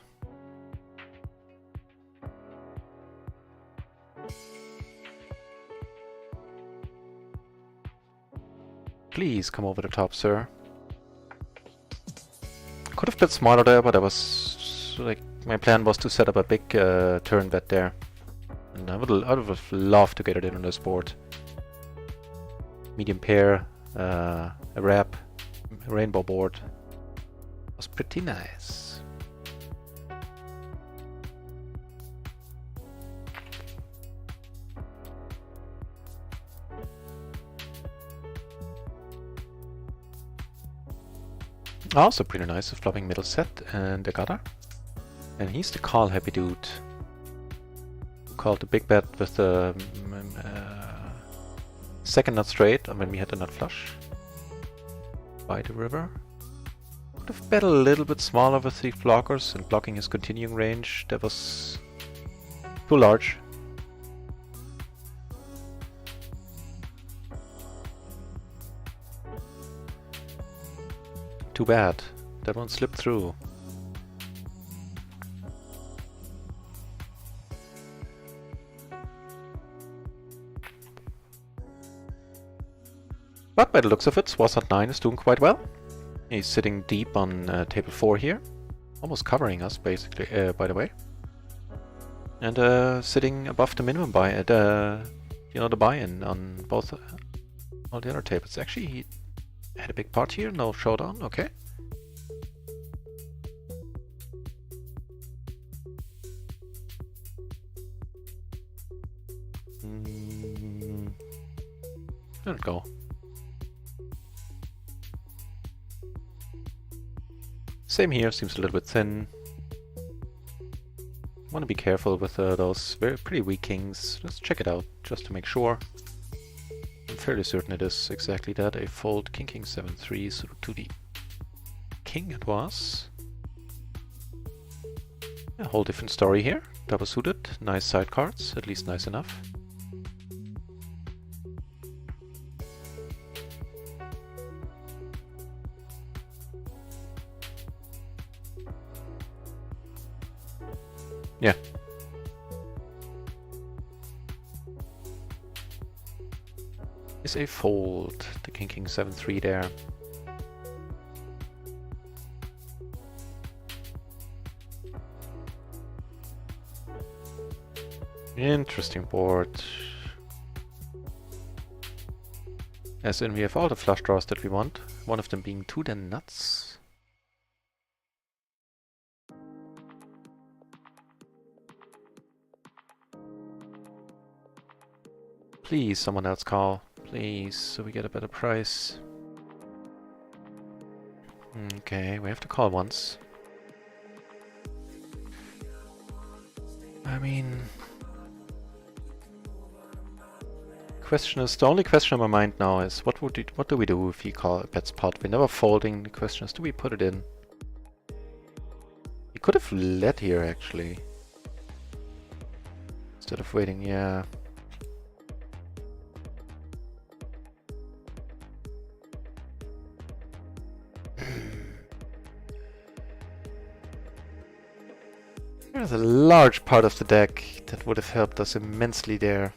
Speaker 1: Please come over the top, sir. Could have been smarter there, but I was like, my plan was to set up a big turn bet there, and I would have loved to get it in on this board. Medium pair, a wrap, a rainbow board was pretty nice. Also pretty nice, a flopping middle set and a gutter. And he's the call happy dude. Who called the big bet with the second nut straight, and when we had the nut flush. By the river. Could have bet a little bit smaller with 3 blockers and blocking his continuing range. That was too large. Too bad. That one slipped through. But by the looks of it, Swassat 9 is doing quite well. He's sitting deep on table 4 here. Almost covering us, basically, by the way. And sitting above the minimum buy at, you know, the buy-in on both all the other tables. Actually, he had a big part here, no showdown, okay. There it go. Same here, seems a little bit thin. want to be careful with those pretty weak kings. Let's check it out just to make sure. I'm fairly certain it is exactly that. A fold king king 7-3, so to the king it was. A whole different story here. Double suited, nice side cards, at least nice enough. Yeah. Is a fold, the king king 7-3 there. Interesting board. As in, we have all the flush draws that we want, one of them being two then nuts. Please, someone else call. Please, so we get a better price. Okay, we have to call once. I mean... the only question on my mind now is what do we do if he bets pot? We're never folding. The question is, do we put it in? He could have led here actually. Instead of waiting, yeah. There's a large part of the deck that would have helped us immensely there.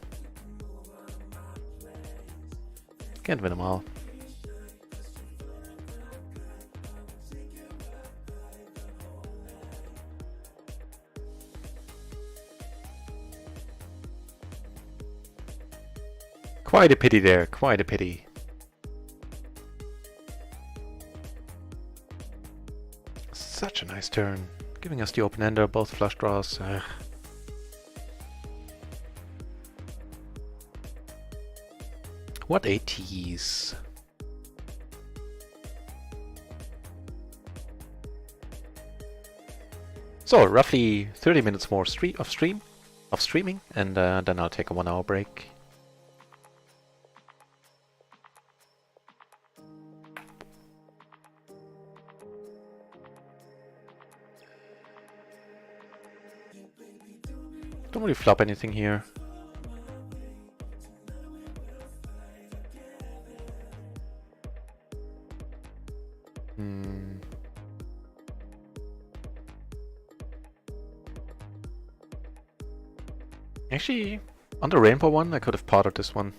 Speaker 1: Can't win them all. Quite a pity there, quite a pity. Such a nice turn. Giving us the open-ender, both flush draws. What a tease. So, roughly 30 minutes more of streaming, and then I'll take a 1 hour break. Don't really flop anything here. Actually, on the rainbow one, I could have potted this one.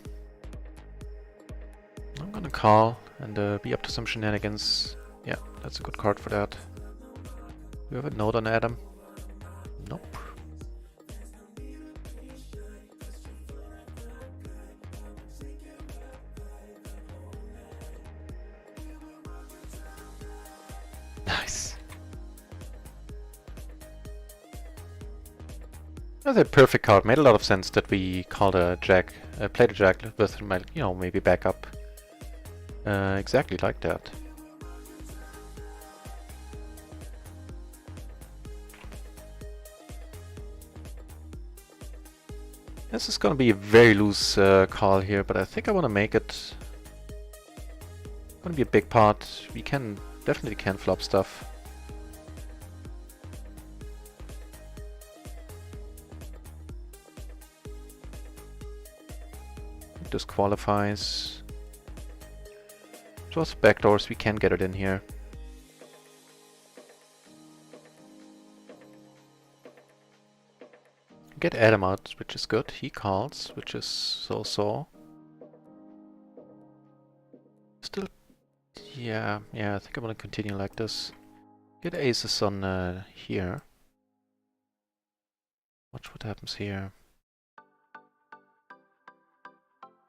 Speaker 1: I'm gonna call and be up to some shenanigans. Yeah, that's a good card for that. Do you have a note on Adam? Nope. Nice. That's a perfect card. Made a lot of sense that we called a jack, played a jack with, you know, maybe backup. Exactly like that. This is gonna be a very loose call here, but I think I want to make it. Gonna be a big pot. We definitely can flop stuff. This qualifies. Just backdoors, we can get it in here. Get Adam out, which is good. He calls, which is so-so. Still, yeah, I think I'm gonna continue like this. Get aces on here. Watch what happens here.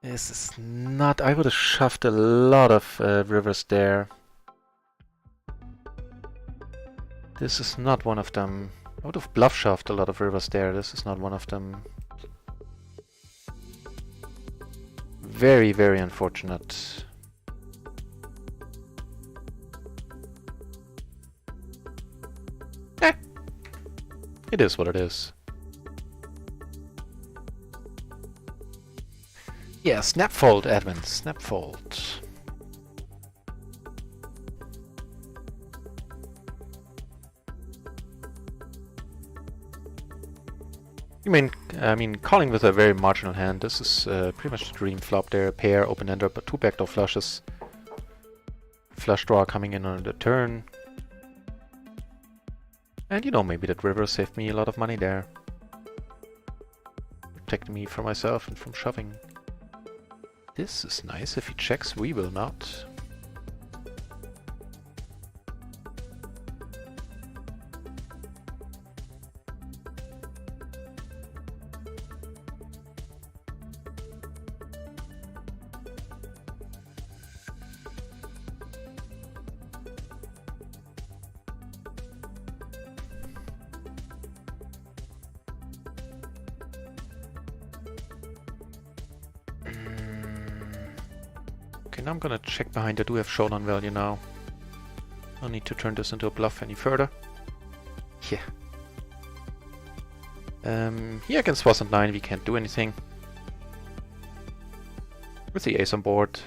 Speaker 1: This is not... I would have shoved a lot of rivers there. This is not one of them. I would have bluff shoved a lot of rivers there. This is not one of them. Very, very unfortunate. It is what it is. Yeah, snapfold, Edwin, snapfold. I mean, calling with a very marginal hand. This is pretty much the dream flop there. Pair, open-ender, but 2 backdoor flushes. Flush draw coming in on the turn. And you know, maybe that river saved me a lot of money there. Protecting me from myself and from shoving. This is nice. If he checks, we will not. Okay, now I'm gonna check behind. I do have showdown value now. No need to turn this into a bluff any further. Yeah. Here against Swass and 9 we can't do anything. With the ace on board.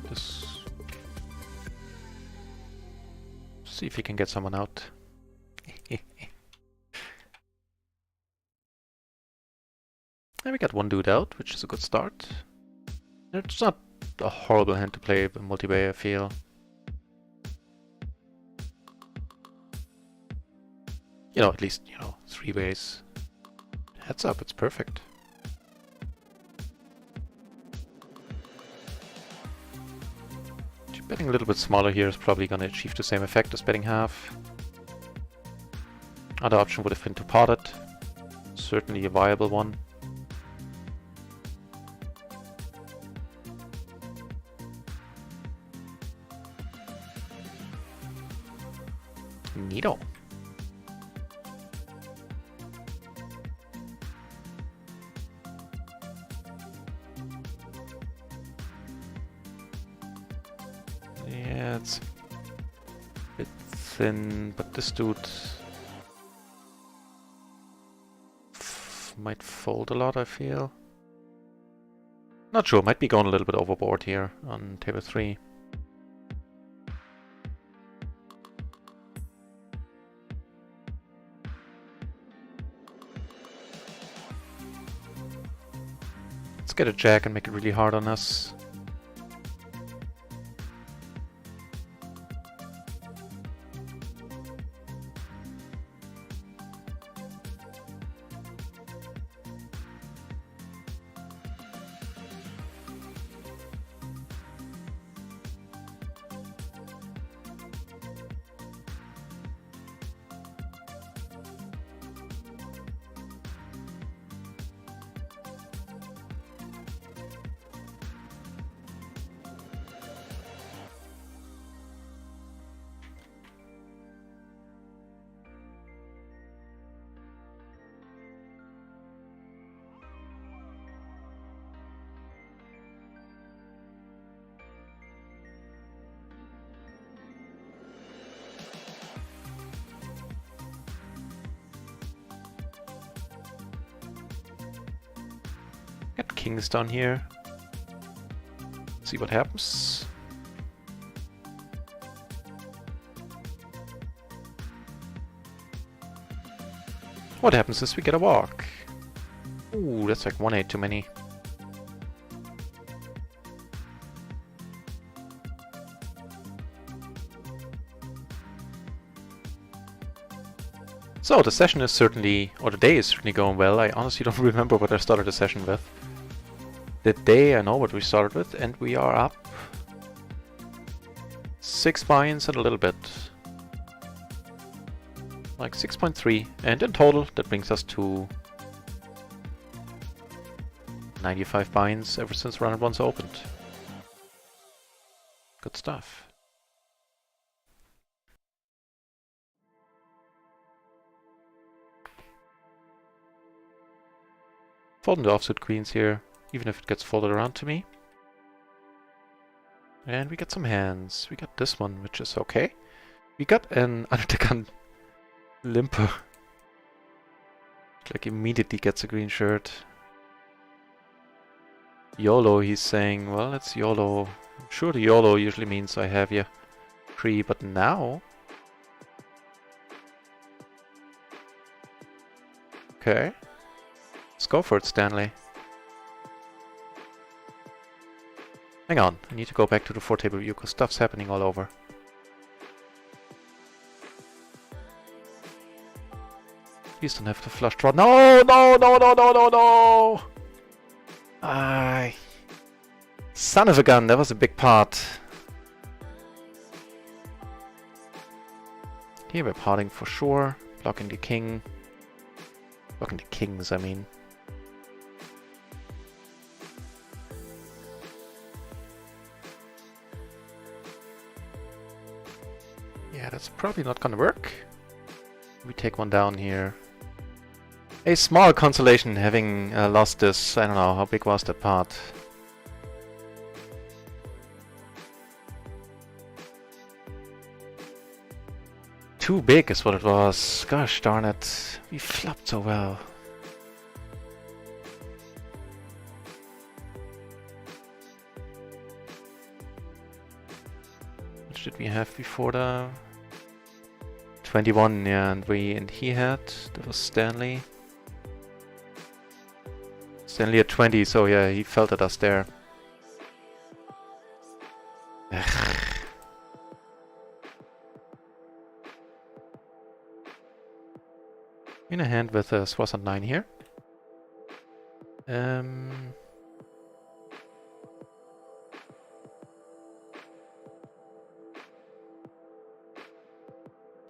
Speaker 1: Just see if you can get someone out. And we got one dude out, which is a good start. It's not a horrible hand to play multi-way, I feel. You know, at least, you know, 3 ways. Heads up, it's perfect. Betting a little bit smaller here is probably going to achieve the same effect as betting half. Other option would have been to pot it. Certainly a viable one. Neato. Yeah, it's a bit thin, but this dude might fold a lot, I feel. Not sure, might be going a little bit overboard here on table 3. Let's get a jack and make it really hard on us. Got kings down here. See what happens. What happens is we get a walk. Ooh, that's like 1-8 too many. So the session is certainly, or the day is certainly going well. I honestly don't remember what I started the session with. The day I know what we started with, and we are up 6 buy-ins and a little bit. Like 6.3, and in total that brings us to 95 buy-ins ever since round 1's opened. Good stuff. Folding the offsuit queens here, even if it gets folded around to me. And we get some hands. We got this one, which is okay. We got an under the gun limper. Like immediately gets a green shirt. YOLO, he's saying. Well, it's YOLO. I'm sure the YOLO usually means I have you free, but now... Okay. Let's go for it, Stanley. Hang on, I need to go back to the 4-table view because stuff's happening all over. Please don't have to flush draw. No, no, no, no, no, no, no! Ay. Son of a gun, that was a big part. Here we're parting for sure. Blocking the king. Blocking the kings, I mean. Yeah, that's probably not gonna work. We take one down here. A small consolation having lost this. I don't know, how big was that part? Too big is what it was. Gosh darn it. We flopped so well. What did we have before the 21? Yeah, and he had, that was Stanley. Stanley at 20, so yeah, he felt at us there. In a hand with a Swass and 9 here.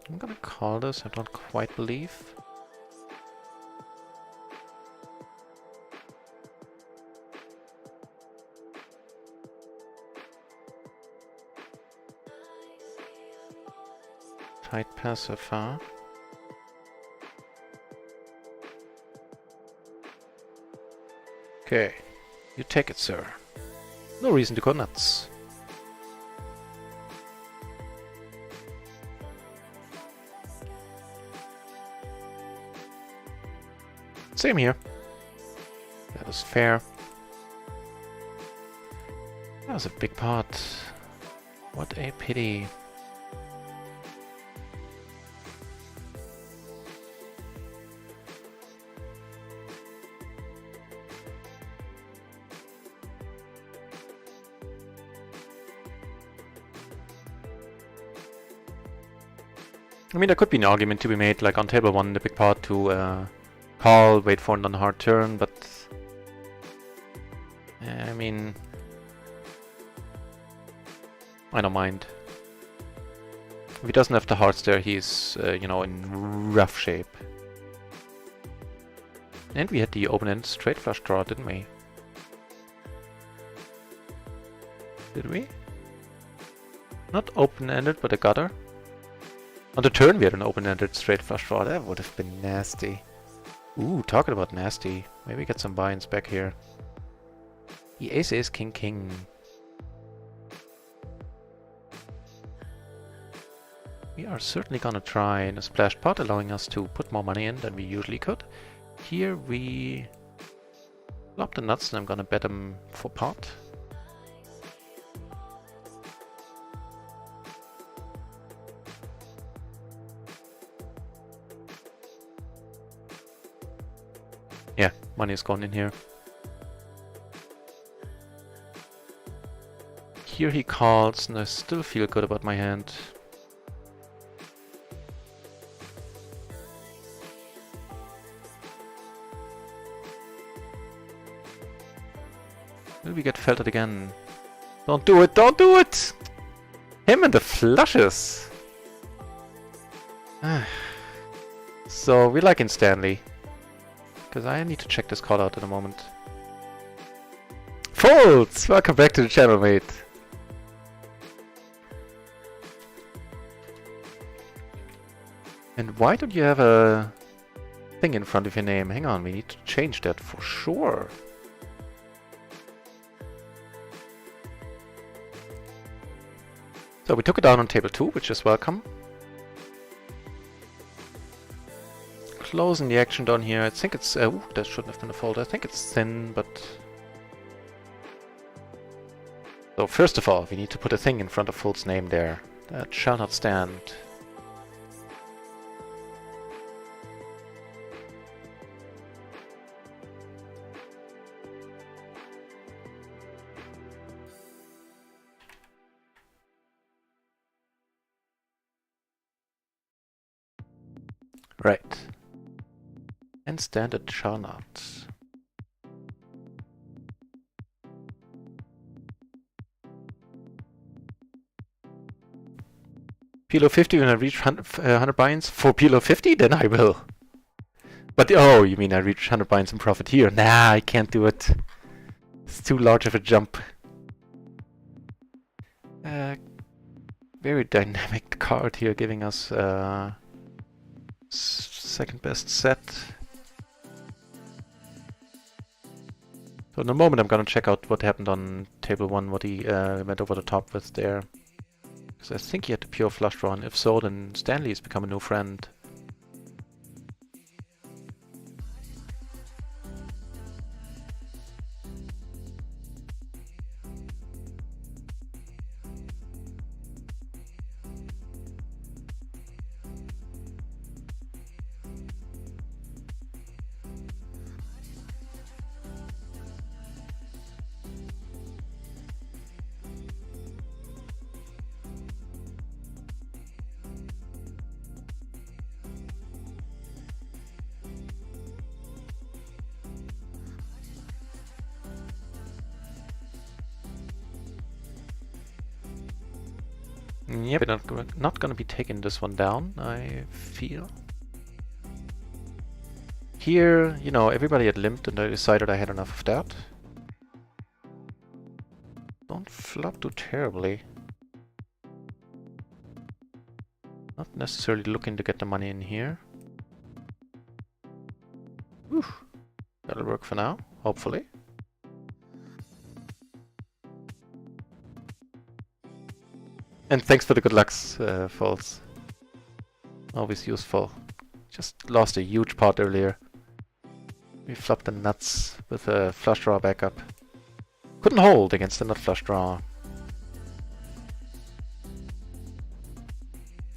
Speaker 1: I'm gonna call this, I don't quite believe. Tight passive, huh? Okay, you take it, sir. No reason to go nuts. Same here. That was fair. That was a big pot. What a pity. I mean, there could be an argument to be made, like on table 1, the big pot to call, wait for an on-hard turn, but I mean, I don't mind. If he doesn't have the hearts there, he's, you know, in rough shape. And we had the open-end straight flush draw, didn't we? Did we? Not open-ended, but a gutter. On the turn we had an open-ended straight flush draw. That would have been nasty. Ooh, talking about nasty. Maybe get some buy-ins back here. The ace is king king. We are certainly gonna try in a splash pot, allowing us to put more money in than we usually could. Here we flop the nuts and I'm gonna bet him for pot. Yeah, money is gone in here. Here he calls, and I still feel good about my hand. we get felted again? Don't do it! Don't do it! Him and the flushes! So, we like in Stanley. Because I need to check this call out in a moment. Folds! Welcome back to the channel, mate. And why don't you have a thing in front of your name? Hang on, we need to change that for sure. So we took it down on table 2, which is welcome. Closing the action down here. I think it's... ooh, that shouldn't have been a fold. I think it's thin, but... So first of all, we need to put a thing in front of Fold's name there. That shall not stand. Right. And standard shall not. PLO 50 when I reach 100 buy-ins? For PLO 50? Then I will. But, oh, you mean I reach 100 buy-ins and profit here? Nah, I can't do it. It's too large of a jump. Very dynamic card here, giving us second best set. So in a moment I'm gonna check out what happened on table 1, what he went over the top with there. Because I think he had the pure flush draw, and if so, then Stanley has become a new friend. Yeah, we're not gonna be taking this one down, I feel. Here, you know, everybody had limped and I decided I had enough of that. Don't flop too terribly. Not necessarily looking to get the money in here. Whew. That'll work for now, hopefully. And thanks for the good lucks, Falls. Always useful. Just lost a huge pot earlier. We flopped the nuts with a flush draw backup. Couldn't hold against the nut flush draw.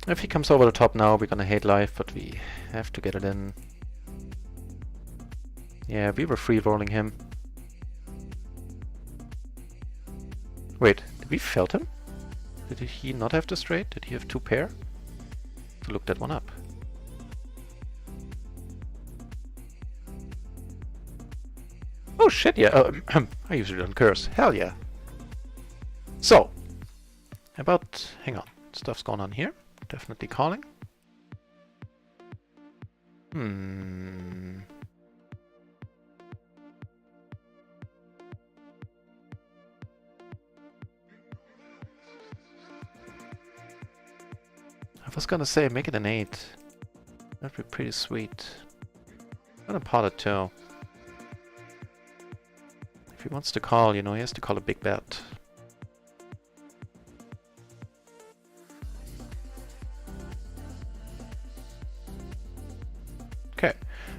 Speaker 1: If he comes over the top now, we're gonna hate life, but we have to get it in. Yeah, we were free rolling him. Wait, did we felt him? Did he not have the straight? Did he have 2 pair? To look that one up. Oh shit, yeah. I usually don't curse. Hell yeah. So, hang on. Stuff's going on here. Definitely calling. I was gonna say, make it an 8. That'd be pretty sweet. I'm gonna pot it too. If he wants to call, you know, he has to call a big bet. Okay,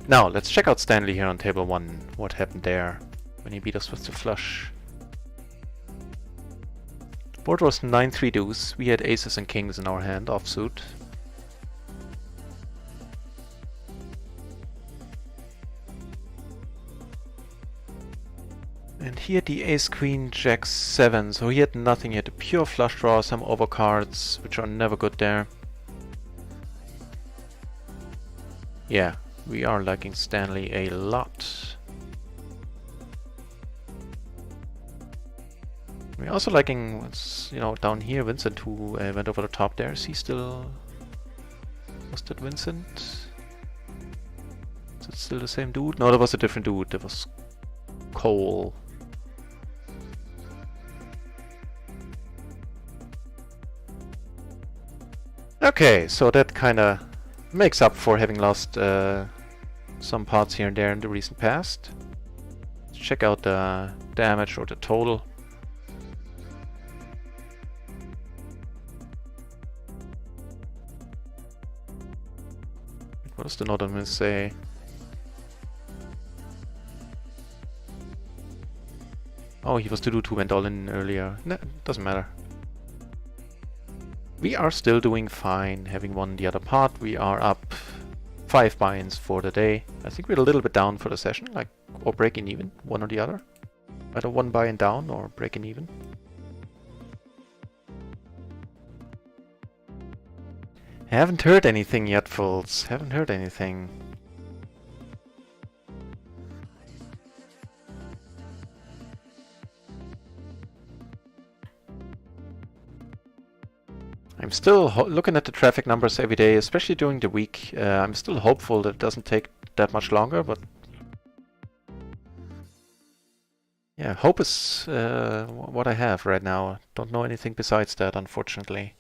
Speaker 1: now let's check out Stanley here on table 1. What happened there when he beat us with the flush? Board was 9-3 deuce. We had aces and kings in our hand, offsuit. And he had the ace queen jack 7, so he had nothing. He had a pure flush draw, some overcards, which are never good there. Yeah, we are liking Stanley a lot. We're also liking what's, down here, Vincent, who went over the top there. Is he still... Was that Vincent? Is it still the same dude? No, that was a different dude. That was Cole. Okay, so that kinda makes up for having lost some parts here and there in the recent past. Let's check out the damage or the total. What does the note on this say? Oh, he was the dude who went all in earlier. No, doesn't matter. We are still doing fine, having won the other part. We are up 5 buy-ins for the day. I think we're a little bit down for the session, like, or breaking even, one or the other. Either one buy-in down or breaking even. Haven't heard anything yet, folks. Haven't heard anything. I'm still looking at the traffic numbers every day, especially during the week. I'm still hopeful that it doesn't take that much longer, but... yeah, hope is what I have right now. Don't know anything besides that, unfortunately.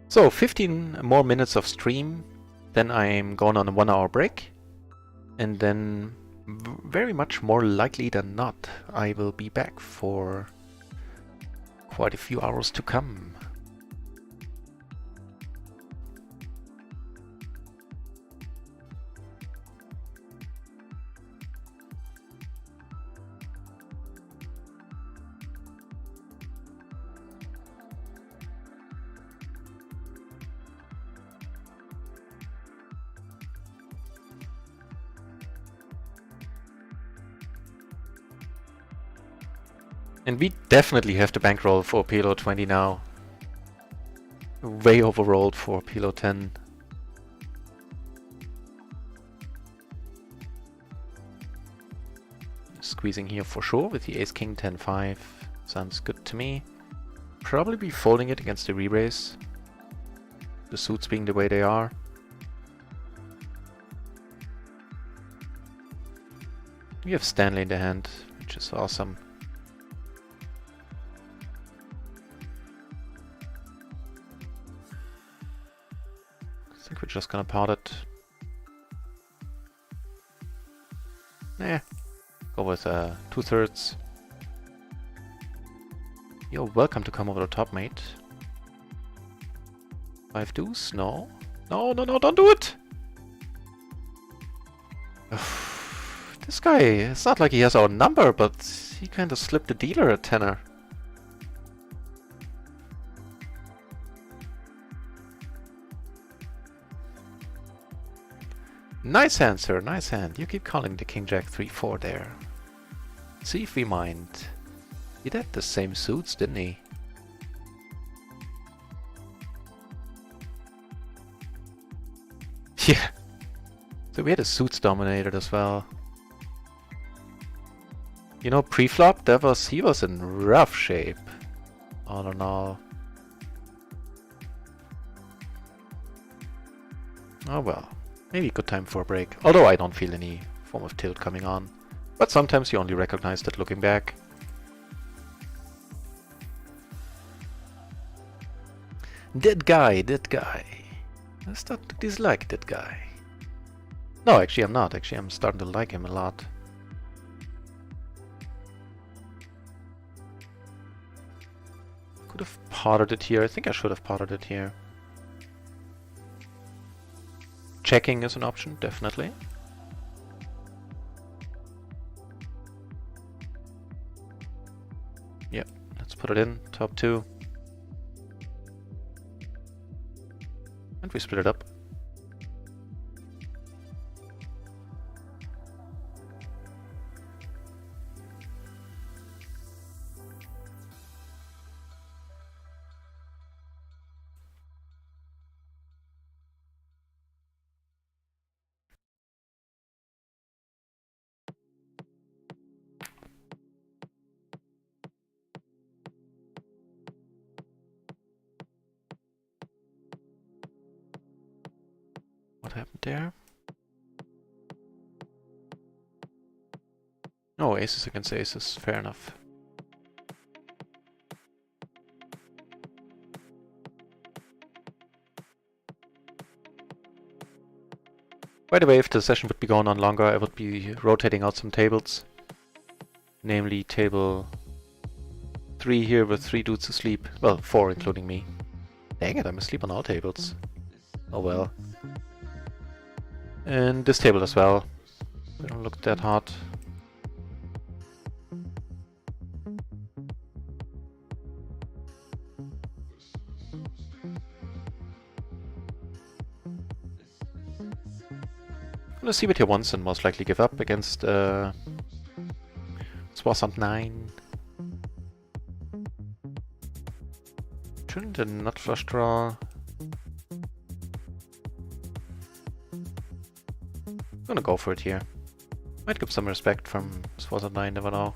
Speaker 1: So 15 more minutes of stream, then I'm going on a 1 hour break, and then very much more likely than not I will be back for quite a few hours to come. And we definitely have the bankroll for PLO 20 now. Way overrolled for PLO 10. Squeezing here for sure with the Ace King 10-5. Sounds good to me. Probably be folding it against the re-raise. The suits being the way they are. We have Stanley in the hand, which is awesome. I think we're just gonna pot it. Nah, go with 2/3. You're welcome to come over the top, mate. 5 deuce? No. No, no, no, don't do it! This guy, it's not like he has our number, but he kind of slipped the dealer a tenner. Nice hand, sir, nice hand. You keep calling the King Jack 3-4 there. See if we mind. He had the same suits, didn't he? Yeah. So we had a suits dominated as well. You know, pre-flop, he was in rough shape. All in all. Oh well. Maybe a good time for a break. Although I don't feel any form of tilt coming on. But sometimes you only recognize that looking back. That guy. I start to dislike that guy. No, actually I'm not. Actually I'm starting to like him a lot. Could have potted it here. I think I should have potted it here. Checking is an option, definitely. Yep, let's put it in, top 2. And we split it up. What happened there? Oh, aces against aces. Fair enough. By the way, if the session would be going on longer, I would be rotating out some tables. Namely, table 3 here with 3 dudes asleep. Well, 4 including me. Dang it, I'm asleep on all tables. Oh well. And this table as well. We don't look that hot. I'm gonna see what he wants and most likely give up against Swasand 9. Shouldn't a nut flush draw? I'm gonna go for it here. Might give some respect from Swasand 9, never know.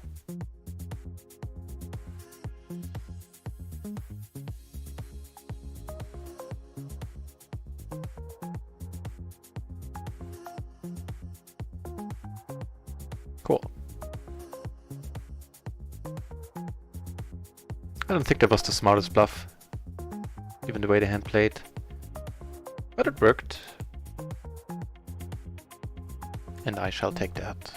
Speaker 1: Cool. I don't think that was the smartest bluff, given the way the hand played. But it worked. And I shall take that.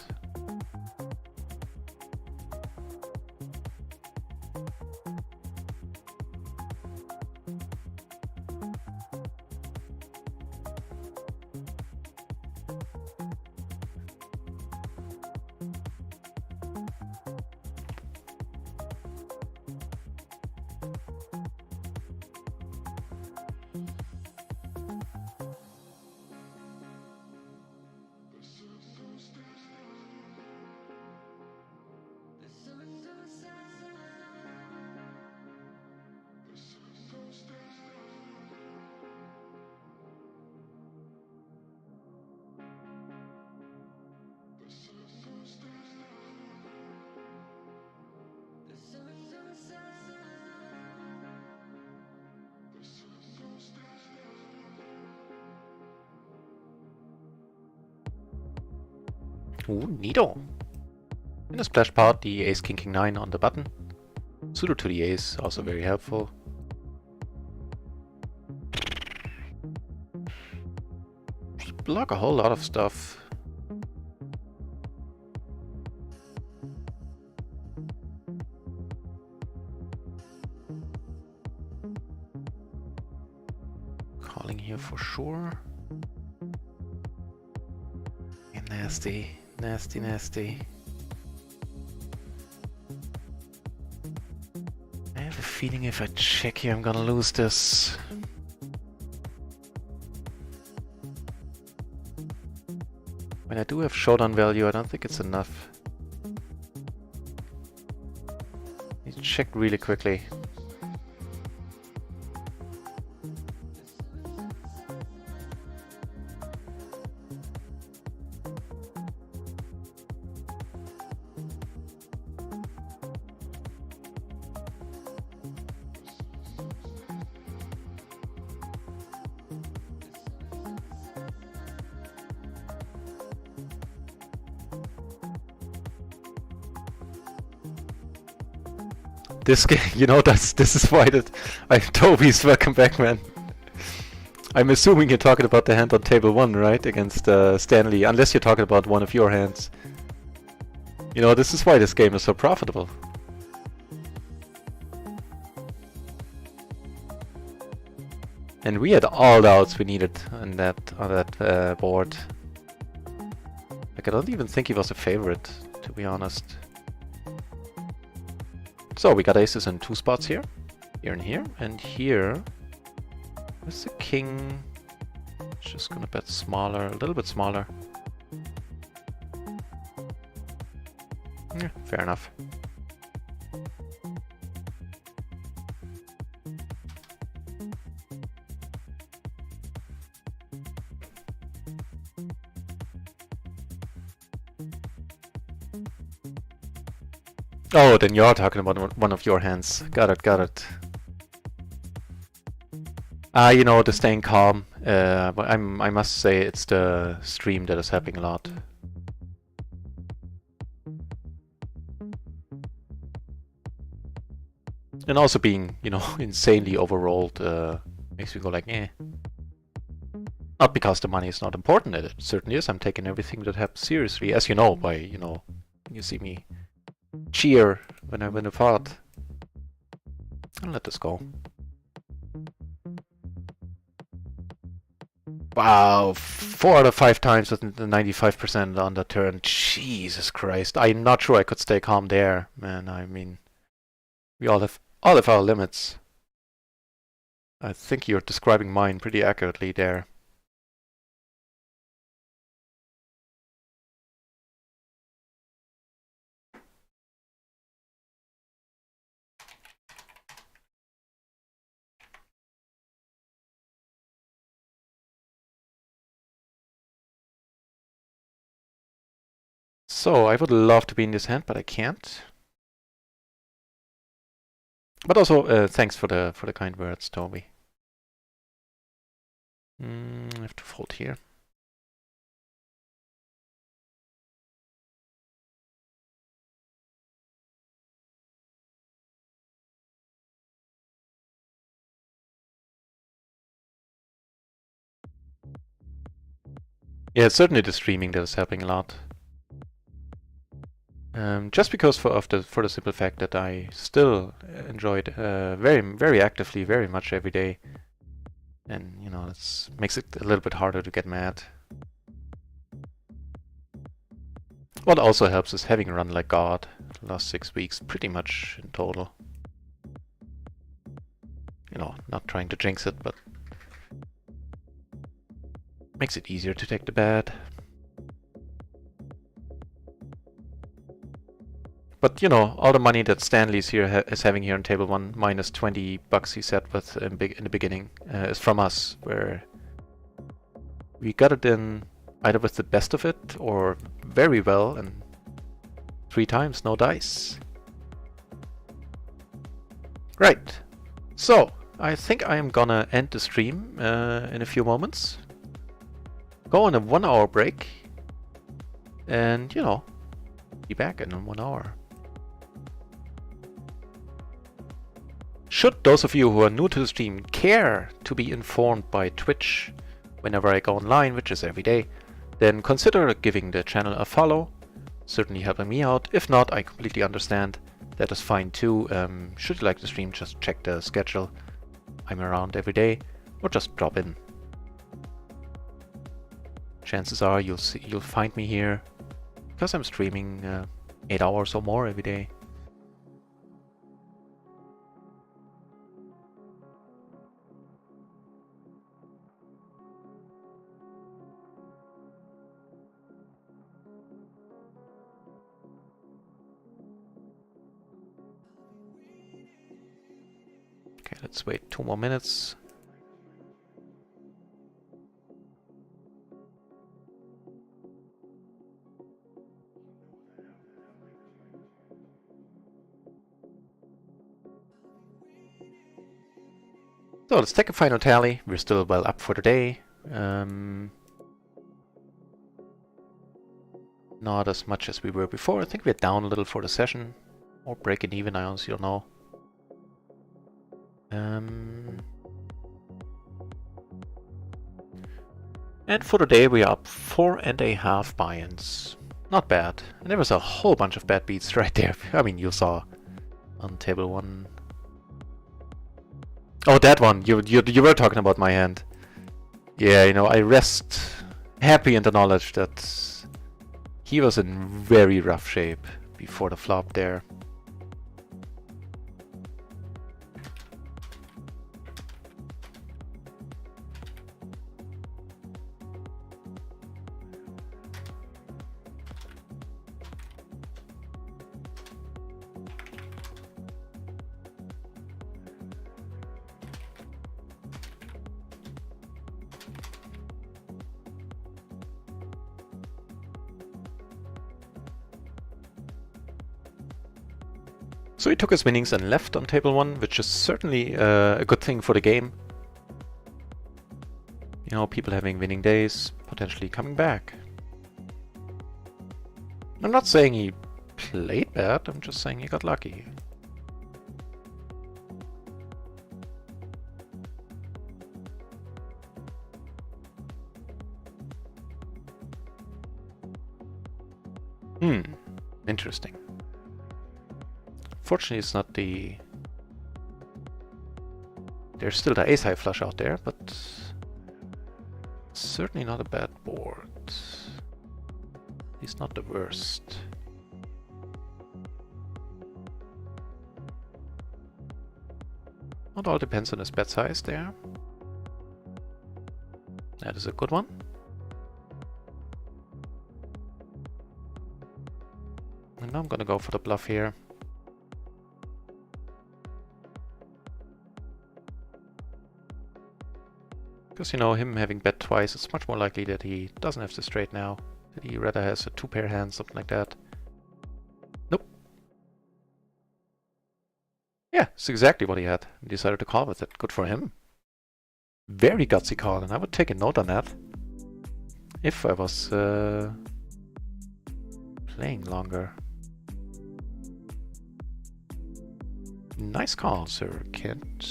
Speaker 1: Ooh, neato. In the splash part, the ace king king 9 on the button. Suitor to the ace, also very helpful. Just block a whole lot of stuff. Calling here for sure. And nasty. Nasty, nasty. I have a feeling if I check here, I'm gonna lose this. When I do have showdown value, I don't think it's enough. Need to check really quickly. This game, you know, this is why Toby's welcome back, man. I'm assuming you're talking about the hand on table 1, right? Against Stanley, unless you're talking about one of your hands. You know, this is why this game is so profitable. And we had all the outs we needed on that board. Like, I don't even think he was a favorite, to be honest. So we got aces in 2 spots here. Here and here. And here is the king. Just gonna bet smaller, a little bit smaller. Yeah, fair enough. Oh, then you're talking about one of your hands. Got it, got it. You know, the staying calm. But I must say it's the stream that is helping a lot. And also being, you know, insanely overrolled makes me go like, eh. Not because the money is not important, it certainly is. I'm taking everything that happens seriously, as you know, by, you know, you see me cheer when I win a pot. I'll let this go. Wow, 4 out of 5 times with the 95% on the turn. Jesus Christ, I'm not sure I could stay calm there, man. I mean, we all have our limits. I think you're describing mine pretty accurately there. So, I would love to be in this hand, but I can't. But also, thanks for the kind words, Toby. I have to fold here. Yeah, it's certainly the streaming that is helping a lot. Just because for the simple fact that I still enjoy it very actively, very much every day, and you know, it makes it a little bit harder to get mad. What also helps is having run like God the last 6 weeks, pretty much in total. You know, not trying to jinx it, but makes it easier to take the bad. But you know, all the money that Stanley's here is having here on table 1, minus 20 bucks he said with in the beginning, is from us, where we got it in either with the best of it or very well, and 3 times no dice. Right. So I think I am gonna end the stream in a few moments. Go on a 1-hour break, and you know, be back in 1 hour. Should those of you who are new to the stream care to be informed by Twitch whenever I go online, which is every day, then consider giving the channel a follow, certainly helping me out. If not, I completely understand. That is fine too. Should you like the stream, just check the schedule. I'm around every day, or just drop in. Chances are you'll find me here because I'm streaming 8 hours or more every day. Okay, let's wait 2 more minutes. So let's take a final tally. We're still well up for the day. Not as much as we were before. I think we're down a little for the session. Or breaking even, I honestly don't know. And for the day we are up 4.5 buy-ins. Not bad. And there was a whole bunch of bad beats right there. I mean, you saw on table 1. Oh, that one. You were talking about my hand. Yeah, you know, I rest happy in the knowledge that he was in very rough shape before the flop there. So he took his winnings and left on table 1, which is certainly a good thing for the game. You know, people having winning days, potentially coming back. I'm not saying he played bad, I'm just saying he got lucky. Interesting. Fortunately, it's not the... There's still the ace-high flush out there, but certainly not a bad board. At least not the worst. It all depends on his bet size there. That is a good one. And now I'm gonna go for the bluff here. Because, you know, him having bet twice, it's much more likely that he doesn't have the straight now. That he rather has a 2-pair hand, something like that. Nope. Yeah, it's exactly what he had. He decided to call with it. Good for him. Very gutsy call, and I would take a note on that. If I was playing longer. Nice call, sir. Can't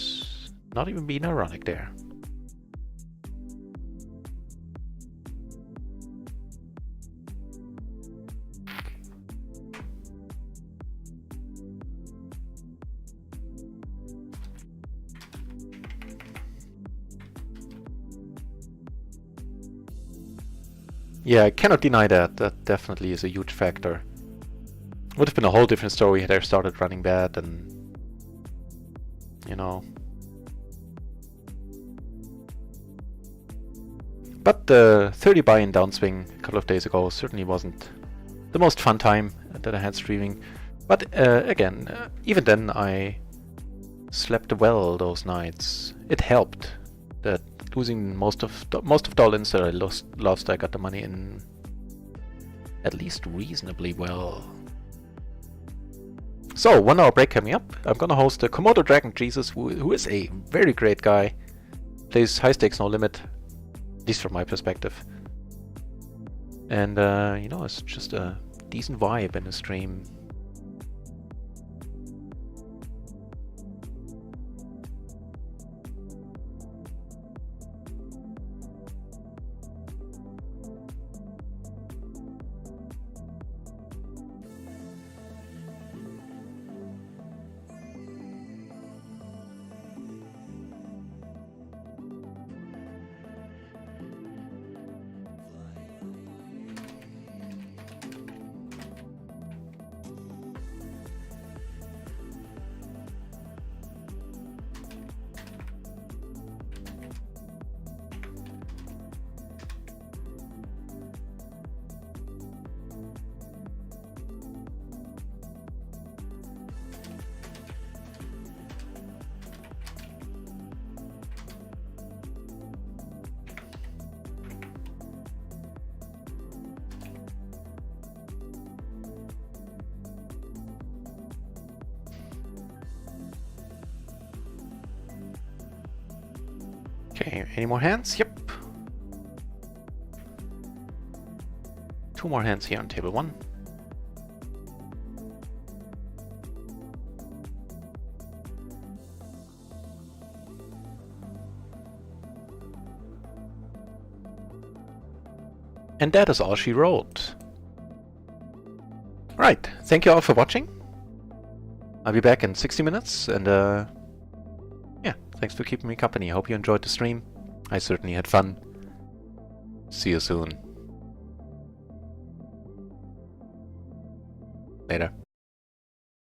Speaker 1: not even being ironic there. Yeah, I cannot deny that. That definitely is a huge factor. Would have been a whole different story had I started running bad and... you know. But the 30 buy-in downswing a couple of days ago certainly wasn't the most fun time that I had streaming. But again, even then I slept well those nights. It helped that losing most of the all-ins that I lost, I got the money in at least reasonably well. So, 1 hour break coming up. I'm gonna host the Komodo Dragon Jesus, who is a very great guy. Plays high stakes, no limit, at least from my perspective. And you know, it's just a decent vibe in the stream. Okay, any more hands? Yep. 2 more hands here on table 1. And that is all she wrote. Right, thank you all for watching. I'll be back in 60 minutes, and yeah, thanks for keeping me company. I hope you enjoyed the stream. I certainly had fun. See you soon. Later.